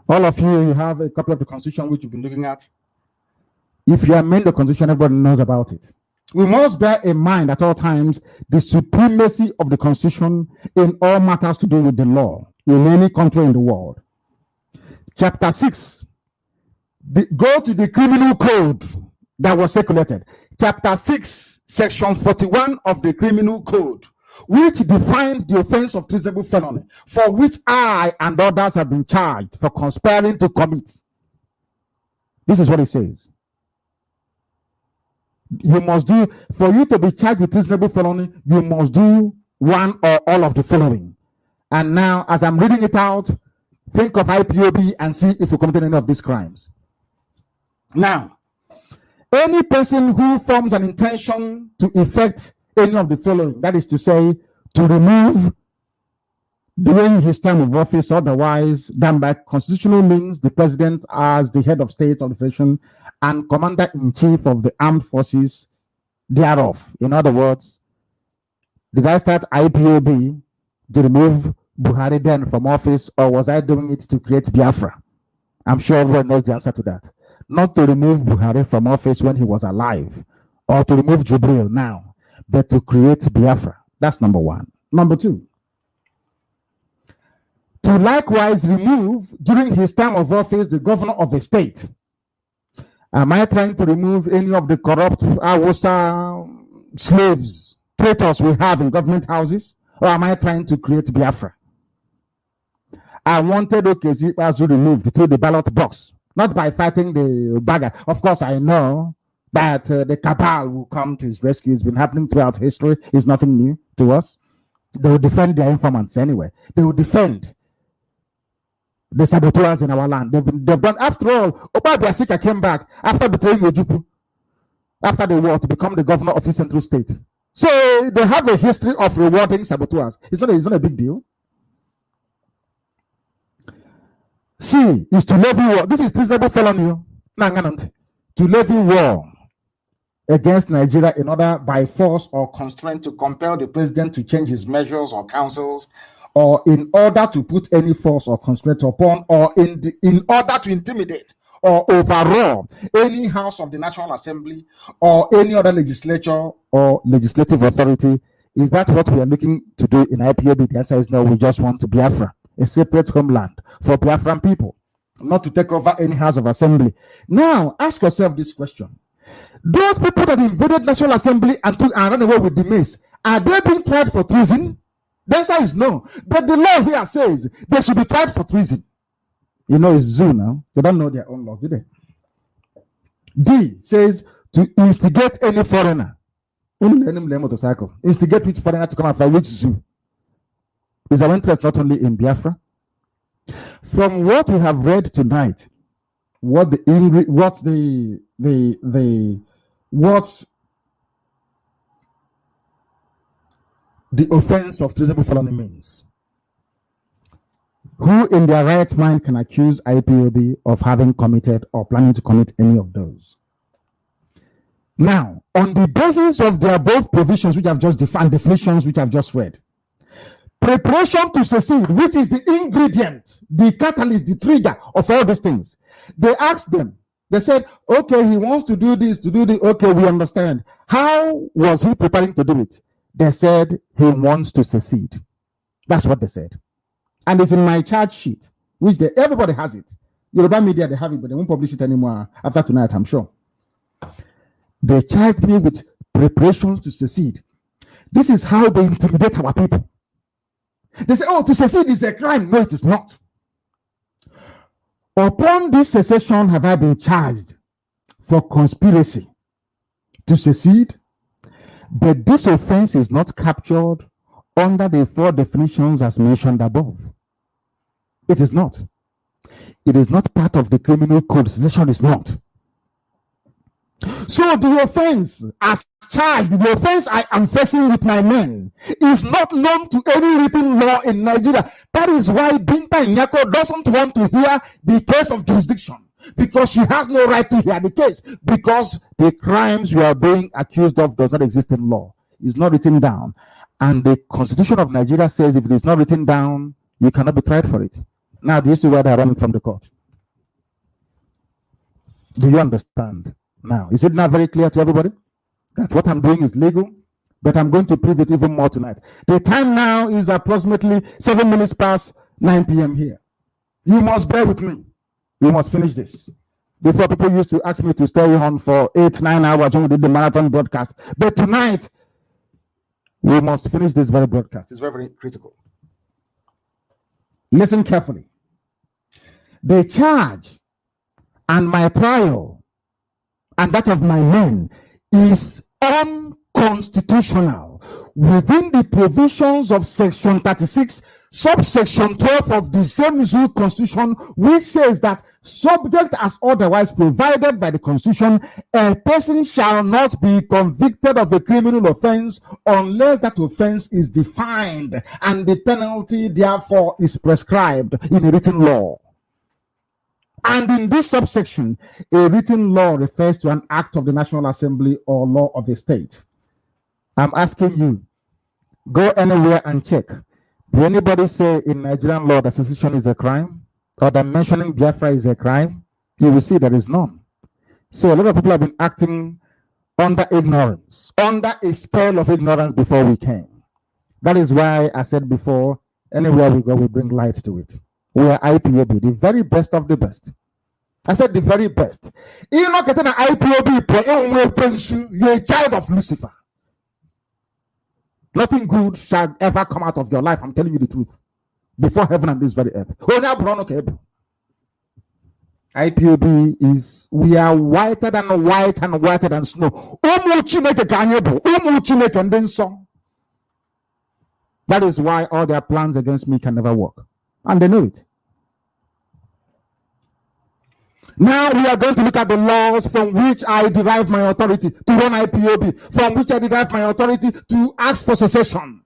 All of you have a copy of the Constitution which you've been looking at. If you amend the Constitution, everybody knows about it. We must bear in mind at all times the supremacy of the Constitution in all matters to do with the law in any country in the world. Chapter 6. Go to the criminal code that was circulated. Chapter 6, Section 41 of the Criminal Code, which defined the offense of treasonable felony, for which I and others have been charged for conspiring to commit. This is what it says. You must do, for you to be charged with treasonable felony, you must do one or all of the following. And now, as I'm reading it out, think of IPOB and see if you committed any of these crimes. Now, any person who forms an intention to effect any of the following, that is to say, to remove during his term of office, otherwise than by constitutional means, the president as the head of state of the federation and commander-in-chief of the armed forces thereof. In other words, did I start IPOB to remove Buhari then from office, or was I doing it to create Biafra? I'm sure everyone knows the answer to that. Not to remove Buhari from office when he was alive, or to remove Jubril now, but to create Biafra. That's number one. Number two, to likewise remove during his term of office the governor of a state. Am I trying to remove any of the corrupt Awusa slaves, traitors we have in government houses? Or am I trying to create Biafra? I wanted Okezi Ikpeazu removed through the ballot box, not by fighting the bagger. Of course, I know that the cabal will come to his rescue. It's been happening throughout history. It's nothing new to us. They will defend their informants anyway. They will defend the saboteurs in our land. They've done, after all, Oba Biasika came back after betraying Ojupu, after the war, to become the governor of his central state. So they have a history of rewarding saboteurs. It's not a big deal. C is to levy war. This is treasonable felony. To levy war against Nigeria in order by force or constraint to compel the president to change his measures or counsels, or in order to put any force or constraint upon, or in order to intimidate or overrule any house of the National Assembly or any other legislature or legislative authority. Is that what we are looking to do in IPOB? The answer is no. We just want to Biafra, a separate homeland for Biafran people, not to take over any house of assembly. Now, ask yourself this question. Those people that invaded National Assembly and ran away with the mace, are they being tried for treason? The answer is no. But the law here says they should be tried for treason. You know, it's zoo now. They don't know their own laws, do they? D says to instigate any foreigner. Motorcycle. Instigate which foreigner to come after which zoo. Is our interest not only in Biafra? From what we have read tonight, what the offense of treasonable felony means. Who in their right mind can accuse IPOB of having committed or planning to commit any of those? Now, on the basis of the above provisions which I've just defined, definitions which I've just read, preparation to secede, which is the ingredient, the catalyst, the trigger of all these things. They asked them, they said, okay, he wants to do this, okay, we understand. How was he preparing to do it? They said he wants to secede. That's what they said. And it's in my charge sheet, which everybody has it. Yoruba media, they have it, but they won't publish it anymore after tonight, I'm sure. They charged me with preparations to secede. This is how they intimidate our people. They say, oh, to secede is a crime. No, it is not. Upon this secession have I been charged for conspiracy to secede, but this offense is not captured under the 4 definitions as mentioned above. It is not. It is not part of the criminal code. Secession is not. So the offense as charged, the offense I am facing with my men is not known to any written law in Nigeria. That is why Binta Nyako doesn't want to hear the case of jurisdiction, because she has no right to hear the case, because the crimes you are being accused of does not exist in law. It's not written down. And the Constitution of Nigeria says if it is not written down, you cannot be tried for it. Now, do you see why they're running from the court? Do you understand? Now, is it not very clear to everybody that what I'm doing is legal? But I'm going to prove it even more tonight. The time now is approximately 7 minutes past 9 p.m. here. You must bear with me. We must finish this. Before, people used to ask me to stay on for 8-9 hours when we did the marathon broadcast. But tonight, we must finish this very broadcast. It's very, very critical. Listen carefully. The charge and my trial and that of my men is unconstitutional within the provisions of section 36, subsection 12 of the same zoo constitution, which says that subject as otherwise provided by the constitution, a person shall not be convicted of a criminal offense unless that offense is defined and the penalty therefore is prescribed in a written law. And in this subsection, a written law refers to an act of the National Assembly or law of the state. I'm asking you, go anywhere and check. Do anybody say in Nigerian law that secession is a crime? Or that mentioning Biafra is a crime? You will see there is none. So a lot of people have been acting under ignorance, under a spell of ignorance before we came. That is why I said before, anywhere we go, we bring light to it. We are IPOB, the very best of the best. I said the very best. You're not getting an IPOB, you're a child of Lucifer. Nothing good shall ever come out of your life. I'm telling you the truth. Before heaven and this very earth. IPOB is, we are whiter than white and whiter than snow. That is why all their plans against me can never work. And they know it. Now we are going to look at the laws from which I derive my authority to run IPOB, from which I derive my authority to ask for secession.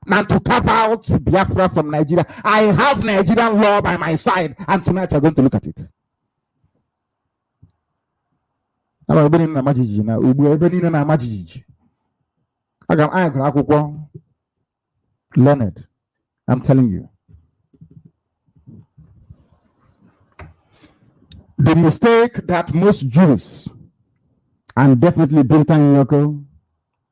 Now to carve out Biafra from Nigeria. I have Nigerian law by my side, and tonight we're going to look at it. Leonard, I'm telling you. The mistake that most Jews, and definitely Bintan Yoko,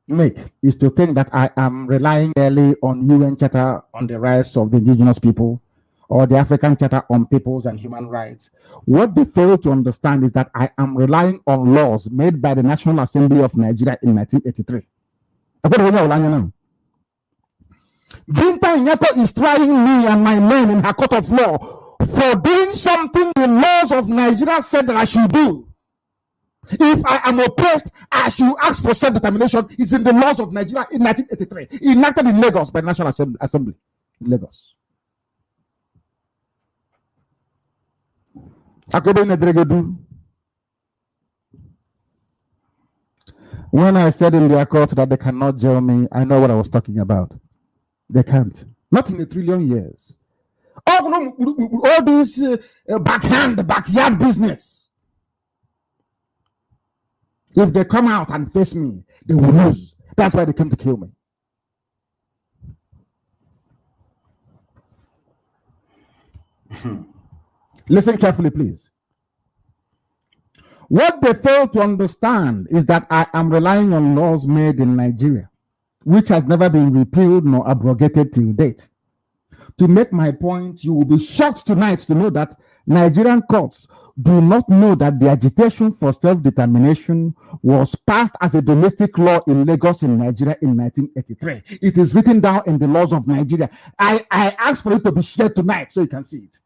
make is to think that I am relying early on UN Charter on the rights of the indigenous people or the African Charter on peoples and human rights. What they fail to understand is that I am relying on laws made by the National Assembly of Nigeria in 1983. Bintan Yoko is trying me and my name in her court of law for doing something the laws of Nigeria said that I should do. If I am oppressed, I should ask for self-determination. It's in the laws of Nigeria in 1983, enacted in Lagos by the National Assembly in Lagos. When I said in their court that they cannot jail me, I know what I was talking about. They can't. Not in a trillion years. All this backyard business. If they come out and face me, they will lose. That's why they came to kill me. Listen carefully, please. What they fail to understand is that I am relying on laws made in Nigeria, which has never been repealed nor abrogated till date. To make my point, you will be shocked tonight to know that Nigerian courts do not know that the agitation for self-determination was passed as a domestic law in Lagos in Nigeria in 1983. It is written down in the laws of Nigeria. I asked for it to be shared tonight so you can see it.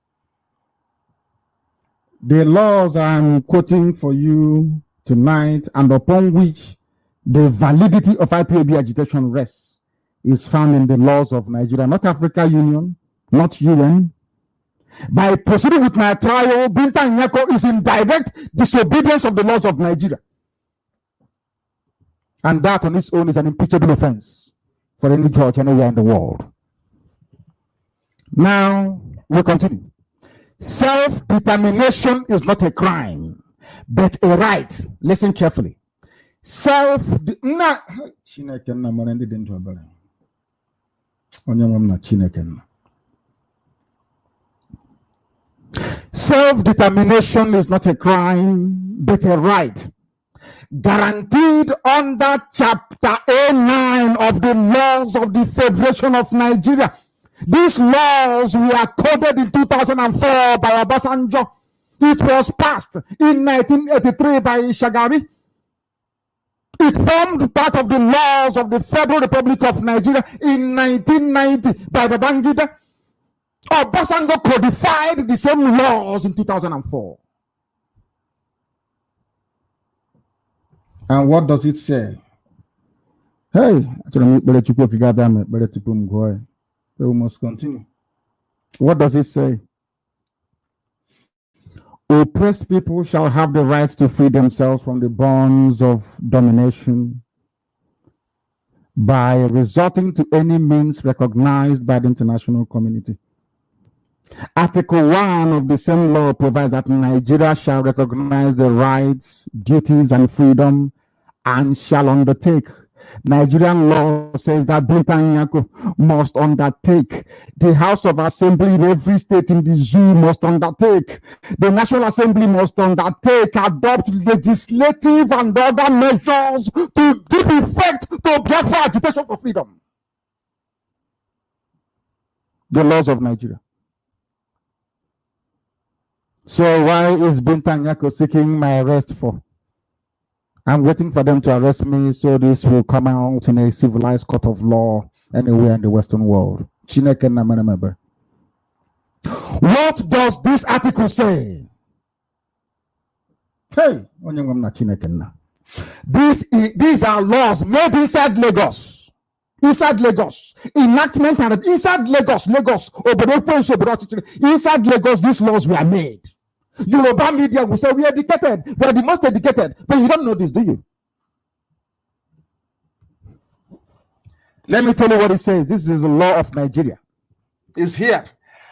The laws I'm quoting for you tonight and upon which the validity of IPOB agitation rests is found in the laws of Nigeria, not Africa Union, not UN. By proceeding with my trial, Bintan Yoko is in direct disobedience of the laws of Nigeria. And that on its own is an impeachable offense for any judge anywhere in the world. Now, we continue. Self-determination is not a crime, but a right. Listen carefully. Self-determination is not a crime, but a right, guaranteed under Chapter A9 of the laws of the Federation of Nigeria. These laws were coded in 2004 by Obasanjo. It was passed in 1983 by Shagari. It formed part of the laws of the Federal Republic of Nigeria in 1990 by Babangida. Obasanjo codified the same laws in 2004. And what does it say? Hey, we must continue. What does it say? Oppressed people shall have the right to free themselves from the bonds of domination by resorting to any means recognized by the international community. Article 1 of the same law provides that Nigeria shall recognize the rights, duties, and freedom and shall undertake. Nigerian law says that Bintan Yoko must undertake. The House of Assembly in every state in the zoo must undertake. The National Assembly must undertake, adopt legislative and other measures to give effect to Biafra agitation for freedom. The laws of Nigeria. So why is Bintan Yoko seeking my arrest for? I'm waiting for them to arrest me so this will come out in a civilized court of law anywhere in the Western world. What does this article say? Hey, these are laws made inside Lagos. Inside Lagos. Enactment and inside Lagos. Inside Lagos, these laws were made. Yoruba media will say we are educated, we are the most educated, but you don't know this, do you? Let me tell you what it says. This is the law of Nigeria. It's here.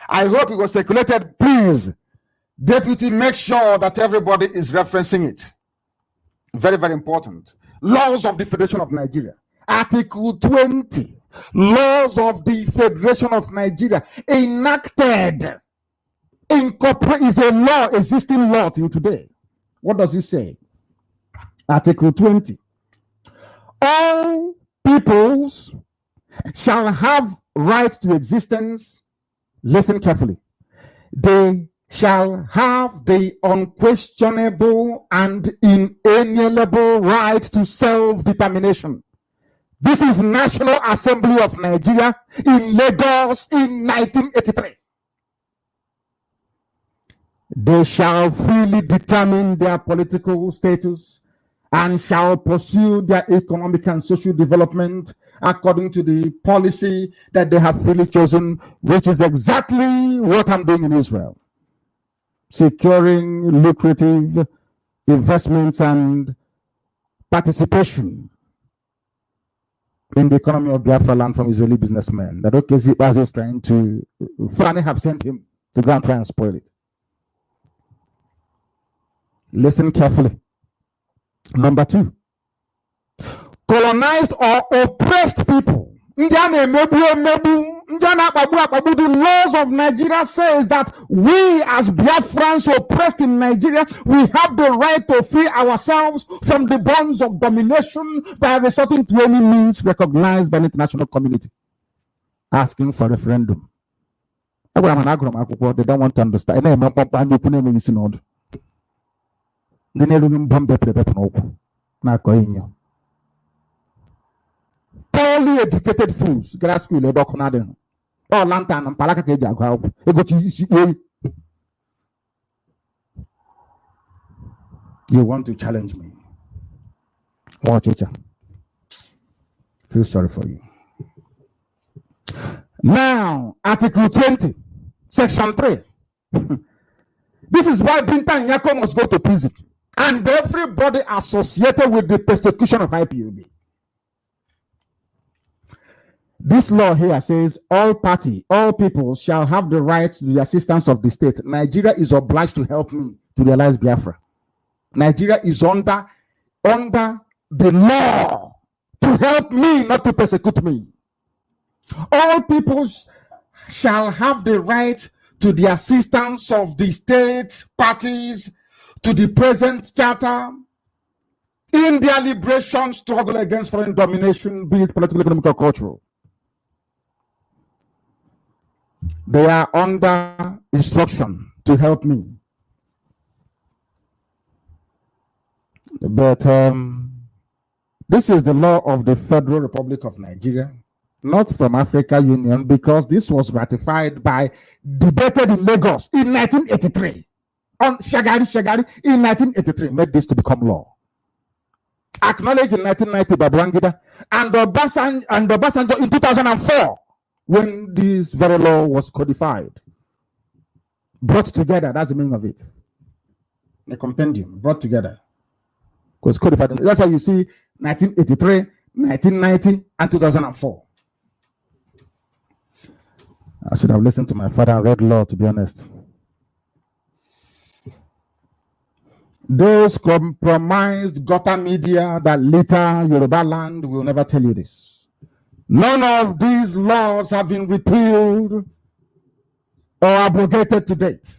I hope it was circulated. Please, Deputy, make sure that everybody is referencing it. Very, very important. Laws of the Federation of Nigeria. Article 20. Laws of the Federation of Nigeria. Enacted. Incorporate is a law, existing law till today. What does it say? Article 20. All peoples shall have right to existence. Listen carefully. They shall have the unquestionable and inalienable right to self-determination. This is National Assembly of Nigeria in Lagos in 1983. They shall freely determine their political status and shall pursue their economic and social development according to the policy that they have freely chosen, which is exactly what I'm doing in Israel. Securing lucrative investments and participation in the economy of Biafra land from Israeli businessmen. That Kbaud is trying to, finally have sent him to go and try and spoil it. Listen carefully. Number 2. Colonized or oppressed people. The laws of Nigeria says that we as Biafrans oppressed in Nigeria, we have the right to free ourselves from the bonds of domination by resorting to any means recognized by the international community. Asking for referendum. They don't want to understand. Poorly educated fools. You want to challenge me? Watch it. Feel sorry for you. Now, Article 20, Section 3. This is why Binta Nyako must go to prison. And everybody associated with the persecution of IPOB. This law here says all people shall have the right to the assistance of the state. Nigeria is obliged to help me to realize Biafra. Nigeria is under the law to help me, not to persecute me. All people shall have the right to the assistance of the state parties to the present charter in their liberation struggle against foreign domination, be it political, economic, or cultural. They are under instruction to help me. But this is the law of the Federal Republic of Nigeria, not from Africa Union, because this was ratified debated in Lagos in 1983. On Shagari in 1983 made this to become law. Acknowledged in 1990 by Babangida and Obasanjo in 2004 when this very law was codified. Brought together, that's the meaning of it. A compendium, brought together. Was codified. That's why you see 1983, 1990, and 2004. I should have listened to my father and read law, to be honest. Those compromised gutter media that litter Yoruba land will never tell you this. None of these laws have been repealed or abrogated to date.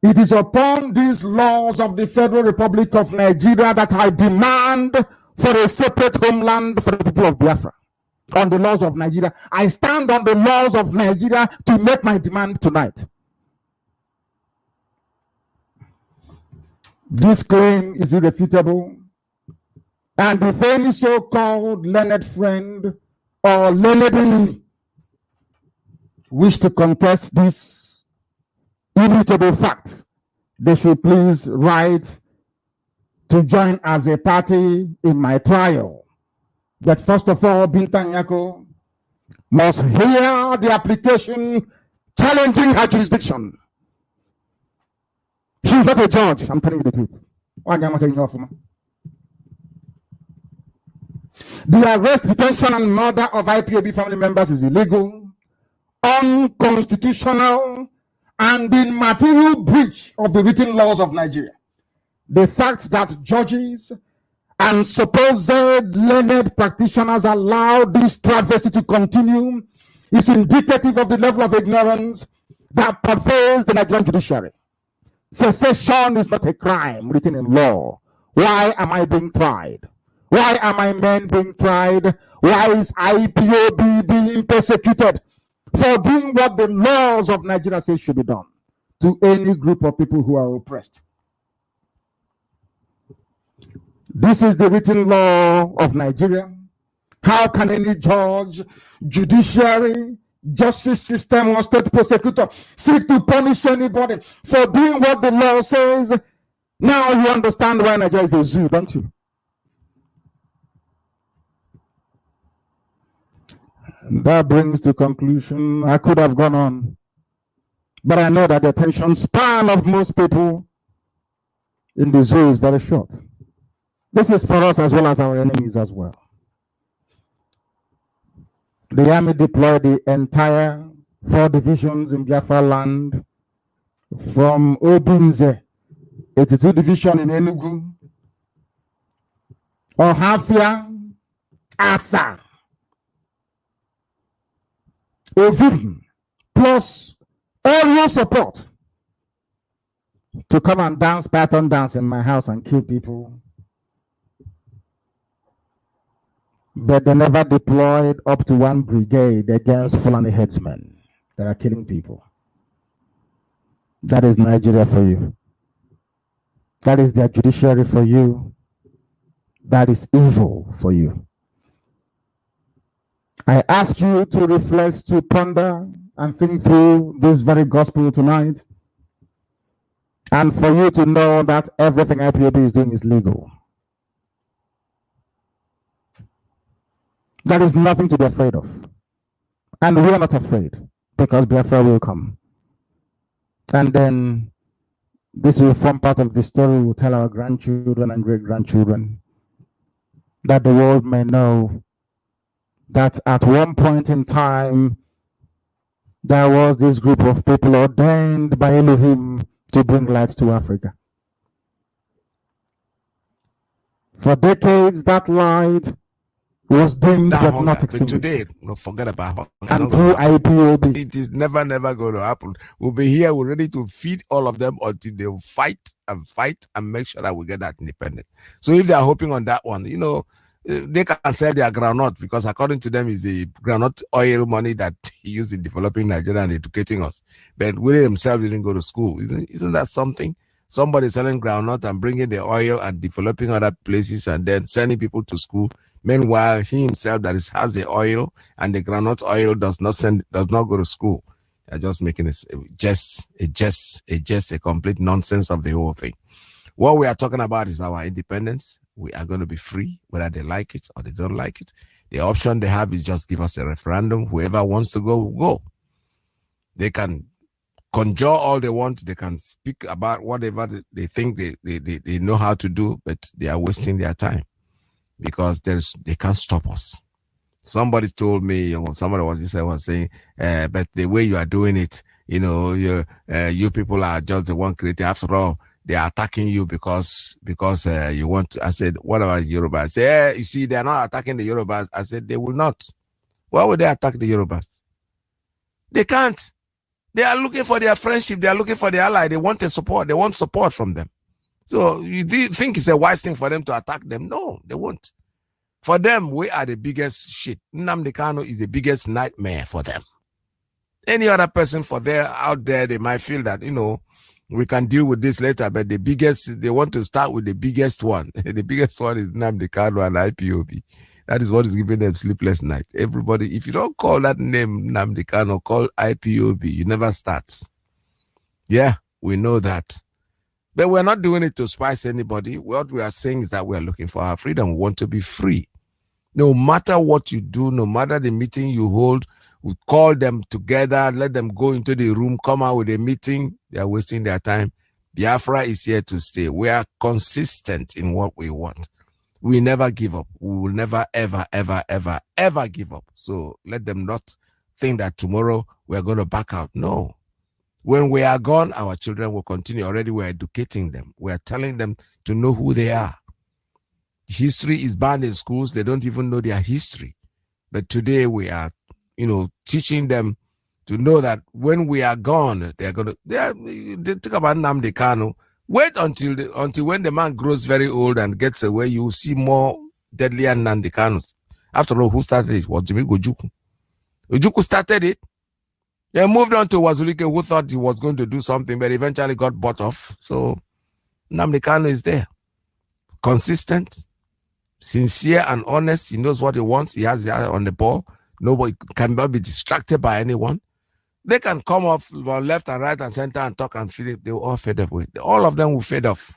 It is upon these laws of the Federal Republic of Nigeria that I demand for a separate homeland for the people of Biafra. On the laws of Nigeria. I stand on the laws of Nigeria to make my demand tonight. This claim is irrefutable. And if any so-called learned friend or learned enemy wish to contest this immutable fact, they should please write to join as a party in my trial. But first of all, Binta Nyako must hear the application challenging her jurisdiction. She's not a judge, I'm telling you the truth. The arrest, detention, and murder of IPOB family members is illegal, unconstitutional, and in material breach of the written laws of Nigeria. The fact that judges and supposed learned practitioners allow this travesty to continue is indicative of the level of ignorance that pervades the Nigerian judiciary. Secession is not a crime written in law. Why am I being tried? Why are my men being tried? Why is IPOB being persecuted for doing what the laws of Nigeria say should be done to any group of people who are oppressed? This is the written law of Nigeria. How can any judge, judiciary, justice system, or state prosecutor seek to punish anybody for doing what the law says? Now you understand why Nigeria is a zoo, don't you? That brings to conclusion. I could have gone on, but I know that the attention span of most people in the zoo is very short. This is for us as well as our enemies as well. The army deployed the entire 4 divisions in Biafra land from Obinze, 82 division in Enugu, Ohafia, Asa, Ovim, plus aerial support to come and dance pattern dance in my house and kill people. But they never deployed up to 1 brigade against Fulani headsmen that are killing people. That is Nigeria for you. That is their judiciary for you. That is evil for you. I ask you to reflect, to ponder, and think through this very gospel tonight. And for you to know that everything IPOB is doing is legal. There is nothing to be afraid of. And we are not afraid, because Biafra will come. And then this will form part of the story we'll tell our grandchildren and great-grandchildren, that the world may know that at one point in time, there was this group of people ordained by Elohim to bring light to Africa. For decades, that light was dimmed but not extinguished. But today, don't forget about hunger. And through IPOB. It is never going to happen. We'll be here. We're ready to feed all of them until they will fight and make sure that we get that independence. So if they are hoping on that one, you know, they can sell their groundnut, because according to them is the groundnut oil money that he used in developing Nigeria and educating us. But Willie himself didn't go to school. Isn't that something? Somebody selling groundnut and bringing the oil and developing other places and then sending people to school. Meanwhile, he himself that has the oil and the groundnut oil does not go to school. They're just making a complete nonsense of the whole thing. What we are talking about is our independence. We are going to be free, whether they like it or they don't like it. The option they have is just give us a referendum. Whoever wants to go, will go. They can conjure all they want. They can speak about whatever they think they know how to do, but they are wasting their time, because they can't stop us. Somebody told me, somebody was saying, but the way you are doing it, you people are just the one creating. After all, they are attacking you because you want to. I said, what about Yorubas? I said, you see, they are not attacking the Yorubas. I said, they will not. Why would they attack the Yorubas? They can't. They are looking for their friendship. They are looking for their ally. They want support. They want support from them. So you think it's a wise thing for them to attack them? No, they won't. For them, we are the biggest shit. Nnamdi Kanu is the biggest nightmare for them. Any other person out there, they might feel that, We can deal with this later, but the biggest, they want to start with the biggest one. The biggest one is Nnamdi Kanu and IPOB. That is what is giving them sleepless night. Everybody, if you don't call that name Nnamdi Kanu, call IPOB, you never start. Yeah, we know that. But we're not doing it to spice anybody. What we are saying is that we're looking for our freedom. We want to be free. No matter what you do, no matter the meeting you hold, we call them together, let them go into the room, come out with a meeting. They are wasting their time. Biafra is here to stay. We are consistent in what we want. We never give up. We will never, ever, ever, ever, ever give up. So let them not think that tomorrow we're going to back out. No. When we are gone, our children will continue. Already we're educating them. We are telling them to know who they are. History is banned in schools. They don't even know their history. But today we are, teaching them to know that when we are gone, they talk about Nnamdi Kanu. Wait until when the man grows very old and gets away, you will see more deadly Nnamdi Kanus. After all, who started it? Was Jimmy Ojukwu. Ojukwu started it. They moved on to Wazulike, who thought he was going to do something, but eventually got bought off. So Nnamdi Kanu is there. Consistent, sincere and honest. He knows what he wants. He has his eye on the ball. Nobody cannot be distracted by anyone. They can come off on left and right and center and talk and feel it. They will all fade away. All of them will fade off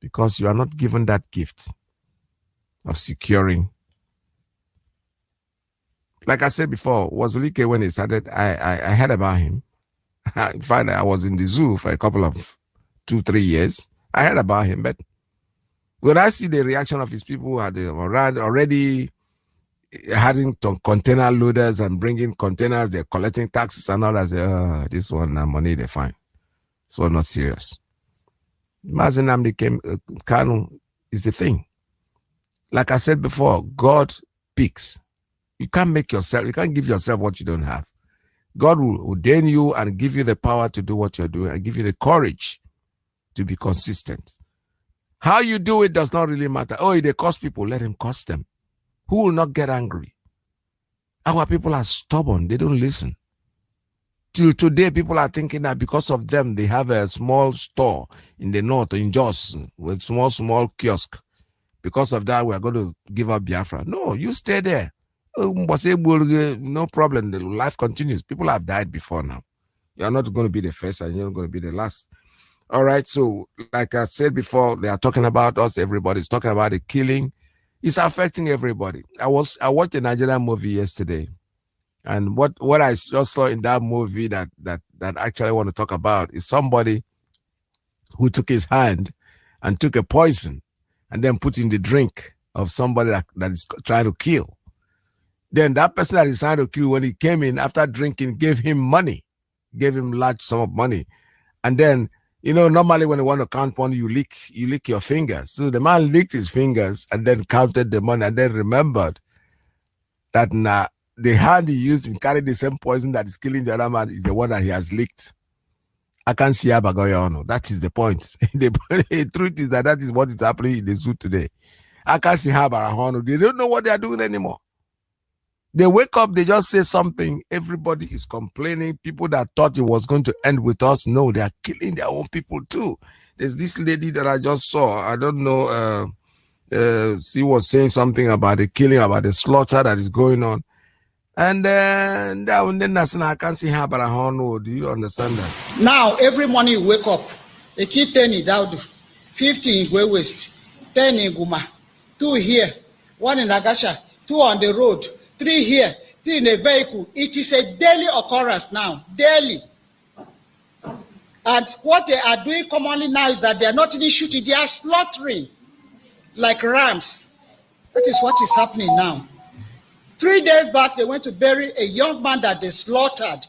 because you are not given that gift of securing. Like I said before, Wazulike, when he started, I heard about him. In fact, I was in the zoo for a couple of 2-3 years. I heard about him, but when I see the reaction of his people who had already having container loaders and bringing containers, they're collecting taxes and all that, this one money they find. This one not serious. Mazi Nnamdi Kanu is the thing. Like I said before, God picks. You can't give yourself what you don't have. God will ordain you and give you the power to do what you're doing and give you the courage to be consistent. How you do it does not really matter. Oh, if they cost people, let him cost them. Who will not get angry? Our people are stubborn. They don't listen. Till today, people are thinking that because of them, they have a small store in the north, in Jos, with small kiosk. Because of that, we are going to give up Biafra. No, you stay there. No problem. The life continues. People have died before now. You're not going to be the first and you're not going to be the last. All right. So, like I said before, they are talking about us. Everybody's talking about the killing. It's affecting everybody. I watched a Nigerian movie yesterday. And what I just saw in that movie that actually I want to talk about is somebody who took his hand and took a poison and then put in the drink of somebody that is trying to kill. Then that person that is trying to kill, when he came in after drinking, gave him money, gave him large sum of money. And then, normally when you want to count money, you lick your fingers. So the man licked his fingers and then counted the money and then remembered that the hand he used in carrying the same poison that is killing the other man is the one that he has licked. I can't see Abagoyano. That is the point. The truth is that is what is happening in the zoo today. I can't see Abagoyano. They don't know what they are doing anymore. They wake up, they just say something. Everybody is complaining. People that thought it was going to end with us, no, they are killing their own people too. There's this lady that I just saw. I don't know. She was saying something about the killing, about the slaughter that is going on. And then I can't see her, but I don't know. Do you understand that? Now, every morning you wake up, a kid 10 in Daudu, 15 in Gwe West, 10 in Guma, 2 here, 1 in Agasha, 2 on the road, 3 here, 3 in a vehicle. It is a daily occurrence now, daily. And what they are doing commonly now is that they are not even shooting, they are slaughtering like rams. That is what is happening now. 3 days back, they went to bury a young man that they slaughtered.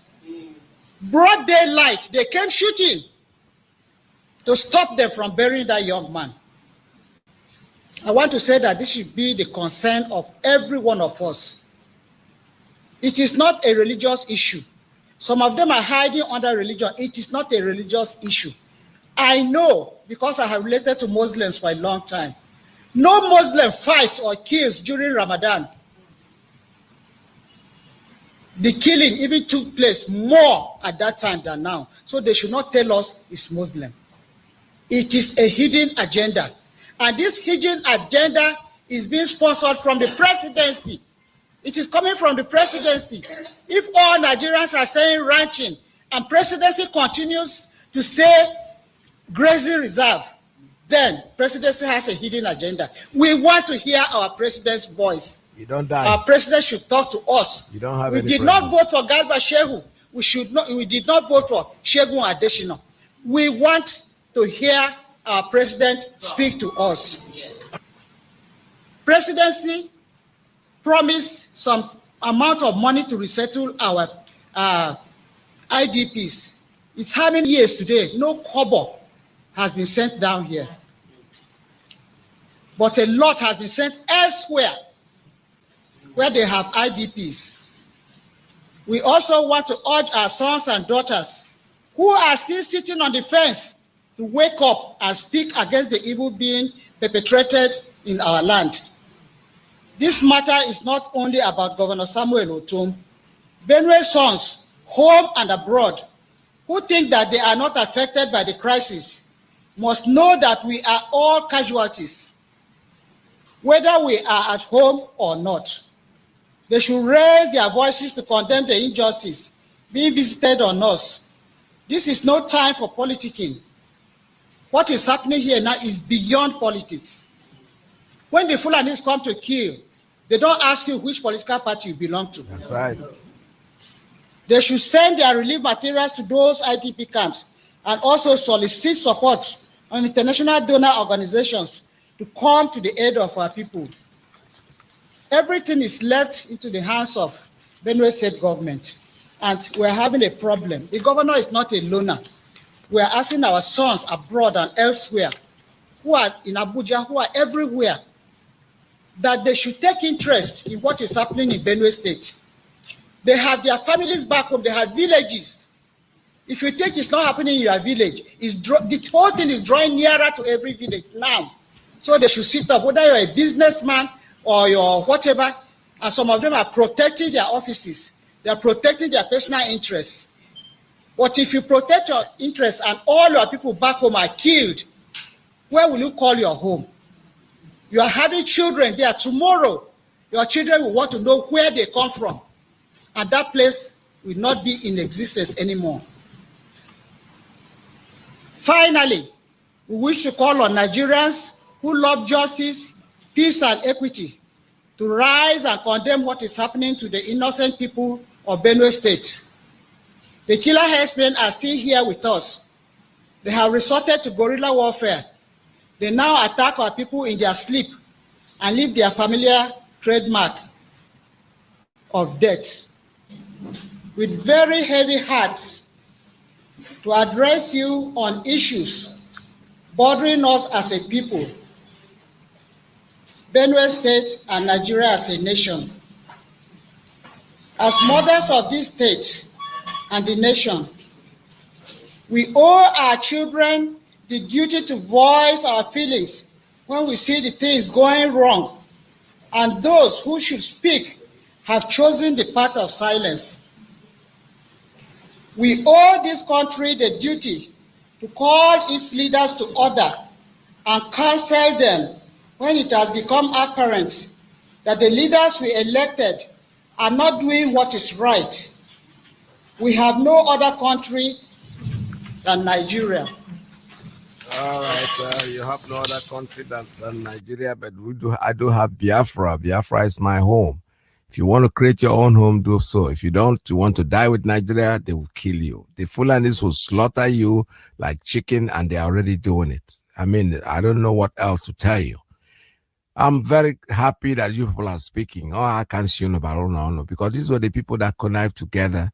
Broad daylight, they came shooting to stop them from burying that young man. I want to say that this should be the concern of every one of us. It is not a religious issue. Some of them are hiding under religion. It is not a religious issue. I know, because I have related to Muslims for a long time. No Muslim fights or kills during Ramadan. The killing even took place more at that time than now. So they should not tell us it's Muslim. It is a hidden agenda. And this hidden agenda is being sponsored from the presidency. It is coming from the presidency. If all Nigerians are saying ranching and presidency continues to say grazing reserve, then presidency has a hidden agenda. We want to hear our president's voice. You don't die. Our president should talk to us. You don't have we any did president. not vote for Garba Shehu. We did not vote for Shegun Adesina. We want to hear our president speak to us. Presidency promised some amount of money to resettle our IDPs. It's how many years today? No kobo has been sent down here. But a lot has been sent elsewhere where they have IDPs. We also want to urge our sons and daughters who are still sitting on the fence to wake up and speak against the evil being perpetrated in our land. This matter is not only about Governor Samuel Otom. Benue sons, home and abroad, who think that they are not affected by the crisis, must know that we are all casualties, whether we are at home or not. They should raise their voices to condemn the injustice being visited on us. This is no time for politicking. What is happening here now is beyond politics. When the Fulanis come to kill, they don't ask you which political party you belong to. That's right. They should send their relief materials to those IDP camps and also solicit support on international donor organizations to come to the aid of our people. Everything is left into the hands of Benue State government, and we're having a problem. The governor is not a loner. We're asking our sons abroad and elsewhere, who are in Abuja, who are everywhere, that they should take interest in what is happening in Benue State. They have their families back home, they have villages. If you think it's not happening in your village, the whole thing is drawing nearer to every village now. So they should sit up, whether you're a businessman or your whatever, and some of them are protecting their offices. They are protecting their personal interests. But if you protect your interests and all your people back home are killed, where will you call your home? You are having children there. Tomorrow, your children will want to know where they come from. And that place will not be in existence anymore. Finally, we wish to call on Nigerians who love justice, peace and equity to rise and condemn what is happening to the innocent people of Benue State. The killer herdsmen are still here with us. They have resorted to guerrilla warfare. They now attack our people in their sleep and leave their familiar trademark of death. With very heavy hearts, to address you on issues bothering us as a people, Benue State and Nigeria as a nation. As mothers of this state and the nation, we owe our children the duty to voice our feelings when we see the things going wrong, and those who should speak have chosen the path of silence. We owe this country the duty to call its leaders to order and counsel them when it has become apparent that the leaders we elected are not doing what is right. We have no other country than Nigeria. All right, you have no other country than Nigeria, but I do have Biafra. Biafra is my home. If you want to create your own home, do so. If you don't, you want to die with Nigeria, they will kill you. The Fulanis will slaughter you like chicken, and they're already doing it. I mean, I don't know what else to tell you. I'm very happy that you people are speaking. Oh, I can't see you, because these were the people that connived together,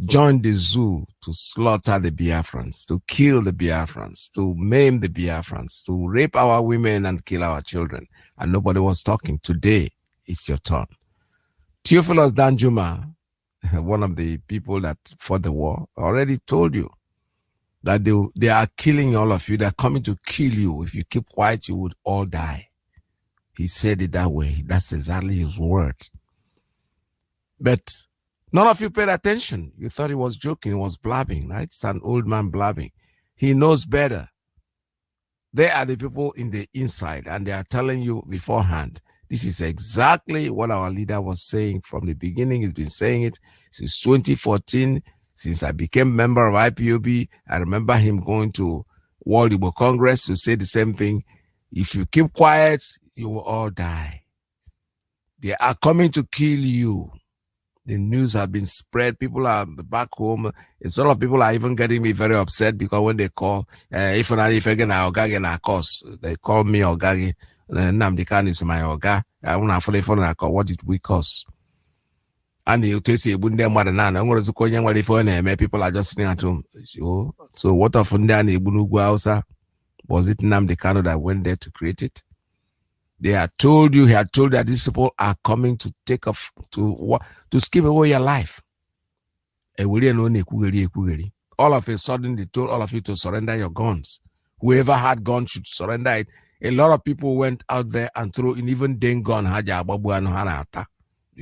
joined the zoo to slaughter the Biafrans, to kill the Biafrans, to maim the Biafrans, to rape our women and kill our children. And nobody was talking. Today, it's your turn. Theophilus Danjuma, one of the people that fought the war, already told you that they are killing all of you. They're coming to kill you. If you keep quiet, you would all die. He said it that way. That's exactly his word. But None of you paid attention. You thought he was joking, he was blabbing, right? It's an old man blabbing. He knows better. They are the people in the inside, and they are telling you beforehand. This is exactly what our leader was saying from the beginning. He's been saying it since 2014, since I became member of IPOB. I remember him going to World Igbo Congress to say the same thing. If you keep quiet, you will all die. They are coming to kill you. The news have been spread. People are back home. A lot of people are even getting me very upset because when they call, if again Ogage course, they call me Ogage. Nnamdi Kanu is my Oga. I want to follow phone and call. What did we cause? And you say bunde mother nana. I'm going to call young phone and people are just sitting at home. So what of Ndani Bunugwa Hausa? Was it Nnamdi Kanu that went there to create it? They had told you, he had told that these people are coming to take off, to skip away your life. All of a sudden, they told all of you to surrender your guns. Whoever had guns should surrender it. A lot of people went out there and threw in even den gun. You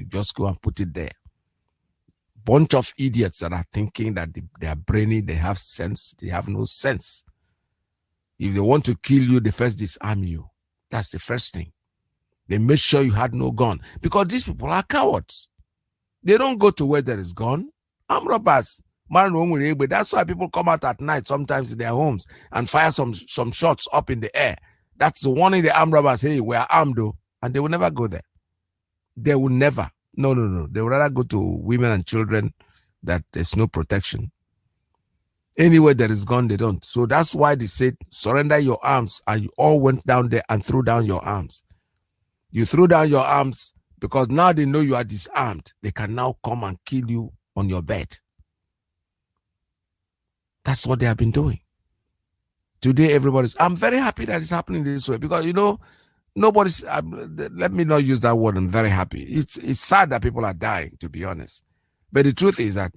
just go and put it there. Bunch of idiots that are thinking that they are brainy, they have sense. They have no sense. If they want to kill you, they first disarm you. That's the first thing. They make sure you had no gun. Because these people are cowards. They don't go to where there is gun. Armed robbers. That's why people come out at night, sometimes in their homes, and fire some shots up in the air. That's the warning the armed robbers, hey, we are armed though. And they will never go there. They will never. No. They would rather go to women and children that there's no protection. Anywhere there is gun, they don't. So that's why they said, surrender your arms. And you all went down there and threw down your arms. You threw down your arms because now they know you are disarmed. They can now come and kill you on your bed. That's what they have been doing. Today, I'm very happy that it's happening this way because, nobody's, let me not use that word, I'm very happy. It's sad that people are dying, to be honest. But the truth is that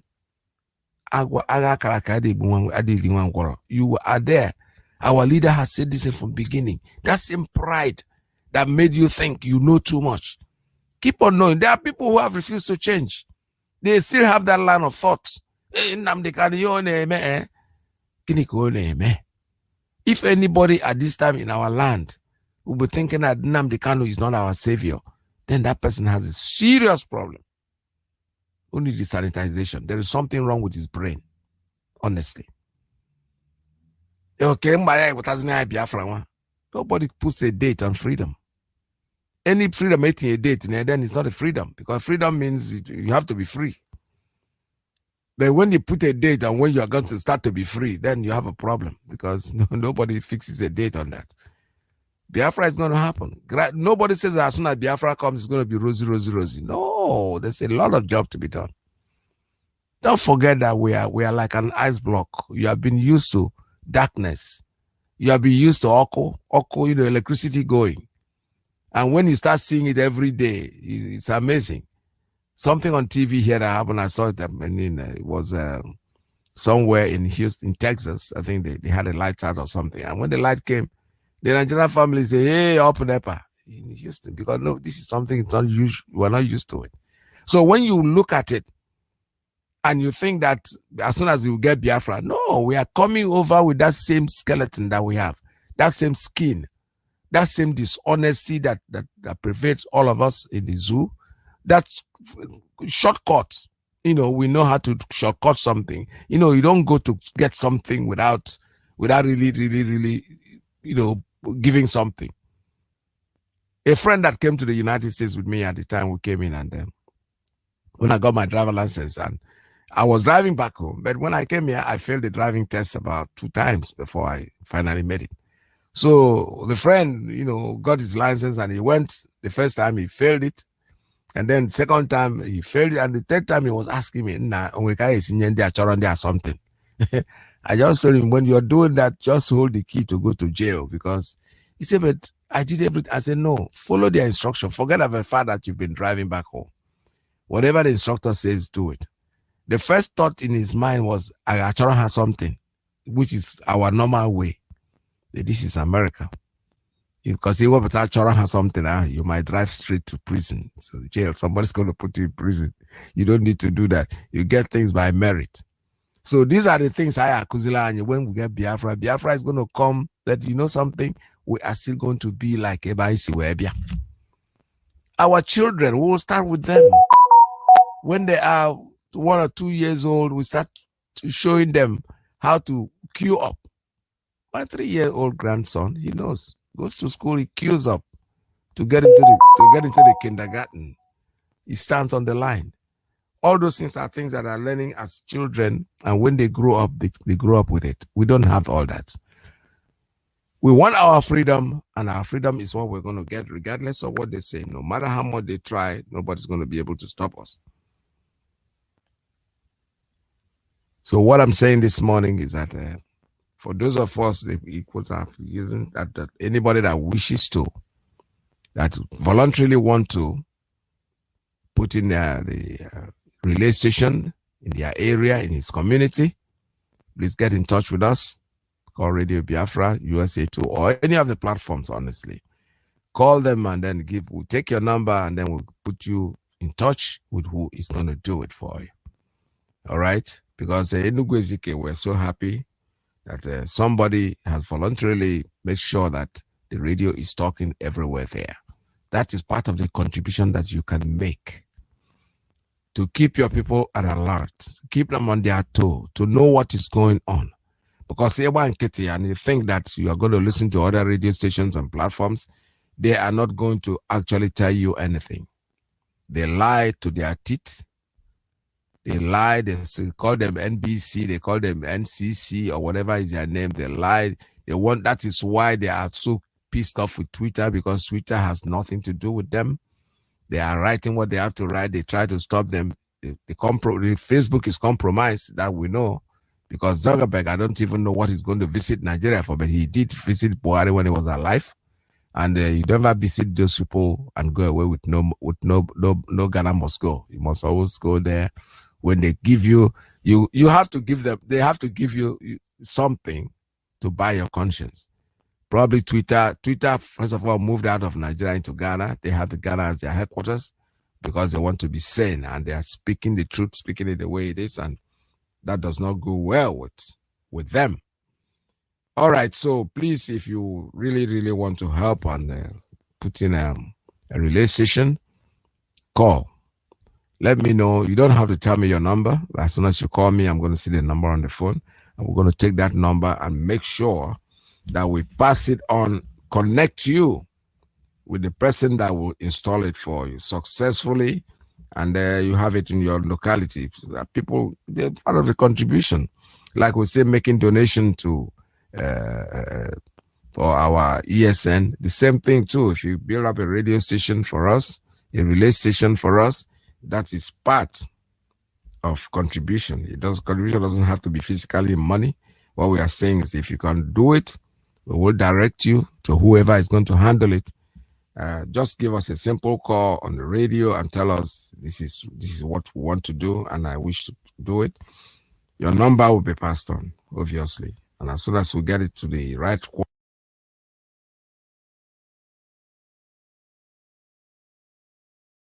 you are there. Our leader has said this from the beginning. That same pride that made you think you know too much. Keep on knowing. There are people who have refused to change. They still have that line of thought. If anybody at this time in our land will be thinking that Nnamdi Kanu is not our savior, then that person has a serious problem. Only the sanitization. There is something wrong with his brain, honestly. Nobody puts a date on freedom. Any freedom making a date, then it's not a freedom, because freedom means you have to be free. But when you put a date and when you are going to start to be free, then you have a problem, because nobody fixes a date on that. Biafra is going to happen. Nobody says that as soon as Biafra comes, it's going to be rosy, rosy, rosy. No, there's a lot of job to be done. Don't forget that we are like an ice block. You have been used to darkness. You have been used to oko, electricity going. And when you start seeing it every day, it's amazing. Something on TV here that happened, I saw it, it was somewhere in Houston, Texas. I think they had a light out or something. And when the light came, the Nigerian family say, hey, open up in Houston, because no, this is something it's not usual. We're not used to it. So when you look at it and you think that as soon as you get Biafra, no, we are coming over with that same skeleton that we have, that same skin, that same dishonesty that pervades all of us in the zoo, that shortcut. We know how to shortcut something. You don't go to get something without really, giving something. A friend that came to the United States with me at the time we came in, and when I got my driver license, and I was driving back home, but when I came here, I failed the driving test about 2 times before I finally made it. So the friend, got his license, and he went. The first time he failed it, and then second time he failed it, and the third time he was asking me, something. I just told him, when you're doing that, just hold the key to go to jail, because he said, but I did everything. I said, no, follow the instruction. Forget about the fact that you've been driving back home. Whatever the instructor says, do it. The first thought in his mind was, I actually have something, which is our normal way. This is America. Because you want to have something, you might drive straight to prison. So jail, somebody's going to put you in prison. You don't need to do that. You get things by merit. So these are the things I Kuzila, and when we get Biafra, Biafra is going to come that, you know something, we are still going to be like Ebaisi Webia. Our children, we will start with them. When they are 1 or 2 years old, we start showing them how to queue up. My 3-year-old grandson, he knows, goes to school, he queues up to get into the kindergarten. He stands on the line. All those things are things that are learning as children, and when they grow up, they grow up with it. We don't have all that. We want our freedom, and our freedom is what we're going to get, regardless of what they say. No matter how much they try, nobody's going to be able to stop us. So what I'm saying this morning is that for those of us, the equals are using that anybody that wishes to, that voluntarily want to put in the relay station in their area, in his community, please get in touch with us. Call Radio Biafra, USA 2, or any of the platforms, honestly. Call them and then we'll take your number and then we'll put you in touch with who is going to do it for you. All right? Because Enugu Ezike, we're so happy that somebody has voluntarily made sure that the radio is talking everywhere there. That is part of the contribution that you can make to keep your people at alert, to keep them on their toe, to know what is going on. Because and you think that you are going to listen to other radio stations and platforms, they are not going to actually tell you anything. They lie to their teeth. They lie, they call them NBC, they call them NCC or whatever is their name. They lie. That is why they are so pissed off with Twitter, because Twitter has nothing to do with them. They are writing what they have to write. They try to stop them. The Facebook is compromised, that we know, because Zuckerberg, I don't even know what he's going to visit Nigeria for, but he did visit Buhari when he was alive. And you never visit those people and go away with no Ghana must go. You must always go there. When they give you, you have to give them, they have to give you something to buy your conscience. Probably Twitter, first of all, moved out of Nigeria into Ghana. They have the Ghana as their headquarters because they want to be sane and they are speaking the truth, speaking it the way it is. And that does not go well with them. All right. So please, if you really, really want to help and put in a relay station, call. Let me know. You don't have to tell me your number. As soon as you call me, I'm going to see the number on the phone. And we're going to take that number and make sure that we pass it on, connect you with the person that will install it for you successfully. And you have it in your locality. So that people, they're part of the contribution. Like we say, making donation to for our ESN. The same thing too. If you build up a radio station for us, a relay station for us, that is part of contribution. Contribution doesn't have to be physically money. What we are saying is if you can do it, we will direct you to whoever is going to handle it. Just give us a simple call on the radio and tell us this is what we want to do and I wish to do it. Your number will be passed on, obviously. And as soon as we get it to the right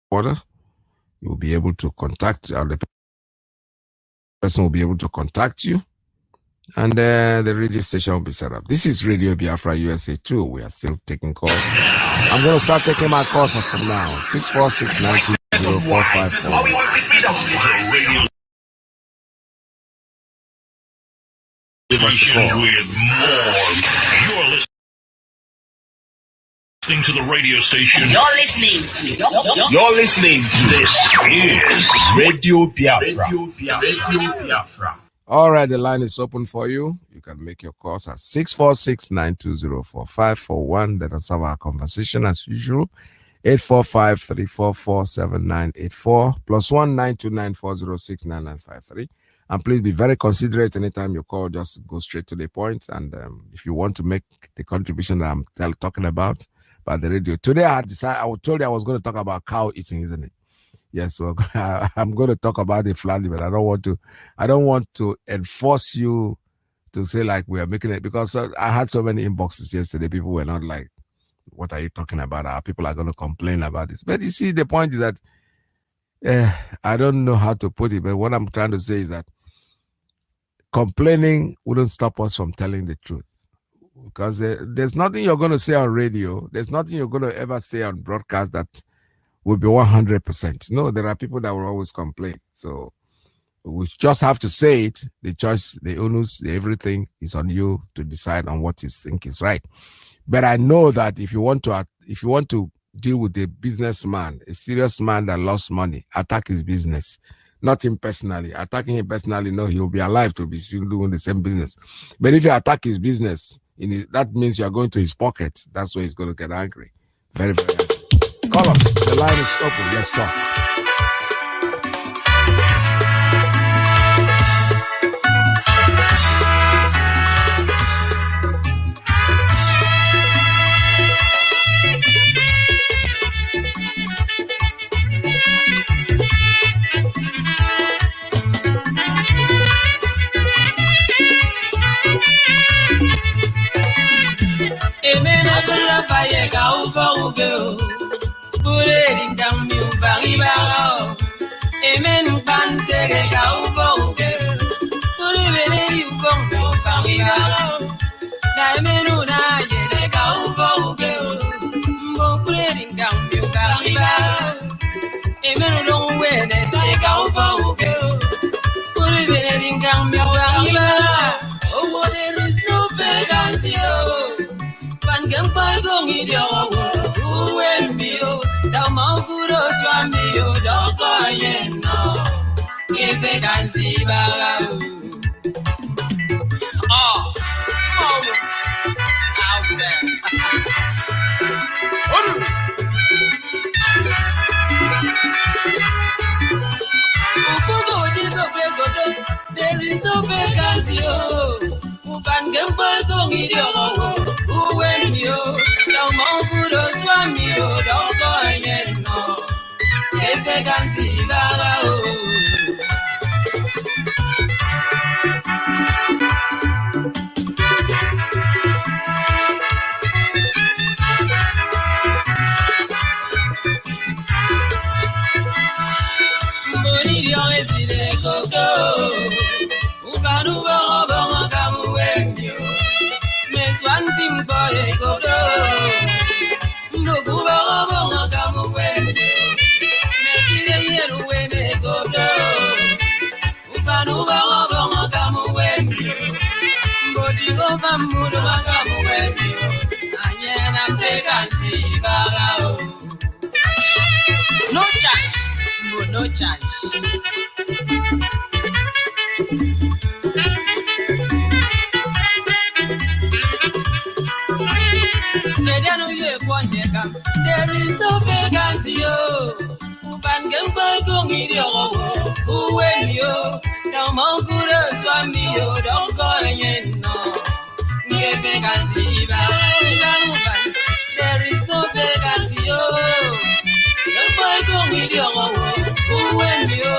quarter, you'll be able to contact, the person will be able to contact you, and the radio station will be set up. This is Radio Biafra USA 2. We are still taking calls. I'm going to start taking my calls from now. 646-920-454. Give us a call. To the radio station. You're listening to this is Radio Biafra. All right, the line is open for you. You can make your calls at 646-920-4541. Let us have our conversation as usual. 845-344-7984 +1 929-406-9953. And please be very considerate anytime you call. Just go straight to the point. And if you want to make the contribution that I'm talking about by the radio today, I told you I was going to talk about cow eating, isn't it? Yes, well, I'm going to talk about the flatly, but I don't want to enforce you to say like we are making it, because I had so many inboxes yesterday. People were not what are you talking about? Our people are going to complain about this. But you see, the point is that I don't know how to put it, but what I'm trying to say is that complaining wouldn't stop us from telling the truth. Because there's nothing you're going to say on radio. There's nothing you're going to ever say on broadcast that will be 100%. No, there are people that will always complain. So we just have to say it. The choice, the onus, everything is on you to decide on what you think is right. But I know that if you want to deal with a businessman, a serious man that lost money, attack his business, not him personally. Attacking him personally, no, he'll be alive to be still doing the same business. But if you attack his business, that means you are going to his pocket. That's where he's going to get angry. Very, very angry. Call us. The line is open. Let's talk. Amen pansege ka uboge puri beneri ubongo pamira na emenu na yene ka uboge mbo puri ngam pamira emenu don wene ka uboge puri beneri ngam pamira oh there is no vacancy pan pa go ngidio uwe mbio da makuro swami yo doko yeno kepe kansi baga oh out there upogo dito begodo there is no vacancy upan gempa go ngidio uwe mbio da makuro swami yo doko yeno kepe kansi baga Swantim boy go do no go go go when me here when go do ubanu go when go jigo bamudo go when anyana vacancy baga no chance no chance there is no vacancy upan gempa gongidio uwen yo na mangura swami yo don't go no nie vacancy ba upan there is no vacancy gempa gongidio uwen yo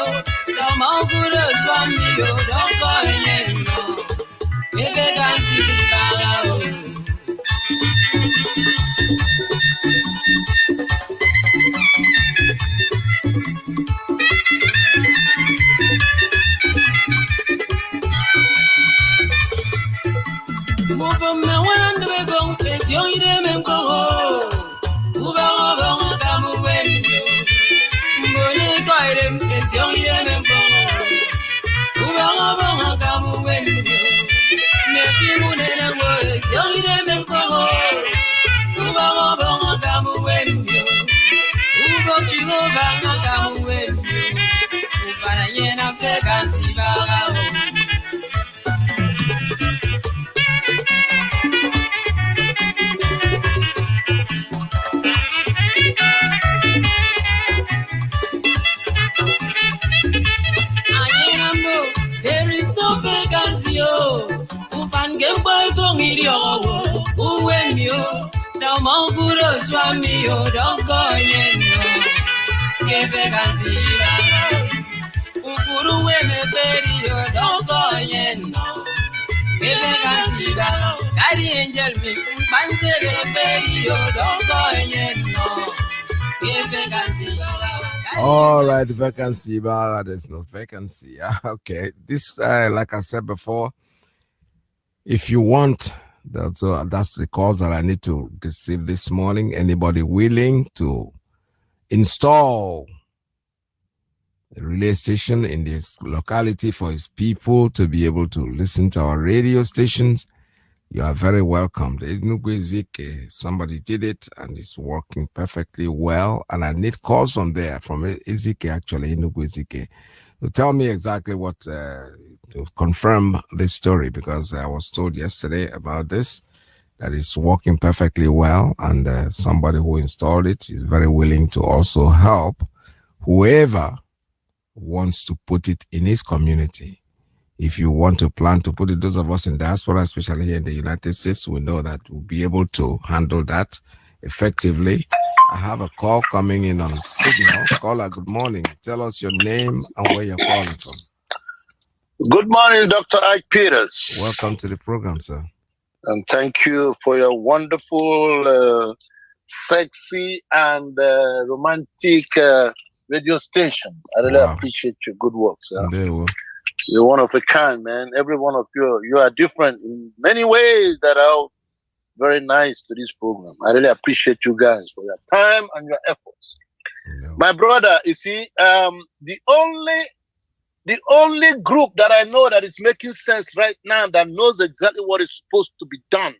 na mangura swami yo don't go no nie vacancy ba Pension ide memko uba oba ngamu wenyo mbone ko ide pension ide memko uba oba ngamu wenyo me pimune na mo pension ide memko uba oba ngamu wenyo ubo chigo ba ngamu wenyo ubara yena vacancy baga Manguro swami yo don't go yeno kepe kansiba ukuru we me beri yo don't go yeno kepe kansiba kari angel me All right, vacancy, but there's no vacancy. Okay, this, like I said before, if you want, that's the calls that I need to receive this morning. Anybody willing to install a relay station in this locality for his people to be able to listen to our radio stations, you are very welcome. The Enugu Ezike, somebody did it and it's working perfectly well. And I need calls from there, from Ezike, actually, Enugu Ezike. So tell me exactly what, to confirm this story, because I was told yesterday about this, that it's working perfectly well. And somebody who installed it is very willing to also help whoever wants to put it in his community. If you want to plan to put it, those of us in diaspora, especially here in the United States, we know that we'll be able to handle that effectively. I have a call coming in on Signal. Caller, good morning. Tell us your name and where you're calling from. Good morning, Dr. Ike Peters. Welcome to the program, sir. And thank you for your wonderful, sexy, and romantic radio station. I really appreciate your good work, sir. You're one of a kind, man. Every one of you are different in many ways that are very nice to this program. I really appreciate you guys for your time and your efforts. My brother, you see, the only group that I know that is making sense right now, that knows exactly what is supposed to be done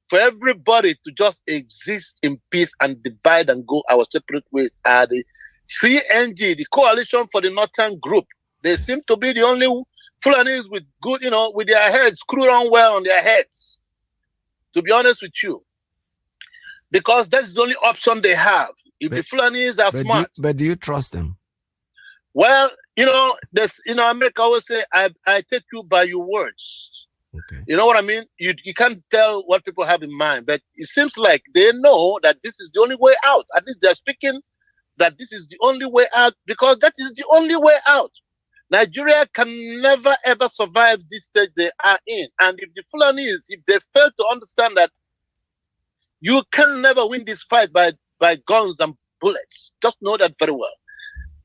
for everybody to just exist in peace and divide and go our separate ways, are the CNG, the Coalition for the Northern Group. They seem to be the only Fulanis with good, with their heads screwed on well on their heads, to be honest with you. Because that's the only option they have. If the Fulanis are smart. But do you trust them? Well, America always say, I take you by your words. Okay. You know what I mean? You can't tell what people have in mind, but it seems like they know that this is the only way out. At least they're speaking that this is the only way out, because that is the only way out. Nigeria can never ever survive this stage they are in. And if the Fulanis, if they fail to understand that you can never win this fight by guns and bullets, just know that very well.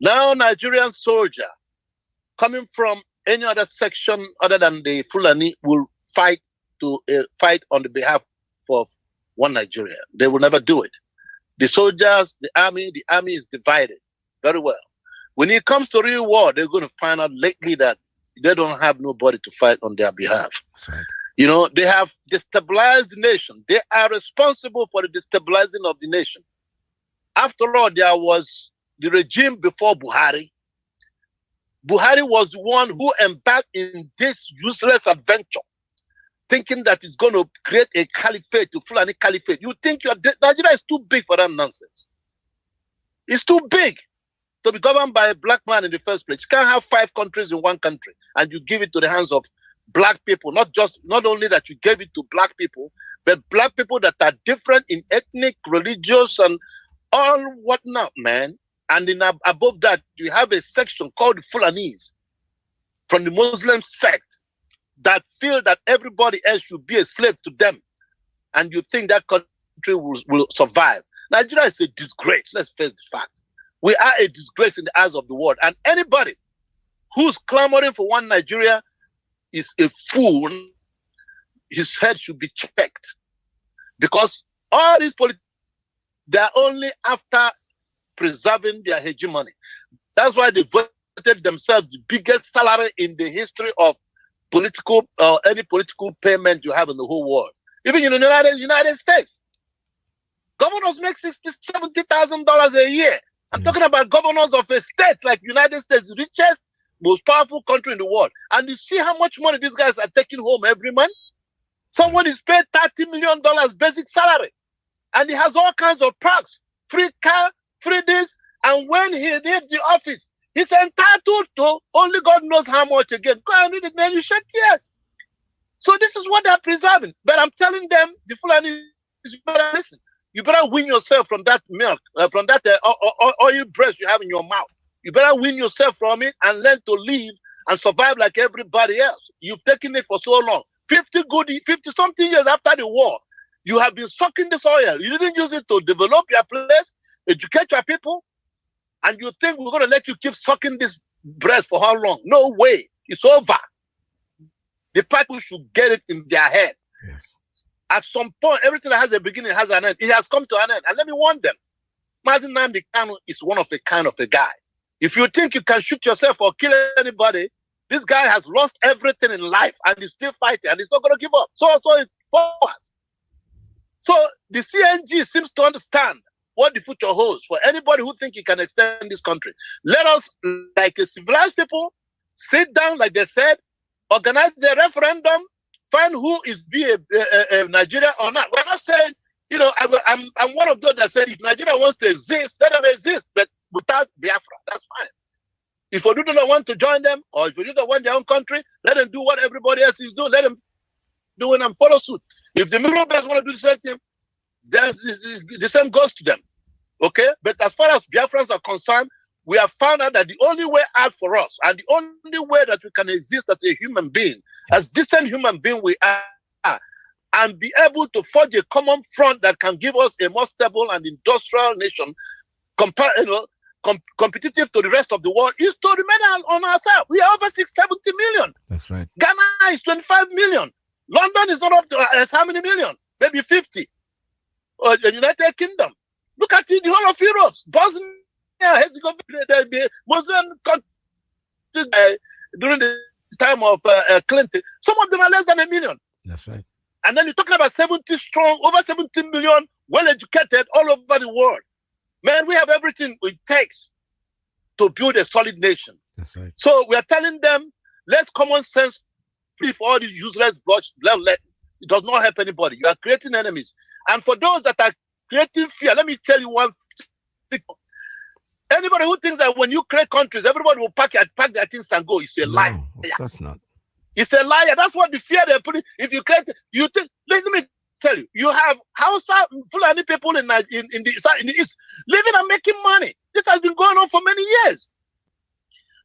Now, Nigerian soldier coming from any other section other than the Fulani will fight on the behalf of one Nigeria. They will never do it. The soldiers, the army is divided very well. When it comes to real war, they're going to find out lately that they don't have nobody to fight on their behalf. That's right. They have destabilized the nation. They are responsible for the destabilizing of the nation. After all, there was the regime before Buhari. Buhari was the one who embarked in this useless adventure, thinking that it's going to create a caliphate, a Fulani caliphate. You think Nigeria is too big for that nonsense. It's too big to be governed by a black man in the first place. You can't have 5 countries in one country and you give it to the hands of black people. Not only that you gave it to black people, but black people that are different in ethnic, religious, and all whatnot, man. And above that, you have a section called the Fulanis from the Muslim sect that feel that everybody else should be a slave to them. And you think that country will survive. Nigeria is a disgrace. Let's face the fact. We are a disgrace in the eyes of the world. And anybody who's clamoring for one Nigeria is a fool. His head should be checked. Because all these politics, they're only after preserving their hegemony. That's why they voted themselves the biggest salary in the history of any political payment you have in the whole world. Even in the United States. Governors make $60,000 to $70,000 a year. I'm talking about governors of a state like United States, the richest, most powerful country in the world. And you see how much money these guys are taking home every month? Someone is paid $30 million basic salary. And he has all kinds of perks. Free car, free this. And when he leaves the office, he's entitled to only God knows how much again. Go and read it, man. You shed tears. So this is what they're preserving. But I'm telling them, the Fulani, you better listen. You better wean yourself from that milk, from that oil breast you have in your mouth. You better wean yourself from it and learn to live and survive like everybody else. You've taken it for so long. 50-something years after the war, You have been sucking this oil. You didn't use it to develop your place, educate your people, and you think we're going to let you keep sucking this breast for how long? No way. It's over. The people should get it in their head. Yes. At some point, everything that has a beginning has an end. It has come to an end. And let me warn them. Mazi Nnamdi Kanu is one of a kind of a guy. If you think you can shoot yourself or kill anybody, this guy has lost everything in life and he's still fighting and he's not going to give up. So it's for us. So the CNG seems to understand what the future holds for anybody who thinks he can extend this country. Let us, like a civilized people, sit down, like they said, organize the referendum, find who is a Nigeria or not. We're not saying, you know, I'm one of those that said if Nigeria wants to exist, let them exist, but without Biafra, that's fine. If you do not want to join them, or if you do not want their own country, let them do what everybody else is doing. Let them do it and follow suit. If the Middle Belt want to do the same thing, the same goes to them. Okay? But as far as Biafrans are concerned, we have found out that the only way out for us, and the only way that we can exist as a human being, as distant human being we are, and be able to forge a common front that can give us a more stable and industrial nation, competitive to the rest of the world, is to remain on ourselves. We are over 670 million. That's right. Ghana is 25 million. London is not up to how many million? Maybe 50. Or the United Kingdom. Look at the whole of Europe. Bosnia, Herzegovina, Muslim countries during the time of Clinton. Some of them are less than 1 million. That's right. And then you're talking about 70 strong, over 17 million, well-educated all over the world. Man, we have everything it takes to build a solid nation. That's right. So we are telling them, let's common sense free for all these useless blood. It does not help anybody. You are creating enemies. And for those that are creating fear, let me tell you one thing. Anybody who thinks that when you create countries, everybody will pack their things and go, it's a lie. Of course not. It's a liar. That's what the fear they're putting. If you create, you think. Let me tell you. You have Hausa, Fulani people in the east living and making money. This has been going on for many years.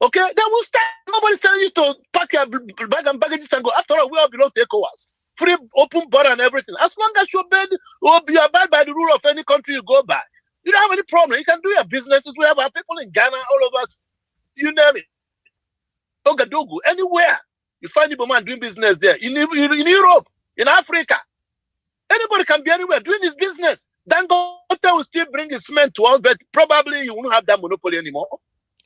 Okay, they will start. Nobody's telling you to pack your bag and baggages and go. After all, we all belong to ECOWAS. Free, open border and everything. As long as you abide by the rule of any country you go by, you don't have any problem. You can do your businesses. We have our people in Ghana, all over. You name it. Ogadogu, anywhere. You find the man doing business there. In Europe, in Africa. Anybody can be anywhere doing his business. Dangote will still bring his cement to us, but probably you won't have that monopoly anymore.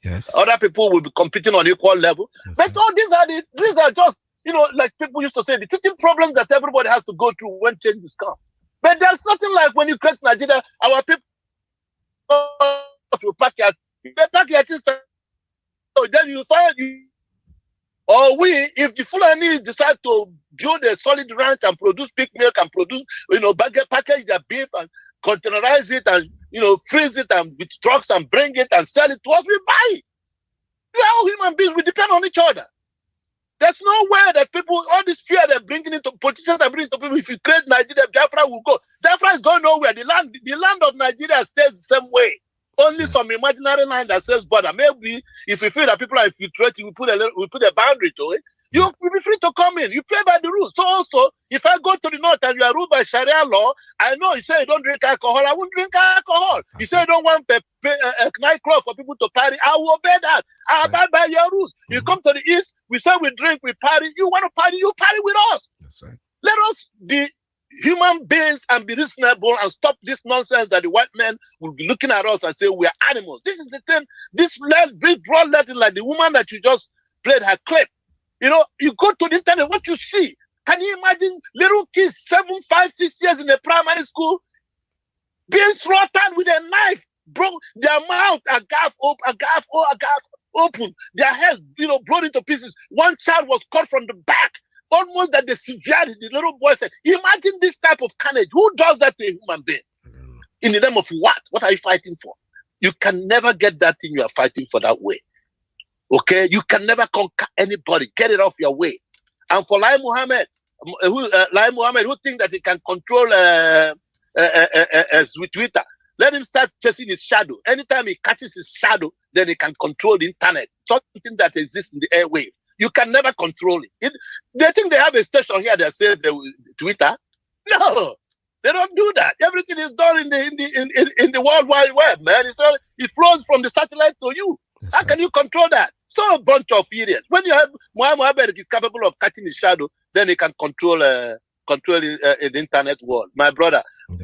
Yes. Other people will be competing on equal level. Yes, but all these are just, you know, like people used to say, the teething problems that everybody has to go through when changes come. But there's nothing like when you create Nigeria, our people will pack your things. So then you find or if the Fulani decide to build a solid ranch and produce pig milk and produce, package their beef and containerize it and, freeze it and with trucks and bring it and sell it to us, we buy it. We are all human beings. We depend on each other. There's no way that people, all this fear they're bringing into politicians are bringing to people. If you create Nigeria, Biafra will go. Biafra is going nowhere. The land of Nigeria stays the same way. Only some imaginary line that says border. Maybe if we feel that people are infiltrating, we put a boundary to it. You will be free to come in. You play by the rules. So also, if I go to the north and you are ruled by Sharia law, I know you say you don't drink alcohol. I won't drink alcohol. You say you don't want a nightclub for people to party. I will obey that. I abide by your rules. You come to the east, we say we drink, we party. You want to party, you party with us. That's right. Let us be human beings and be reasonable and stop this nonsense that the white men will be looking at us and say we are animals. This is the thing. This big broad letting, like the woman that you just played her clip. You go to the internet, what you see. Can you imagine little kids, 7, 5, 6 years in a primary school, being slaughtered with a knife, broke their mouth, a gaff open, their heads, blown into pieces. One child was cut from the back, almost that the severity. The little boy said, imagine this type of carnage. Who does that to a human being? In the name of what? What are you fighting for? You can never get that thing you are fighting for that way. Okay, you can never conquer anybody. Get it off your way. And for Lai Mohammed, who think that he can control Twitter, let him start chasing his shadow. Anytime he catches his shadow, then he can control the internet. Something that exists in the airwave. You can never control it. They think they have a station here that says Twitter. No, They don't do that. Everything is done in the World Wide Web, man. It flows from the satellite to you. How can you control that? So a bunch of idiots. When you have Muhammad is capable of catching his shadow, then he can control the internet world. My brother,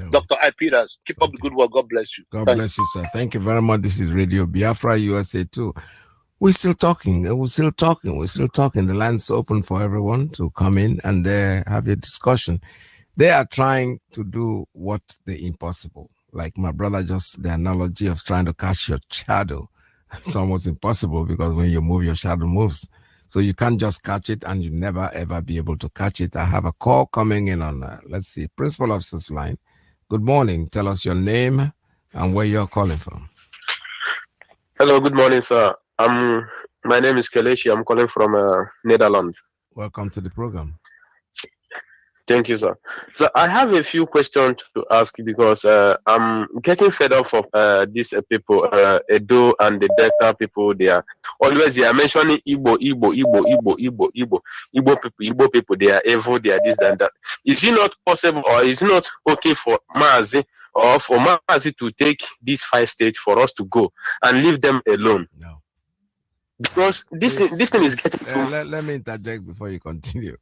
Dr. I. Peters, keep up the good work. God bless you. God bless you, sir. Thank you very much. This is Radio Biafra USA 2. We're still talking. We're still talking. The line's open for everyone to come in and have a discussion. They are trying to do what the impossible. Like my brother, just the analogy of trying to catch your shadow. It's almost impossible because when you move, your shadow moves. So you can't just catch it and you never, ever be able to catch it. I have a call coming in on, let's see, Principal Officer's line. Good morning. Tell us your name and where you're calling from. Hello, good morning, sir. My name is Kelechi. I'm calling from Netherlands. Welcome to the program. Thank you, sir. So I have a few questions to ask because I'm getting fed up of these people, Edo and the Delta people. They are mentioning Igbo people. They are evil. They are this and that. Is it not possible, or is it not okay for Mazi or for Mazi to take these 5 states for us to go and leave them alone? No. Because this thing is getting. Let me interject before you continue.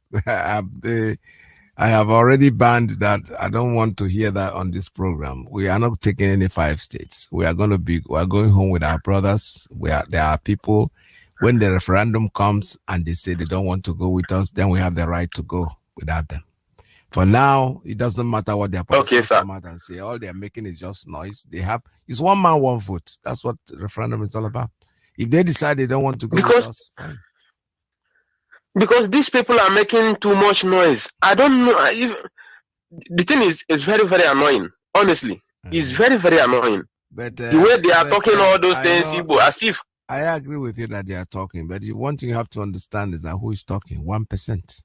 I have already banned that. I don't want to hear that on this program. We are not taking any 5 states. We are going home with our brothers. There are people, when the referendum comes and they say they don't want to go with us, then we have the right to go without them. For now, it doesn't matter what their politicians come out and say. All they are making is just noise. It's one man, one vote. That's what the referendum is all about. If they decide they don't want to go with us, fine. Because these people are making too much noise. I don't know. The thing is very, very annoying. Honestly, it's very, very annoying. But the way they are talking all those things, Igbo, as if. I agree with you that they are talking, but one thing you have to understand is that who is talking? 1%.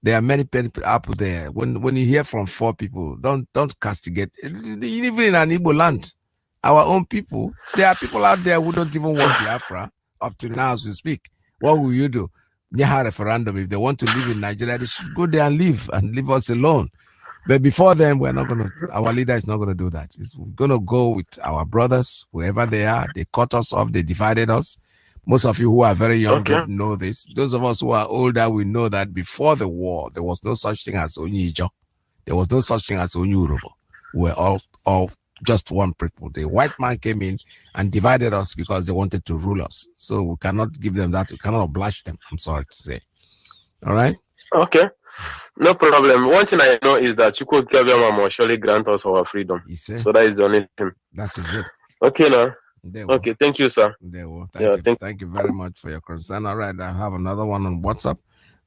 There are many people up there. When you hear from 4 people, don't castigate. Even in an Igbo land, our own people, there are people out there who don't even want Biafra up to now as we speak. What will you do? They have a referendum. If they want to live in Nigeria, they should go there and leave us alone. But before then, our leader is not going to do that. We're going to go with our brothers, wherever they are. They cut us off. They divided us. Most of you who are very young don't know this. Those of us who are older, we know that before the war, there was no such thing as Onyijo. There was no such thing as Onyurobo. We were all just one people. The white man came in and divided us because they wanted to rule us. So we cannot give them that. We cannot oblige them. I'm sorry to say. All right? Okay. No problem. One thing I know is that Chukwu Kebiyama will surely grant us our freedom. So that is the only thing. That's it. Okay, now. Okay, thank you, sir. Thank you very much for your concern. All right, I have another one on WhatsApp.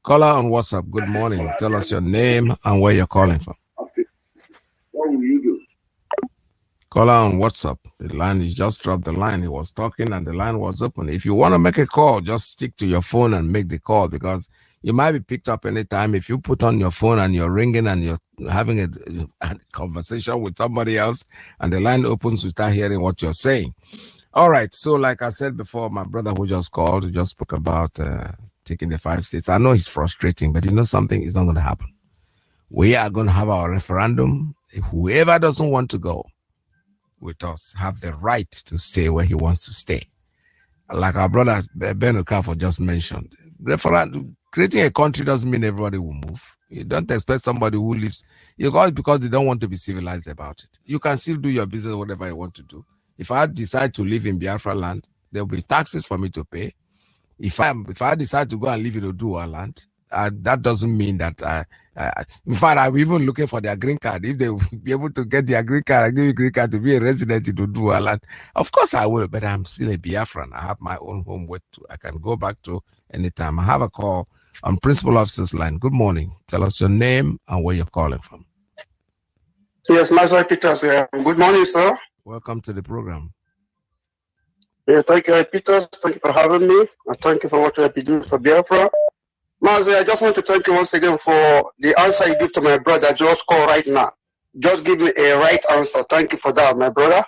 Caller on WhatsApp. Good morning. Tell us your name and where you're calling from. What will you do? Caller on WhatsApp. The line is just dropped the line. He was talking and the line was open. If you want to make a call, just stick to your phone and make the call because you might be picked up anytime. If you put on your phone and you're ringing and you're having a conversation with somebody else and the line opens, we start hearing what you're saying. All right. So like I said before, my brother who just called, just spoke about taking the 5 states. I know it's frustrating, but you know something is not going to happen. We are going to have our referendum. If whoever doesn't want to go with us have the right to stay where he wants to stay. Like our brother Ben Okafor just mentioned, referendum, creating a country doesn't mean everybody will move. You don't expect somebody who lives, because they don't want to be civilized about it. You can still do your business, whatever you want to do. If I decide to live in Biafra land, there will be taxes for me to pay. If I decide to go and live in Oduwa land, that doesn't mean that in fact, I'm even looking for their green card. If they will be able to get their green card, I give you a green card to be a resident in Oduwa land. Of course I will, but I'm still a Biafran. I have my own home where I can go back to anytime. I have a call on Principal Officer's line. Good morning. Tell us your name and where you're calling from. Yes, Master Peters. Good morning, sir. Welcome to the program. Yeah, thank you, Peters. Thank you for having me. And thank you for what you have been doing for Biafra. Mazi, I just want to thank you once again for the answer you give to my brother. Just call right now. Just give me a right answer. Thank you for that, my brother.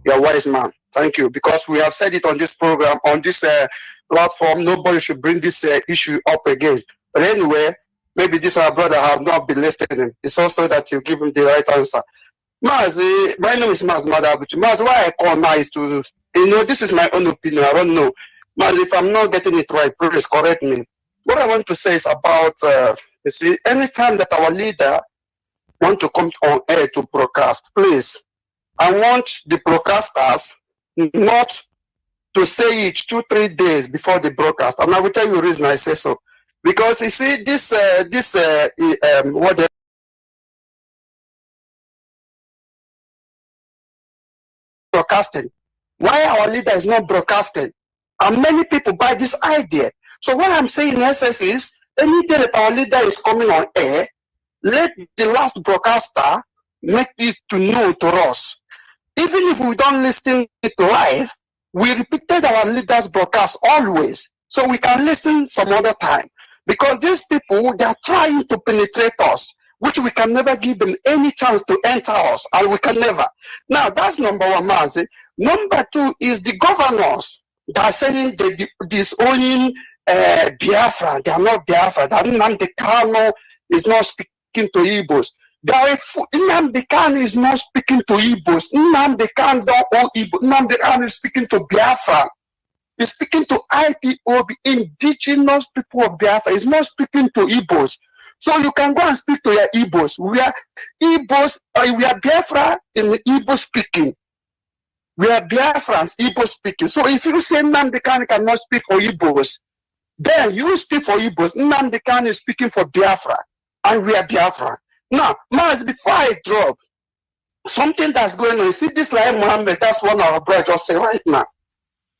You're a wise man. Thank you. Because we have said it on this program, on this platform, nobody should bring this issue up again. But anyway, maybe this our brother have not been listening. It's also that you give him the right answer. Mazi, my name is Maz Madabuchi. Maz, why I call now is to, this is my own opinion. I don't know. Maz, if I'm not getting it right, please correct me. What I want to say is about, you see, anytime that our leader want to come on air to broadcast, please, I want the broadcasters not to say it 2-3 days before the broadcast. And I will tell you the reason I say so. Because you see, what they broadcasting, why our leader is not broadcasting, and many people buy this idea. So what I'm saying in essence is, any day that our leader is coming on air, let the last broadcaster make it to know to us. Even if we don't listen it live, we repeated our leader's broadcast always, so we can listen some other time. Because these people, they are trying to penetrate us, which we can never give them any chance to enter us, and we can never. Now, that's number one, Mazi. Number two is the governors that are saying they disowning Biafra. They are not Biafra. That Nnamdi Kanu is not speaking to Igbos. Nnamdi Kanu is not speaking to Igbos. Nnamdi Kanu don't own Igbo. Nnamdi Kanu is speaking to Biafra. He's speaking to IPOB, indigenous people of Biafra. He's not speaking to Igbos. So you can go and speak to your Igbos. We are Igbos, we are Biafra in Igbo speaking. We are Biafrans, Igbo speaking. So if you say Nnamdi Kanu cannot speak for Igbos, then you speak for Igbos. Nnamdi Kanu is speaking for Biafra, and we are Biafra. Now, Maz, before I drop, something that's going on, you see this like Muhammad, that's one of our brothers just say right now.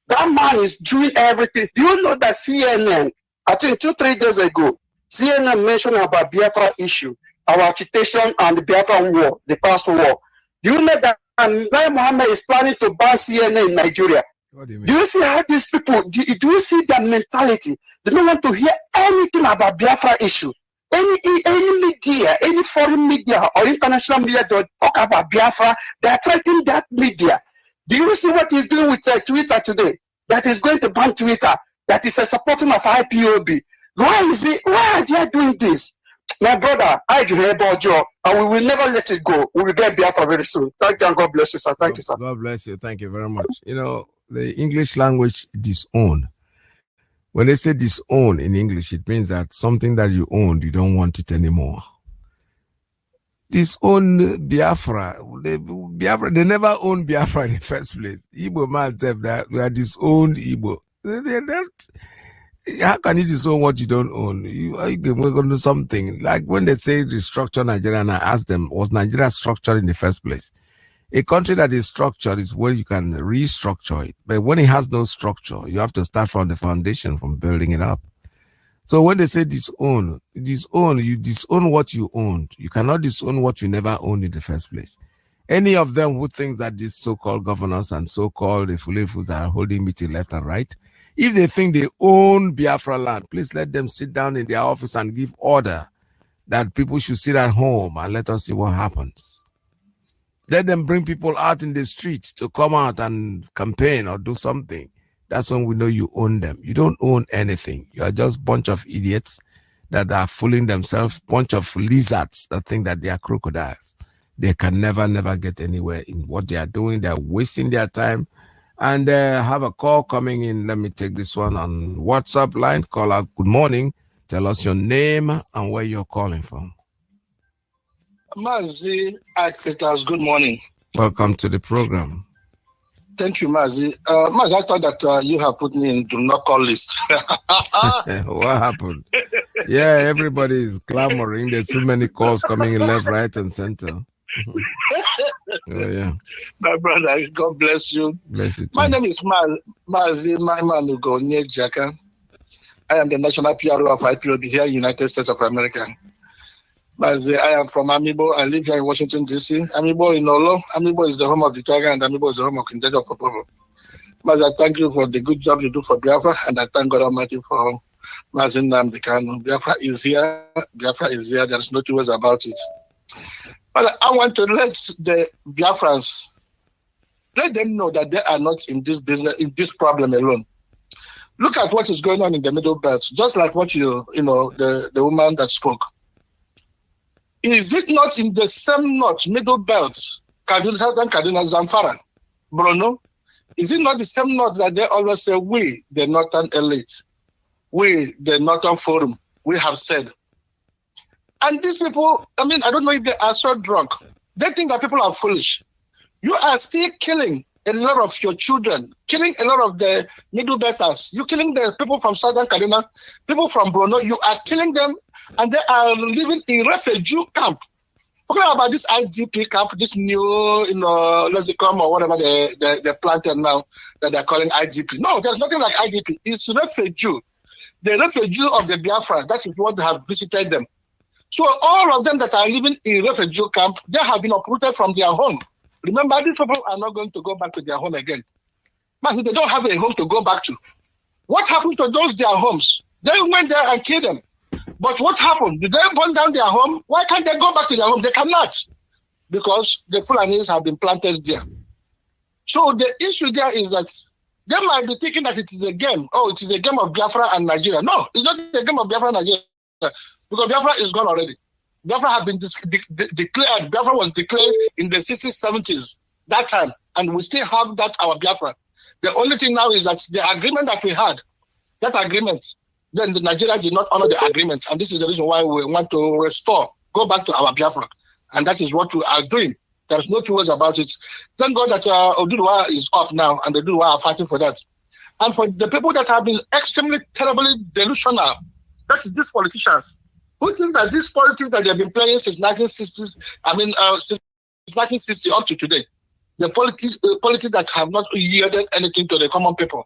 That man is doing everything. Do you know that CNN, I think 2-3 days ago, CNN mentioned about Biafra issue, our agitation and the Biafran war, the past war. Do you know that Lai Mohammed is planning to ban CNN in Nigeria? What do you mean? Do you see how these people, do you see their mentality? They don't want to hear anything about Biafra issue. Any media, any foreign media or international media that talk about Biafra, they are threatening that media. Do you see what he's doing with Twitter today? That is going to ban Twitter. That is a supporting of IPOB. Why are they doing this? My brother, I do hear about you, and we will never let it go. We will get Biafra very soon. Thank you, and God bless you, sir. Thank you, sir. God bless you. Thank you very much. You know, the English language disown. When they say disown in English, it means that something that you owned, you don't want it anymore. Disown Biafra. They never owned Biafra in the first place. Igbo man said that we are disowned Igbo. How can you disown what you don't own? You can work on something. Like when they say restructure Nigeria, and I ask them, was Nigeria structured in the first place? A country that is structured is where you can restructure it. But when it has no structure, you have to start from the foundation, from building it up. So when they say disown, you disown what you owned. You cannot disown what you never owned in the first place. Any of them who think that these so-called governors and so-called Efulefus that are holding meeting left and right, if they think they own Biafra land, please let them sit down in their office and give order that people should sit at home and let us see what happens. Let them bring people out in the street to come out and campaign or do something. That's when we know you own them. You don't own anything. You are just a bunch of idiots that are fooling themselves, bunch of lizards that think that they are crocodiles. They can never get anywhere in what they are doing. They are wasting their time. And have a call coming in. Let me take this one on WhatsApp line. Call out. Good morning. Tell us your name and where you're calling from. Mazi Akritas, good morning. Welcome to the program. Thank you, Mazi. Mazi, I thought that you have put me in do not call list. What happened? Yeah, everybody is clamoring. There's too many calls coming in left, right, and center. Yeah. My brother, God bless you. Bless you too. My name is Mazi Maimanugo Nyejaka. I am the national PRO of IPOB here in the United States of America. Mazi, I am from Amibo. I live here in Washington, D.C. Amibo in Olo. Amibo is the home of the tiger, and Amibo is the home of King Jacob Popobo. Mazi, I thank you for the good job you do for Biafra, and I thank God Almighty for Mazi Nnamdi Kanu. Biafra is here. Biafra is here. There is no two ways about it. But I want to let the Biafrans, let them know that they are not in this business, in this problem alone. Look at what is going on in the Middle Belt, just like what the woman that spoke. Is it not in the same north, Middle Belt, Southern Kaduna, Zamfara, Borno? Is it not the same north that they always say, we, the Northern elite, we, the Northern Forum, we have said? And these people, I mean, I don't know if they are so drunk. They think that people are foolish. You are still killing a lot of your children, killing a lot of the Middle Belters. You're killing the people from Southern Kaduna, people from Borno. You are killing them, and they are living in refugee camp. Forget about this IDP camp, this new, Lexicom or whatever they planted now that they're calling IDP. No, there's nothing like IDP. It's refugee. The refugee of the Biafra, that is what they have visited them. So all of them that are living in refugee camp, they have been uprooted from their home. Remember, these people are not going to go back to their home again. But they don't have a home to go back to. What happened to those their homes? They went there and killed them. But what happened? Did they burn down their home? Why can't they go back to their home? They cannot. Because the Fulanis have been planted there. So the issue there is that they might be thinking that it is a game. Oh, it is a game of Biafra and Nigeria. No, it's not a game of Biafra and Nigeria. Because Biafra is gone already. Biafra had been declared. Biafra was declared in the 60s, 70s, that time. And we still have that, our Biafra. The only thing now is that the agreement that we had, that agreement, then the Nigeria did not honor the agreement. And this is the reason why we want to restore, go back to our Biafra. And that is what we are doing. There's no two ways about it. Thank God that Oduduwa is up now, and the Oduduwa are fighting for that. And for the people that have been extremely, terribly delusional, that is these politicians who think that this politics that they've been playing since 1960s, since 1960 up to today, the politics that have not yielded anything to the common people,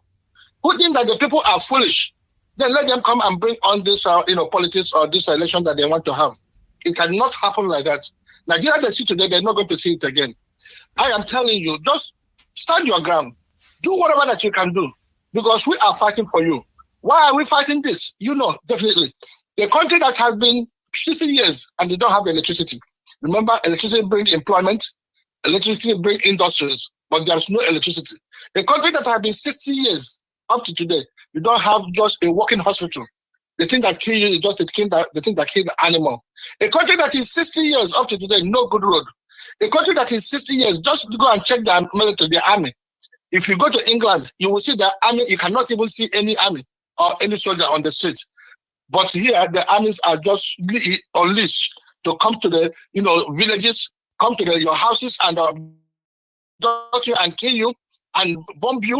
who think that the people are foolish, then let them come and bring on this, politics or this election that they want to have. It cannot happen like that. Nigeria, they see today, they're not going to see it again. I am telling you, just stand your ground. Do whatever that you can do, because we are fighting for you. Why are we fighting this? Definitely. The country that has been 60 years and they don't have electricity. Remember, electricity brings employment, electricity brings industries, but there's no electricity. A country that has been 60 years up to today, you don't have just a working hospital. The thing that kills you is just the thing that kills the animal. A country that is 60 years up to today, no good road. A country that is 60 years, just go and check the military, the army. If you go to England, you will see the army, you cannot even see any army or any soldier on the street. But here, the armies are just unleashed to come to the villages, come to your houses and kill you and bomb their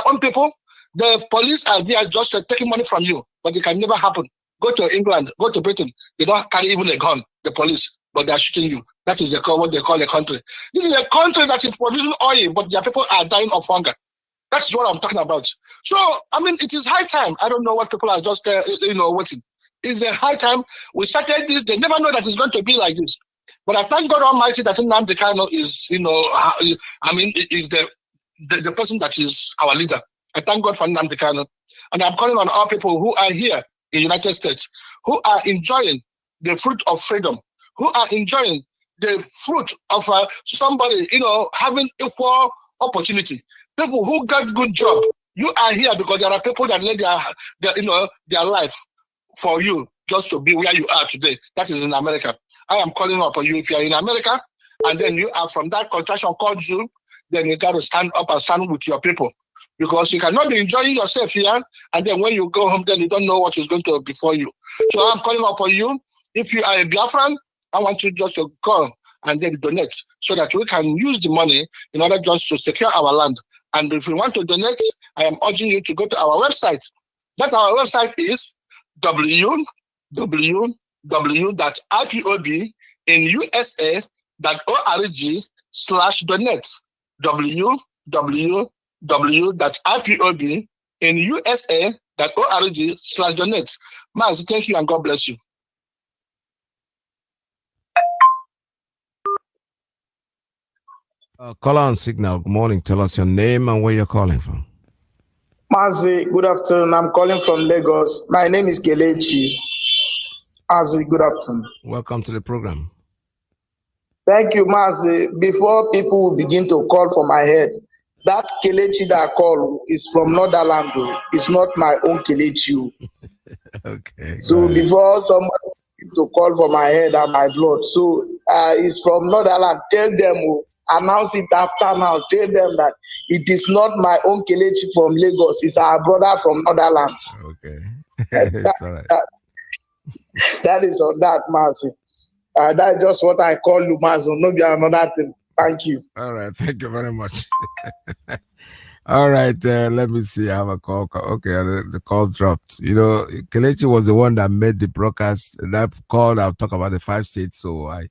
own people. The police are there just taking money from you, but it can never happen. Go to England, go to Britain, they don't carry even a gun, the police, but they are shooting you. That is what they call a country. This is a country that is producing oil, but their people are dying of hunger. That's what I'm talking about. So, it is high time. I don't know what people are just, waiting. It's a high time. We started this. They never know that it's going to be like this. But I thank God Almighty that Nnamdi Kanu is, is the person that is our leader. I thank God for Nnamdi Kanu. And I'm calling on all people who are here in the United States, who are enjoying the fruit of freedom, who are enjoying the fruit of somebody, having equal opportunity. People who got good job, you are here because there are people that lay their life for you just to be where you are today. That is in America. I am calling up on you. If you are in America and then you are from that contraction called you, then you got to stand up and stand with your people, because you cannot be enjoying yourself here and then when you go home, then you don't know what is going to befall you. So I'm calling up on you. If you are a Biafran, I want you just to go and then donate so that we can use the money in order just to secure our land. And if you want to donate, I am urging you to go to our website. That our website is www.ipobinusa.org/donate. www.ipobinusa.org/donate. Mazi, thank you and God bless you. Call on Signal. Good morning. Tell us your name and where you're calling from. Mazi, good afternoon. I'm calling from Lagos. My name is Kelechi. Mazi, good afternoon. Welcome to the program. Thank you, Mazi. Before people begin to call for my head, That Kelechi that I call is from Northern. It's not my own Kelechi. Okay. So before somebody to call for my head and my blood, so it's from Northern. Tell them, announce it after now. Tell them that it is not my own Kelechi from Lagos. It's our brother from Northern. Okay. It's all right. That is on that, Mazi. That's just what I call you, Mazo. No, be another thing. Thank you. All right. Thank you very much. All right. Let me see. I have a call. Okay. The call dropped. You know, Kelechi was the one that made the broadcast. That call, I'll talk about the 5 states. So I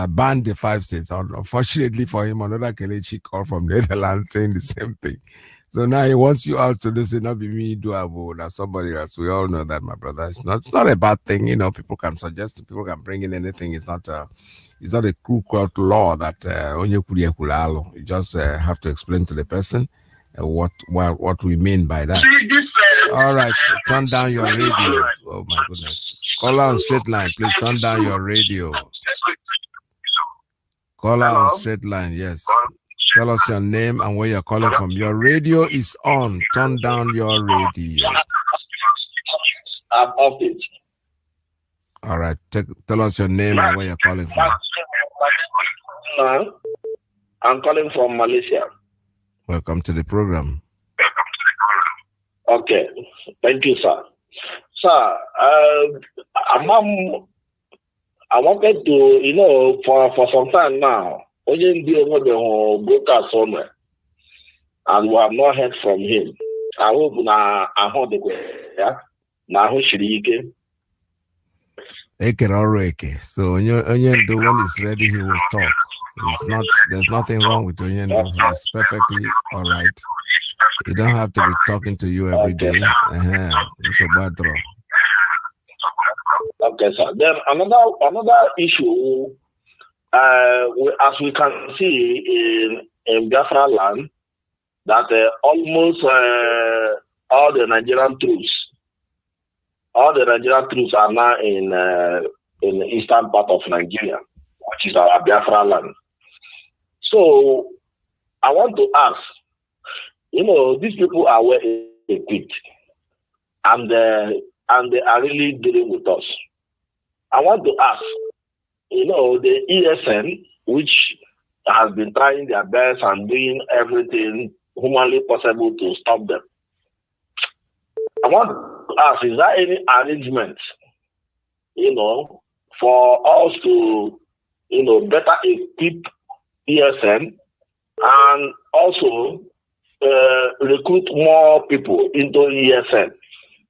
banned the 5 states. Unfortunately for him, another Kelechi called from Netherlands saying the same thing. So now he wants you out to listen, not be me, do or somebody else. We all know that, my brother. It's not a bad thing. You know, people can suggest, people can bring in anything. It's not a cruel law that you just have to explain to the person what we mean by that. All right, turn down your radio. Oh my goodness. Caller on straight line, please turn down your radio. Caller on straight line, yes. Tell us your name and where you're calling from. Your radio is on. Turn down your radio. I'm off it. All right. Tell us your name and where you're calling from. I'm calling from Malaysia. Welcome to the program. Okay. Thank you, sir. Sir, I wanted to, for some time now, only the broadcast somewhere, and we have not heard from him. I hope I heard the question. Now, who should he get? So Onyendo, when he's ready, he will talk. There's nothing wrong with Onyendo. He's perfectly all right. You don't have to be talking to you every day. It's a bad draw. Okay, sir. Then another issue, as we can see in Biafra land, that almost all the Nigerian troops are now in the eastern part of Nigeria, which is our Biafra land. So I want to ask, these people are well equipped, and they are really dealing with us. I want to ask, the ESN, which has been trying their best and doing everything humanly possible to stop them. I want to ask, is there any arrangement, for us to, better equip ESN and also recruit more people into ESN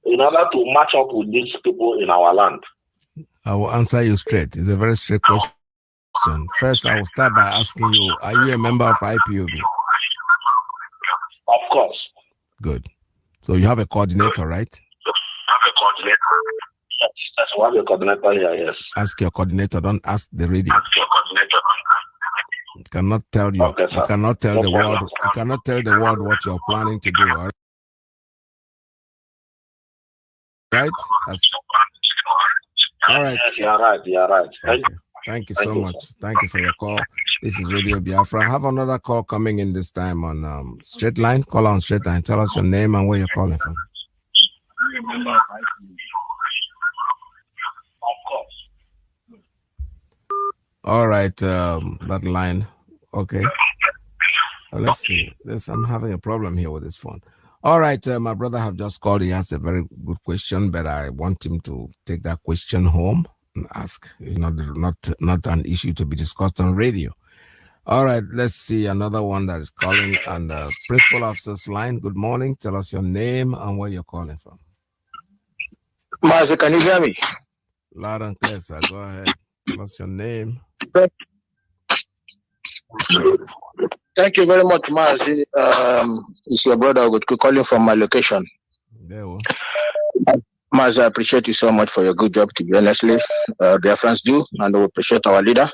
in order to match up with these people in our land? I will answer you straight. It's a very straight question. First, I will start by asking you, are you a member of IPOB? Of course. Good. So you have a coordinator, right? Yes, we have a coordinator here, yes. Ask your coordinator, don't ask the radio. You cannot tell you. Okay, you cannot tell the world. You cannot tell the world what you're planning to do. All right? All right. Yes, you're right. You're right. Thank you so much. Thank you for your call. This is Radio Biafra. I have another call coming in this time on straight line. Call on straight line. Tell us your name and where you're calling from. All right. That line. Okay. Let's see. I'm having a problem here with this phone. All right. My brother have just called. He has a very good question, but I want him to take that question home and ask. Not an issue to be discussed on radio. All right. Let's see another one that is calling on the principal officer's line. Good morning. Tell us your name and where you're calling from. Master, can you hear me? Loud and clear, sir. Go ahead. Tell us your name. Thank you very much, Mazi. It's your brother calling from my location. Mazi, I appreciate you so much for your good job, to be honestly. Biafrans do, and we appreciate our leader.